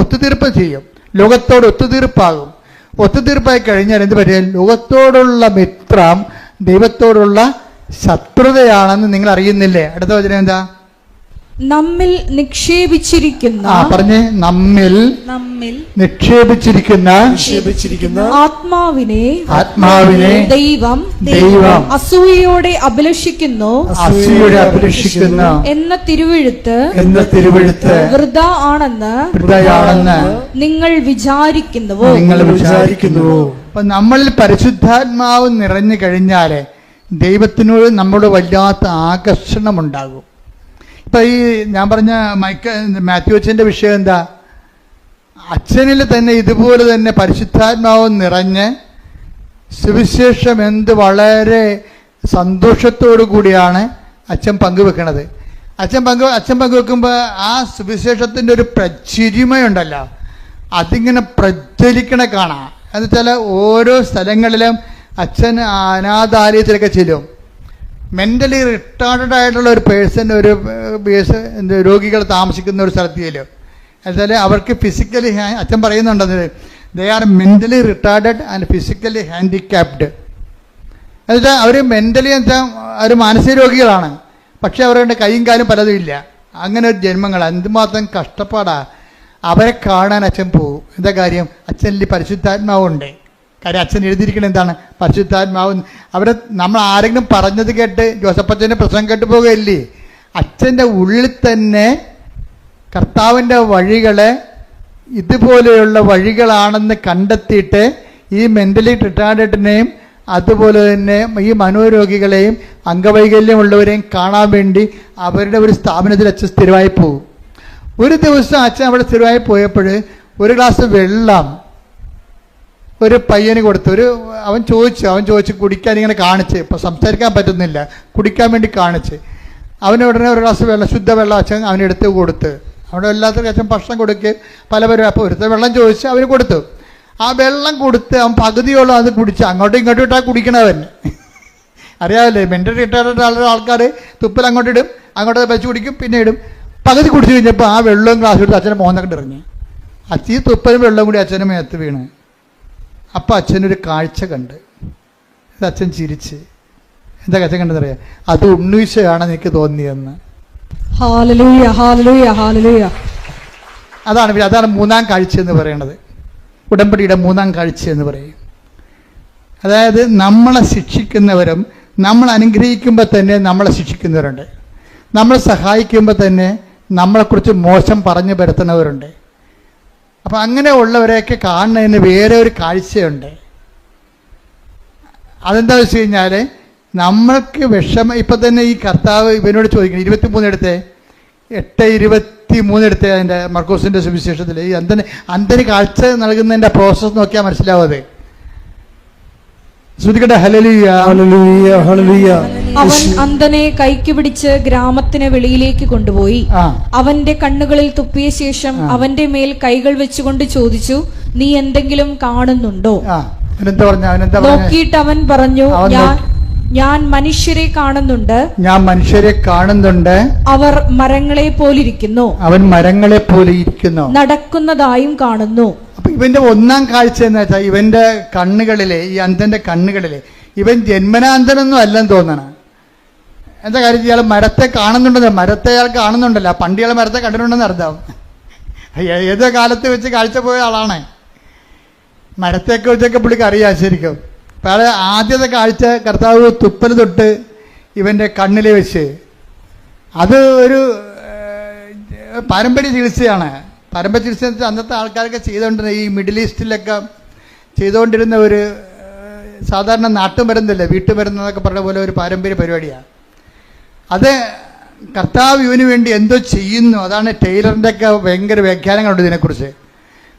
ഒത്തുതീർപ്പ് ചെയ്യും. ലോകത്തോട് ഒത്തുതീർപ്പാകും. ഒത്തുതീർപ്പായി കഴിഞ്ഞാൽ എന്ത് പറ്റും? ലോകത്തോടുള്ള മിത്രം ദൈവത്തോടുള്ള ശത്രുതയാണെന്ന് നിങ്ങൾ അറിയുന്നില്ലേ? അടുത്ത വചനം എന്താ? നമ്മിൽ നിക്ഷേപിച്ചിരിക്കുന്ന പറഞ്ഞേ, നമ്മിൽ നിക്ഷേപിച്ചിരിക്കുന്ന ആത്മാവിനെ ദൈവം അസൂയയോടെ അഭിലഷിക്കുന്നു എന്ന തിരുവെഴുത്ത് വൃഥാ ആണെന്ന് നിങ്ങൾ വിചാരിക്കുന്നുവോ? അപ്പൊ നമ്മളിൽ പരിശുദ്ധാത്മാവ് നിറഞ്ഞു കഴിഞ്ഞാല് ദൈവത്തിനോട് നമ്മളോട് വല്ലാത്ത ആകർഷണമുണ്ടാകും. ഇപ്പൊ ഈ ഞാൻ പറഞ്ഞ മാത്യു അച്ഛൻ്റെ വിഷയം എന്താ? അച്ഛനിൽ തന്നെ ഇതുപോലെ തന്നെ പരിശുദ്ധാത്മാവ് നിറഞ്ഞ് സുവിശേഷം എന്ത് വളരെ സന്തോഷത്തോടു കൂടിയാണ് അച്ഛൻ പങ്കുവെക്കണത്. അച്ഛൻ പങ്കുവെക്കുമ്പോൾ ആ സുവിശേഷത്തിൻ്റെ ഒരു പ്രചിരിമയുണ്ടല്ലോ, അതിങ്ങനെ പ്രജ്വലിക്കണ കാണാം. എന്ന് വെച്ചാൽ ഓരോ സ്ഥലങ്ങളിലും അച്ഛൻ അനാഥാലയത്തിലൊക്കെ ചെല്ലും. മെൻ്റലി റിട്ടാർഡഡ് ആയിട്ടുള്ള ഒരു പേഴ്സൺ, ഒരു രോഗികൾ താമസിക്കുന്ന ഒരു സ്ഥലത്ത് ചെല്ലും. എന്നുവെച്ചാൽ അവർക്ക് ഫിസിക്കലി അച്ഛൻ പറയുന്നുണ്ടത്, they are mentally retarded and physically handicapped. എന്നുവെച്ചാൽ അവർ മെൻ്റലി വെച്ചാൽ അവർ മാനസിക രോഗികളാണ്, പക്ഷെ അവരുടെ കൈയും കാലും പലതും ഇല്ല. അങ്ങനെ ഒരു ജന്മങ്ങൾ എന്തുമാത്രം കഷ്ടപ്പാടാണ്. അവരെ കാണാൻ അച്ഛൻ പോകും. എന്താ കാര്യം? അച്ഛനിൽ പരിശുദ്ധാത്മാവുണ്ട്. കാര്യം അച്ഛൻ എഴുതിയിരിക്കുന്നത് എന്താണ്? പരിശുദ്ധാത്മാവ്. അവരെ നമ്മൾ ആരെങ്കിലും പറഞ്ഞത് കേട്ട് ജോസഫച്ചൻ്റെ പ്രസംഗം കേട്ട് പോകുകയില്ലേ? അച്ഛൻ്റെ ഉള്ളിൽ തന്നെ കർത്താവിൻ്റെ വഴികളെ ഇതുപോലെയുള്ള വഴികളാണെന്ന് കണ്ടെത്തിയിട്ട് ഈ മെൻ്റലി റിട്ടാർഡഡിനെയും അതുപോലെ തന്നെ ഈ മനോരോഗികളെയും അംഗവൈകല്യമുള്ളവരെയും കാണാൻ വേണ്ടി അവരുടെ ഒരു സ്ഥാപനത്തിൽ അച്ഛൻ സ്ഥിരമായി പോകും. ഒരു ദിവസം അച്ഛൻ അവിടെ സ്ഥിരമായി പോയപ്പോൾ ഒരു ഗ്ലാസ് വെള്ളം ഒരു പയ്യന് കൊടുത്തു. അവൻ ചോദിച്ചു കുടിക്കാൻ ഇങ്ങനെ കാണിച്ച്, ഇപ്പം സംസാരിക്കാൻ പറ്റുന്നില്ല, കുടിക്കാൻ വേണ്ടി കാണിച്ച്. അവന് ഉടനെ ഒരു ഗ്ലാസ് വെള്ളം, ശുദ്ധവെള്ളം അച്ഛൻ അവനെടുത്ത് കൊടുത്ത്. അവിടെ എല്ലാത്തിനും അച്ഛൻ ഭക്ഷണം കൊടുക്കുകയും പലവരും. അപ്പോൾ ഒരുത്ത വെള്ളം ചോദിച്ച് അവന് കൊടുത്തു. ആ വെള്ളം കൊടുത്ത് അവൻ പകുതിയോളം അത് കുടിച്ച് അങ്ങോട്ടും ഇങ്ങോട്ടും ഇട്ടാൽ കുടിക്കണവൻ. അറിയാമല്ലേ, മെൻ്റൽ റിട്ടയർഡ് ആൾക്കാർ തുപ്പൽ അങ്ങോട്ടിടും, അങ്ങോട്ട് വെച്ച് കുടിക്കും, പിന്നെ ഇടും. പകുതി കുടിച്ചു കഴിഞ്ഞപ്പോൾ ആ വെള്ളവും ഗ്ലാസ് എടുത്ത് അച്ഛനെ മോന്നൊക്കെ ഇറങ്ങി. ഈ തുപ്പലും വെള്ളം കൂടി അച്ഛനെ മേത്ത് വീണ്. അപ്പം അച്ഛനൊരു കാഴ്ച കണ്ട്. ഇത് അച്ഛൻ ചിരിച്ച്. എന്താ അച്ഛൻ കണ്ടെന്നറിയാം? അത് ഉണ്ണീശയാണെന്ന് എനിക്ക് തോന്നിയെന്ന്. അതാണ് മൂന്നാം കാഴ്ച എന്ന് പറയുന്നത്. ഉടമ്പടിയുടെ മൂന്നാം കാഴ്ച എന്ന് പറയും. അതായത് നമ്മളെ ശിക്ഷിക്കുന്നവരും നമ്മൾ അനുഗ്രഹിക്കുമ്പോൾ തന്നെ നമ്മളെ ശിക്ഷിക്കുന്നവരുണ്ട്. നമ്മളെ സഹായിക്കുമ്പോൾ തന്നെ നമ്മളെക്കുറിച്ച് മോശം പറഞ്ഞു പരത്തുന്നവരുണ്ട്. അപ്പം അങ്ങനെ ഉള്ളവരെയൊക്കെ കാണുന്നതിന് വേറെ ഒരു കാഴ്ചയുണ്ട്. അതെന്താ വെച്ച് കഴിഞ്ഞാൽ നമ്മൾക്ക് വിഷമം. ഇപ്പം തന്നെ ഈ കർത്താവ് ഇവനോട് ചോദിക്കണം, 23 എടുത്തേ, 8:23 എടുത്തേ, അതിൻ്റെ മർക്കോസിൻ്റെ സുവിശേഷത്തിൽ ഈ അന്ധന് കാഴ്ച നൽകുന്നതിൻ്റെ പ്രോസസ്സ് നോക്കിയാൽ മനസ്സിലാവും. അത് ശ്രദ്ധിക്കട്ടെ. ഹല്ലേലൂയ, ഹല്ലേലൂയ, ഹല്ലേലൂയ. അവൻ അന്ധനെ കൈക്ക് പിടിച്ച് ഗ്രാമത്തിന് വെളിയിലേക്ക് കൊണ്ടുപോയി അവന്റെ കണ്ണുകളിൽ തുപ്പിയ ശേഷം അവന്റെ മേൽ കൈകൾ വെച്ചുകൊണ്ട് ചോദിച്ചു, നീ എന്തെങ്കിലും കാണുന്നുണ്ടോ? നോക്കിയിട്ട് അവൻ പറഞ്ഞു, ഞാൻ മനുഷ്യരെ കാണുന്നുണ്ട്. അവർ മരങ്ങളെ പോലിരിക്കുന്നു. നടക്കുന്നതായും കാണുന്നു. അപ്പൊ ഇവന്റെ ഒന്നാം കാഴ്ച എന്ന് വെച്ചാൽ ഇവന്റെ കണ്ണുകളിലെ, ഈ അന്ധന്റെ കണ്ണുകളിലെ, ഇവൻ ജന്മനാന്തനൊന്നും അല്ലെന്ന് തോന്നണം. എന്താ കാര്യം? ഇയാൾ മരത്തെ കാണുന്നുണ്ടെന്ന്, മരത്തെ അയാൾ കാണുന്നുണ്ടല്ലോ. പണ്ട് ഇയാൾ മരത്തെ കണ്ടിട്ടുണ്ടെന്ന് അർത്ഥം. ഏതോ കാലത്ത് വെച്ച് കാഴ്ച പോയ ആളാണ്. മരത്തെയൊക്കെ വെച്ചൊക്കെ പുള്ളിക്ക് അറിയാം ശരിക്കും. അപ്പം അയാൾ ആദ്യത്തെ കാഴ്ച കർത്താവ് തുപ്പൽ തൊട്ട് ഇവൻ്റെ കണ്ണിൽ വെച്ച്. അത് ഒരു പാരമ്പര്യ ചികിത്സയാണ്. പാരമ്പര്യ ചികിത്സ എന്ന് വെച്ചാൽ അന്നത്തെ ആൾക്കാരൊക്കെ ചെയ്തുകൊണ്ടിരുന്ന, ഈ മിഡിൽ ഈസ്റ്റിലൊക്കെ ചെയ്തുകൊണ്ടിരുന്ന ഒരു സാധാരണ നാട്ടുമരുന്നില്ല, വീട്ടുമരുന്നതൊക്കെ പറഞ്ഞ പോലെ ഒരു പാരമ്പര്യ പരിപാടിയാണ് അത്. കർത്താവ് ഇവന് വേണ്ടി എന്തോ ചെയ്യുന്നു. അതാണ് ടൈലറിൻ്റെ ഒക്കെ ഭയങ്കര വ്യാഖ്യാനങ്ങളുണ്ട് ഇതിനെക്കുറിച്ച്.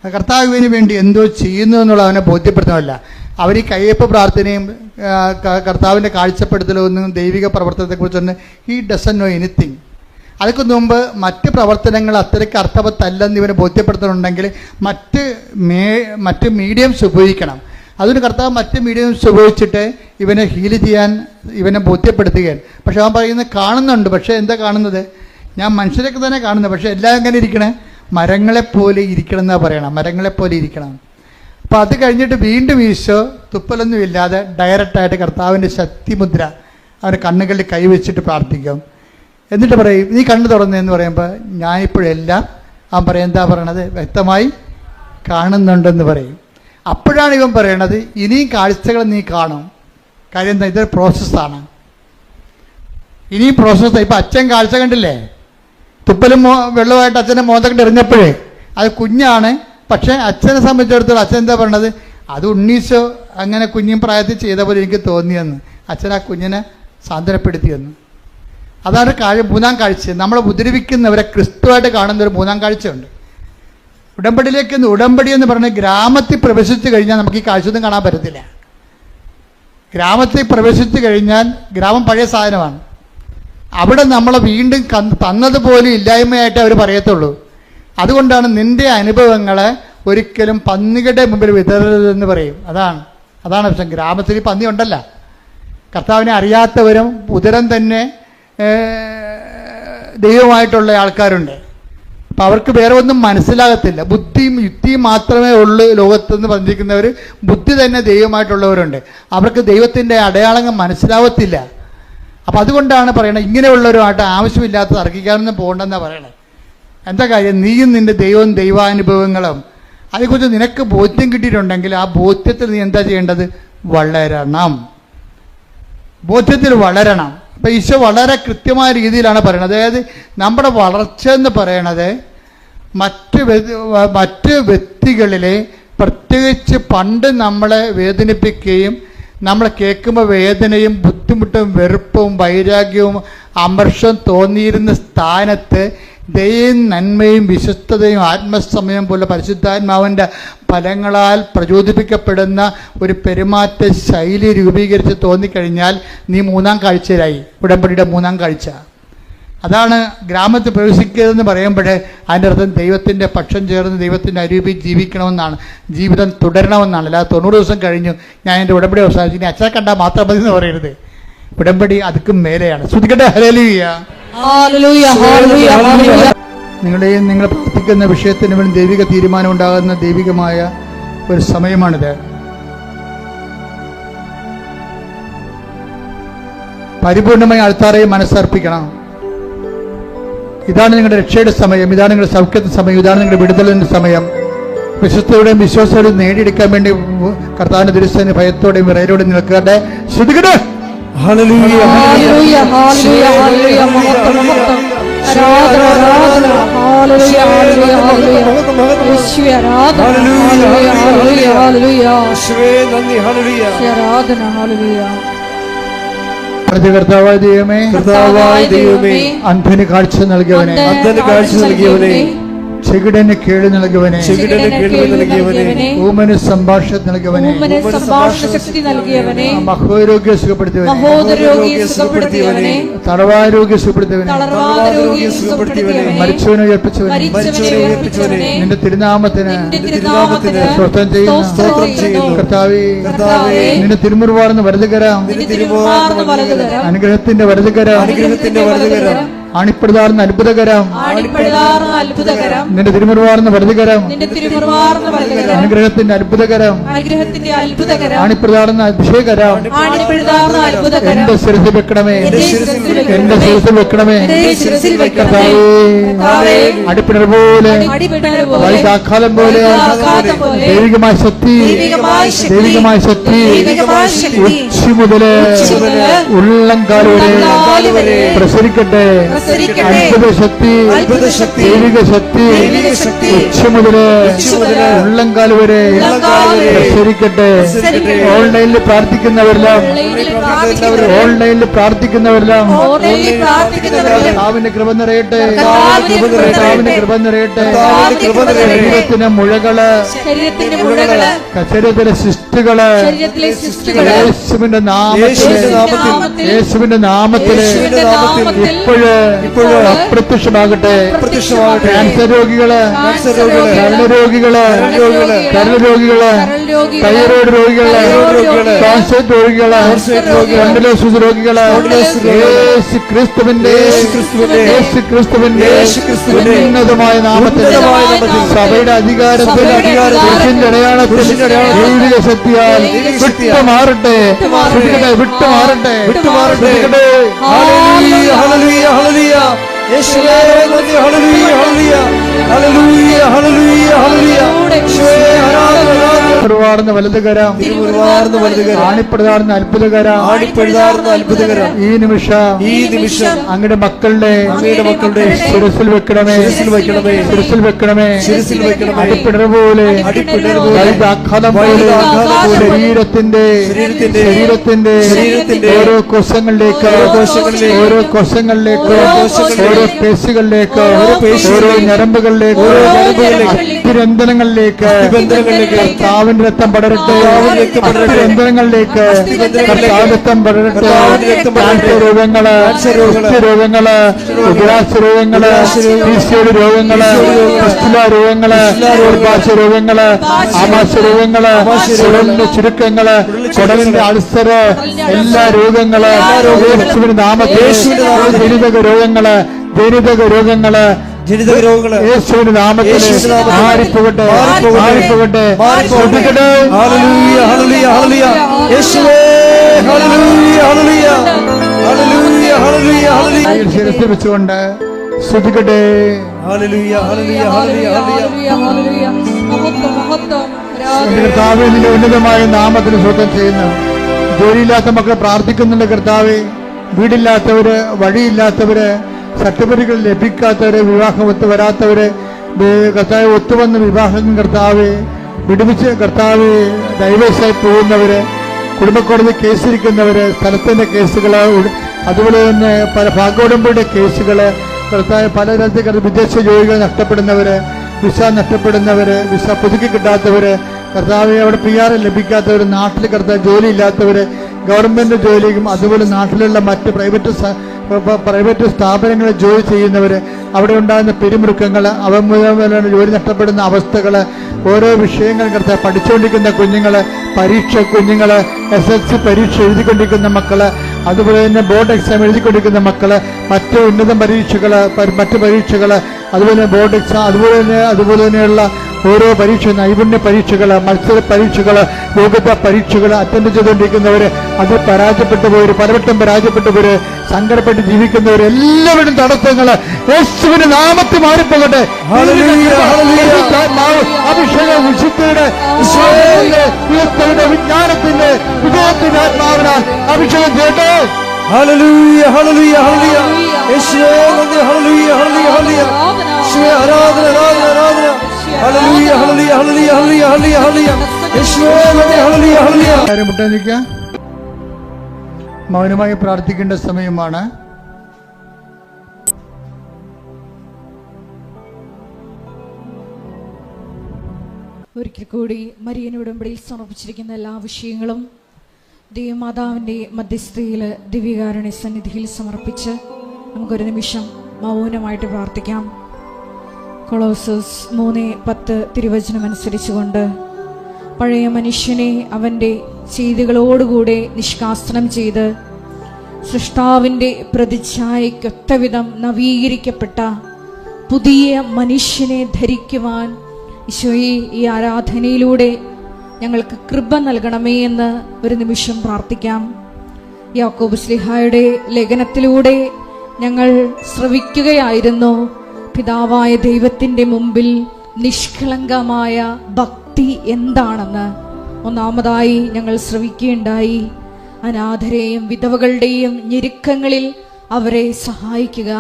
കർത്താവ് ഇവന് വേണ്ടി എന്തോ ചെയ്യുന്നു എന്നുള്ള അവനെ ബോധ്യപ്പെടുത്തണമല്ല. അവർ ഈ കയ്യപ്പ് പ്രാർത്ഥനയും കർത്താവിൻ്റെ കാഴ്ചപ്പെടുത്തലൊന്നും ദൈവിക പ്രവർത്തനത്തെക്കുറിച്ചൊന്നും ഹി ഡസൻ നോ എനിത്തിങ്. അതൊക്കെ മുമ്പ് മറ്റ് പ്രവർത്തനങ്ങൾ അത്രയ്ക്ക് അർത്ഥവത്തല്ലെന്ന് ഇവനെ ബോധ്യപ്പെടുത്തണമെങ്കിൽ മറ്റ് മീഡിയംസ് ഉപയോഗിക്കണം. അതിന് കർത്താവ് മറ്റ് മീഡിയംസ് ഉപയോഗിച്ചിട്ട് ഇവനെ ഹീൽ ചെയ്യാൻ ഇവനെ ബോധ്യപ്പെടുത്തുകയാണ്. പക്ഷെ അവൻ പറയുന്നത് കാണുന്നുണ്ട്. പക്ഷേ എന്താ കാണുന്നത്? ഞാൻ മനുഷ്യരൊക്കെ തന്നെ കാണുന്നത്, പക്ഷെ എല്ലാം എങ്ങനെ ഇരിക്കണേ? മരങ്ങളെപ്പോലെ ഇരിക്കണം എന്നാണ് പറയണം. മരങ്ങളെപ്പോലെ ഇരിക്കണം. അപ്പം അത് കഴിഞ്ഞിട്ട് വീണ്ടും ഈശോ തുപ്പലൊന്നും ഇല്ലാതെ ഡയറക്റ്റായിട്ട് കർത്താവിൻ്റെ ശക്തിമുദ്ര അവൻ്റെ കണ്ണുകളിൽ കൈവച്ചിട്ട് പ്രാർത്ഥിക്കും. എന്നിട്ട് പറയും നീ കണ്ണു തുറന്നതെന്ന് പറയുമ്പോൾ ഞാനിപ്പോഴെല്ലാം അവൻ പറയും എന്താ പറയണത്, വ്യക്തമായി കാണുന്നുണ്ടെന്ന് പറയും. അപ്പോഴാണ് ഇവൻ പറയണത് ഇനിയും കാഴ്ചകൾ നീ കാണും. കാര്യം എന്താ, ഇതൊരു പ്രോസസ്സാണ്. ഇനിയും പ്രോസസ്സാണ്. ഇപ്പം അച്ഛൻ കാഴ്ച കണ്ടില്ലേ, തുപ്പലും വെള്ളമായിട്ട് അച്ഛനെ മോന്തക്കിട്ട് എറിഞ്ഞപ്പോഴേ അത് കുഞ്ഞാണ്. പക്ഷേ അച്ഛനെ സംബന്ധിച്ചിടത്തോളം അച്ഛൻ എന്താ പറയണത്, അത് ഉണ്ണീശോ അങ്ങനെ കുഞ്ഞും പ്രായത്തിൽ ചെയ്ത പോലെ എനിക്ക് തോന്നിയെന്ന്. അച്ഛൻ ആ കുഞ്ഞിനെ സാന്ത്വനപ്പെടുത്തിയെന്ന്. അതാണ് മൂന്നാം കാഴ്ച. നമ്മളെ ഉപദ്രവിക്കുന്നവരെ ക്രിസ്തുവായിട്ട് കാണുന്ന ഒരു മൂന്നാം കാഴ്ചയുണ്ട്. ഉടമ്പടി എന്ന് പറഞ്ഞാൽ ഗ്രാമത്തിൽ പ്രവേശിച്ചു കഴിഞ്ഞാൽ നമുക്ക് ഈ കാഴ്ചയൊന്നും കാണാൻ പറ്റത്തില്ല. ഗ്രാമത്തിൽ പ്രവേശിച്ചു കഴിഞ്ഞാൽ ഗ്രാമം പഴയ സാധനമാണ്. അവിടെ നമ്മളെ വീണ്ടും തന്നതുപോലും ഇല്ലായ്മയായിട്ട് അവർ പറയത്തുള്ളൂ. അതുകൊണ്ടാണ് നിന്റെ അനുഭവങ്ങളെ ഒരിക്കലും പന്നികളുടെ മുമ്പിൽ വിതരരുതെന്ന് പറയും. അതാണ് പ്രശ്നം. ഗ്രാമത്തിൽ പന്നി ഉണ്ടല്ല. കർത്താവിനെ അറിയാത്തവരും ഉദരം തന്നെ ദൈവമായിട്ടുള്ള ആൾക്കാരുണ്ട്. അപ്പം അവർക്ക് വേറെ ഒന്നും മനസ്സിലാകത്തില്ല. ബുദ്ധിയും യുക്തിയും മാത്രമേ ഉള്ളൂ ലോകത്തെന്ന് പറഞ്ഞിരിക്കുന്നവർ. ബുദ്ധി തന്നെ ദൈവമായിട്ടുള്ളവരുണ്ട്. അവർക്ക് ദൈവത്തിൻ്റെ അടയാളങ്ങൾ മനസ്സിലാവത്തില്ല. അപ്പം അതുകൊണ്ടാണ് പറയണത് ഇങ്ങനെയുള്ളവരുമായിട്ട് ആവശ്യമില്ലാത്ത തർക്കിക്കാനൊന്നും പോകണ്ടെന്നാണ് പറയണത്. എന്താ കാര്യം, നീയും നിൻ്റെ ദൈവവും ദൈവാനുഭവങ്ങളും അതേക്കുറിച്ച് നിനക്ക് ബോധ്യം കിട്ടിയിട്ടുണ്ടെങ്കിൽ ആ ബോധ്യത്തിൽ നീ എന്താ ചെയ്യേണ്ടത്, വളരണം. ബോധ്യത്തിൽ വളരണം. അപ്പം ഈശോ വളരെ കൃത്യമായ രീതിയിലാണ് പറയുന്നത്. അതായത് നമ്മുടെ വളർച്ച എന്ന് പറയണത് മറ്റ് വ്യക്തികളിലെ പ്രത്യേകിച്ച് പണ്ട് നമ്മളെ വേദനിപ്പിക്കുകയും നമ്മൾ കേൾക്കുമ്പോൾ വേദനയും ബുദ്ധിമുട്ടും വെറുപ്പും വൈരാഗ്യവും അമർഷം തോന്നിയിരുന്ന സ്ഥാനത്ത് ദയയും നന്മയും വിശ്വസ്തതയും ആത്മസമയം പോലെ പരിശുദ്ധാത്മാവിൻ്റെ ഫലങ്ങളാൽ പ്രചോദിപ്പിക്കപ്പെടുന്ന ഒരു പെരുമാറ്റ ശൈലി രൂപീകരിച്ച് തോന്നിക്കഴിഞ്ഞാൽ നീ മൂന്നാം കാഴ്ചയിലായി. ഉടമ്പടിയുടെ മൂന്നാം കാഴ്ച അതാണ്. ഗ്രാമത്തിൽ പ്രവേശിക്കരുതെന്ന് പറയുമ്പോഴേ അതിൻ്റെ അർത്ഥം ദൈവത്തിൻ്റെ പക്ഷം ചേർന്ന് ദൈവത്തിൻ്റെ അരൂപിൽ ജീവിക്കണമെന്നാണ്, ജീവിതം തുടരണമെന്നാണ്. അല്ലാതെ 90 ദിവസം കഴിഞ്ഞു ഞാൻ എൻ്റെ ഉടമ്പടി അവസാനിച്ചു ഇനി അച്ഛനെ കണ്ടാൽ മാത്രം മതി എന്ന് പറയരുത്. ഉടമ്പടി അതുക്കും മേലെയാണ്. ശ്രുതിക്കട്ടെ ഹല്ലേലൂയ. നിങ്ങളെയും നിങ്ങൾ പ്രാർത്ഥിക്കുന്ന വിഷയത്തിന് വേണ്ടി ദൈവിക തീരുമാനം ഉണ്ടാകുന്ന ദൈവികമായ ഒരു സമയമാണിത്. പരിപൂർണമായി അൾത്താറയെ മനസ്സർപ്പിക്കണം. ഇതാണ് നിങ്ങളുടെ രക്ഷയുടെ സമയം, ഇതാണ് നിങ്ങളുടെ സൗഖ്യത്തിന്റെ സമയം, ഇതാണ് നിങ്ങളുടെ വിടുതലിന്റെ സമയം. വിശ്വസ്തയോടെയും വിശ്വാസത്തോടെയും നേടിയെടുക്കാൻ വേണ്ടി കർത്താവിന്റെ തിരുസേന ഭയത്തോടെയും വിറയലോടെയും നിൽക്കട്ടെ. ശ്രുതികട്ടെ. ഹല്ലേലൂയ ഹല്ലേലൂയ ഹല്ലേലൂയ ഹല്ലേലൂയ മഹത്വം മഹത്വം ആരാധന ആരാധന ഹല്ലേലൂയ ഹല്ലേലൂയ ഹല്ലേലൂയ യേശുവേ ആരാധന ഹല്ലേലൂയ ഹല്ലേലൂയ ഹല്ലേലൂയ യേശുവേ നന്ദി ഹല്ലേലൂയ ആരാധന ഹല്ലേലൂയ. കർത്താവായ ദൈവമേ, അന്ധന് കാഴ്ച നൽകിയവനെ, ചെകിടന് കേട് നൽകിയവനെ, ഊമന് സംഭാഷണം നൽകിയവനെ, മഹോരോഗ്യം സുഖപ്പെടുത്തിയവനെ, തളർവാരോഗ്യം സുഖപ്പെടുത്തിയവനെ, മരിച്ചവനെ ഉയർപ്പിച്ചവനെ, നിന്റെ തിരുനാമത്തിന് സ്തോത്രം ചെയ്യുന്നു. കർത്താവേ, നിന്റെ തിരുമുറിവാർന്ന് വലതുകരം, അനുഗ്രഹത്തിന്റെ വലതുകരം, ആണിപ്പെടുതാർന്ന അത്ഭുതകരം, നിന്റെ തിരുമുറിവാർന്ന വലതുകരം, അനുഗ്രഹത്തിന്റെ അത്ഭുതകരം, ആണിപ്പെടുതാർന്ന അഭിഷേകരം എന്റെ ശിരസിൽ വെക്കണമേ, എന്റെ ശിരസിൽ വെക്കണമേ. അടിപ്പിണർ പോലെ, വൈകാലം പോലെ ദൈവികമായ ശക്തി, ദൈവികമായ ശക്തി ഉച്ച മുതല് ഉള്ളംകാൽ വരെ പ്രസരിക്കട്ടെ. അത്ഭുത ശക്തി, ദൈവിക ശക്തി ഉച്ച മുതല് ഉള്ളംകാൽ വരെ പ്രസരിക്കട്ടെ. ഓൺലൈനിൽ പ്രാർത്ഥിക്കുന്നവരെല്ലാം കർത്താവിന്റെ കൃപ നിറയട്ടെ, കർത്താവിന്റെ കൃപ നിറയട്ടെ. ശരീരത്തിന് മുഴകള്, ശരീരത്തിലെ സിസ്റ്റുകള് യേശുവിന്റെ നാമത്തില് ഇപ്പോഴ് അപ്രത്യക്ഷമാകട്ടെ. ക്യാൻസർ രോഗികള്, കരളുരോഗികള്, തൈറോയ്ഡ് രോഗികള്, ക്യാൻസർ രോഗികള്, വെന്റിലേഷൻ രോഗികള്, യേശു ക്രിസ്തുവിന്റെ ഉന്നതമായ നാമത്തിൽ സഭയുടെ അധികാരത്തിൽ അടയാളത്തിൽ ദൈവിക ശക്തിയാൽ വിട്ടുമാറട്ടെ, വിട്ടുമാറട്ടെ. ഹല്ലേലൂയ ഹല്ലേലൂയ ഹല്ലേലൂയ യേശുവേ നന്ദി ഹല്ലേലൂയ ഹല്ലേലൂയ ഹല്ലേലൂയ ഹല്ലേലൂയ ഹല്ലേലൂയ യേശുവേ ആരാധന തിരുവാർന്ന വലതുകരം തിരുവാർന്ന വലതുകരം ആണിപ്പെടുതാർന്ന അത്ഭുതകരം ആണിപ്പെടുതാർന്ന അത്ഭുതകരം ഈ നിമിഷം അങ്ങയുടെ മക്കളുടെ ശിരസിൽ വെക്കണമേ ശിരസിൽ വെക്കണമേ അടിപ്പിടർ പോലെ ആഘാതം പോലെ ശരീരത്തിന്റെ ഓരോ കോശങ്ങളിലേക്ക് ഓരോ പേശികളിലേക്ക് ഓരോ ഞരമ്പുകളിലേക്ക് അസ്ഥിരന്ധനങ്ങളിലേക്ക് കർത്താവിന്റെ രക്തം പടരട്ടെ അസ്ഥിരന്ധനങ്ങളിലേക്ക് കർത്താവിന്റെ രക്തം പടരട്ടെ രോഗങ്ങള് ഉദരാശ രോഗങ്ങള് രോഗങ്ങള് രോഗങ്ങള് രോഗങ്ങള് ആമാശ രോഗങ്ങള് ചുരുക്കങ്ങള് കുടലിന്റെ അൾസറ് എല്ലാ രോഗങ്ങള് ജനിതക രോഗങ്ങള് യേശുവിന്റെ നാമത്തിൽ മാറിപ്പോകട്ടെ മാറിപ്പോകട്ടെ മാറിപ്പോകട്ടെ. ഹല്ലേലൂയ ഹല്ലേലൂയ ഹല്ലേലൂയ യേശുവേ ഹല്ലേലൂയ ഹല്ലേലൂയ ഹല്ലേലൂയ ഹല്ലേലൂയ ഹല്ലേലൂയ ശിരസിൽ വെച്ചുകൊണ്ട് സ്തുതിക്കട്ടെ. ഹല്ലേലൂയ ഹല്ലേലൂയ ഹല്ലേലൂയ ഹല്ലേലൂയ കർത്താവേ, നിന്റെ ഉന്നതമായ നാമത്തിന് സ്വന്തം ചെയ്യുന്നു. ജോലിയില്ലാത്ത മക്കൾ പ്രാർത്ഥിക്കുന്നുണ്ട് കർത്താവേ. വീടില്ലാത്തവര്, വഴിയില്ലാത്തവര്, സർട്ടിഫിക്കറ്റുകൾ ലഭിക്കാത്തവര്, വിവാഹം ഒത്തുവരാത്തവര്, കർത്താവ് ഒത്തുവന്ന് വിവാഹം കർത്താവേ വിടുവിച്ച് കർത്താവേ ഡൈവേഴ്സായി പോകുന്നവര്, കുടുംബക്കോടതി കേസിരിക്കുന്നവര്, സ്ഥലത്തിന്റെ കേസുകള്, അതുപോലെ തന്നെ പല ഭാഗോടമ്പയുടെ കേസുകള് കർത്താവ് പലതരത്തിൽ വിദേശ ജോലികൾ നഷ്ടപ്പെടുന്നവര്, വിസ നഷ്ടപ്പെടുന്നവര്, വിസ പുതുക്കി കിട്ടാത്തവര്, കർത്താവ് അവിടെ PR ലഭിക്കാത്തവര്, നാട്ടിൽ കർത്താവ് ജോലി ഇല്ലാത്തവര്, ഗവൺമെന്റ് ജോലിയും അതുപോലെ നാട്ടിലുള്ള മറ്റ് പ്രൈവറ്റ് സ്ഥാപനങ്ങളിൽ ജോലി ചെയ്യുന്നവര്, അവിടെ ഉണ്ടാകുന്ന പിരിമുറുക്കങ്ങൾ, അവ മുതൽ ജോലി നഷ്ടപ്പെടുന്ന അവസ്ഥകൾ, ഓരോ വിഷയങ്ങൾ കർത്താവ് പഠിച്ചുകൊണ്ടിരിക്കുന്ന കുഞ്ഞുങ്ങൾ, കുഞ്ഞുങ്ങൾ, SSLC പരീക്ഷ എഴുതിക്കൊണ്ടിരിക്കുന്ന മക്കള്, അതുപോലെ തന്നെ ബോർഡ് എക്സാം എഴുതിക്കൊണ്ടിരിക്കുന്ന മക്കള്, മറ്റ് ഉന്നത പരീക്ഷകൾ, മറ്റ് പരീക്ഷകൾ, അതുപോലെ ബോർഡ് എക്സാം, അതുപോലെ തന്നെയുള്ള ഓരോ പരീക്ഷ, നൈപുണ്യ പരീക്ഷകൾ, മത്സര പരീക്ഷകൾ, യോഗ്യതാ പരീക്ഷകൾ അറ്റൻഡ് ചെയ്തുകൊണ്ടിരിക്കുന്നവര്, അത് പരാജയപ്പെട്ടു പോയവര്, പലവട്ടം പരാജയപ്പെട്ടു പോയവര്, സങ്കടപ്പെട്ട് ജീവിക്കുന്നവര്, എല്ലാവരും തടസ്സങ്ങള് യേശുവിന്റെ നാമത്തിൽ മാറിപ്പോകട്ടെ. അഭിഷേക വിശുദ്ധിയുടെ വിജ്ഞാനത്തിന്റെ വിജയത്തിന്റെ ആത്മാവിനാൽ അഭിഷേകം ചെയ്യട്ടെ. ഹല്ലേലൂയ ഹല്ലേലൂയ ഹല്ലേലൂയ യേശുവേ നന്ദി ഹല്ലേലൂയ ഹല്ലേലൂയ ഹല്ലേലൂയ യേശുവേ ആരാധന ആരാധന ആരാധന ഹല്ലേലൂയ ഹല്ലേലൂയ ഹല്ലേലൂയ ഹല്ലേലൂയ ഹല്ലേലൂയ ഹല്ലേലൂയ യേശുവേ നന്ദി ഹല്ലേലൂയ ഹല്ലേലൂയ. ആരും മുട്ടാൻ നിൽക്കുക. മൗനമായി പ്രാർത്ഥിക്കേണ്ട സമയമാണ്. ഒരിക്കൽ കൂടി മരിയൻ ഉടമ്പടിയിൽ സമർപ്പിച്ചിരിക്കുന്ന എല്ലാ വിഷയങ്ങളും ദൈവമാതാവിൻ്റെ മധ്യസ്ഥതയിൽ ദിവ്യകാരുണ്യ സന്നിധിയിൽ സമർപ്പിച്ച് നമുക്കൊരു നിമിഷം മൗനമായിട്ട് പ്രാർത്ഥിക്കാം. കൊളോസസ് 3:10 തിരുവചനം അനുസരിച്ചുകൊണ്ട് പഴയ മനുഷ്യനെ അവൻ്റെ ചെയ്തികളോടുകൂടെ നിഷ്കാസനം ചെയ്ത് സൃഷ്ടാവിൻ്റെ പ്രതിച്ഛായയ്ക്കൊത്തവിധം നവീകരിക്കപ്പെട്ട പുതിയ മനുഷ്യനെ ധരിക്കുവാൻ ഈശോയെ ഈ ആരാധനയിലൂടെ ഞങ്ങൾക്ക് കൃപ നൽകണമേ എന്ന് ഒരു നിമിഷം പ്രാർത്ഥിക്കാം. യാക്കോബ് ശ്ലീഹായുടെ ലേഖനത്തിലൂടെ ഞങ്ങൾ ശ്രവിക്കുകയായിരുന്നു. പിതാവായ ദൈവത്തിൻ്റെ മുമ്പിൽ നിഷ്കളങ്കമായ ഭക്തി എന്താണെന്ന് ഒന്നാമതായി ഞങ്ങൾ ശ്രവിക്കുകയുണ്ടായി. അനാഥരെയും വിധവകളുടെയും ഞെരുക്കങ്ങളിൽ അവരെ സഹായിക്കുക.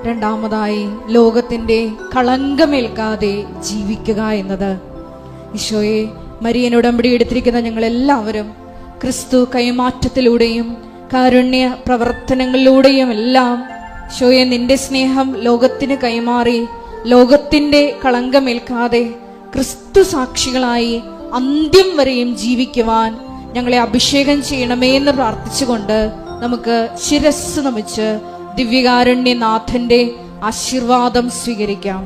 രണ്ടാമതായി ലോകത്തിൻ്റെ കളങ്കമേൽക്കാതെ ജീവിക്കുക എന്നത്. ഈശോയെ, മരിയൻ ഉടമ്പടി എടുത്തിരിക്കുന്ന ഞങ്ങളെല്ലാവരും ക്രിസ്തു കൈമാറ്റത്തിലൂടെയും കാരുണ്യ പ്രവർത്തനങ്ങളിലൂടെയും എല്ലാം ഈശോയെ നിന്റെ സ്നേഹം ലോകത്തിന് കൈമാറി ലോകത്തിൻ്റെ കളങ്കമേൽക്കാതെ ക്രിസ്തു സാക്ഷികളായി അന്ത്യം വരെയും ജീവിക്കുവാൻ ഞങ്ങളെ അഭിഷേകം ചെയ്യണമേ എന്ന് പ്രാർത്ഥിച്ചുകൊണ്ട് നമുക്ക് ശിരസ്സ് നമിച്ച് ദിവ്യകാരുണ്യനാഥന്റെ ആശീർവാദം സ്വീകരിക്കാം.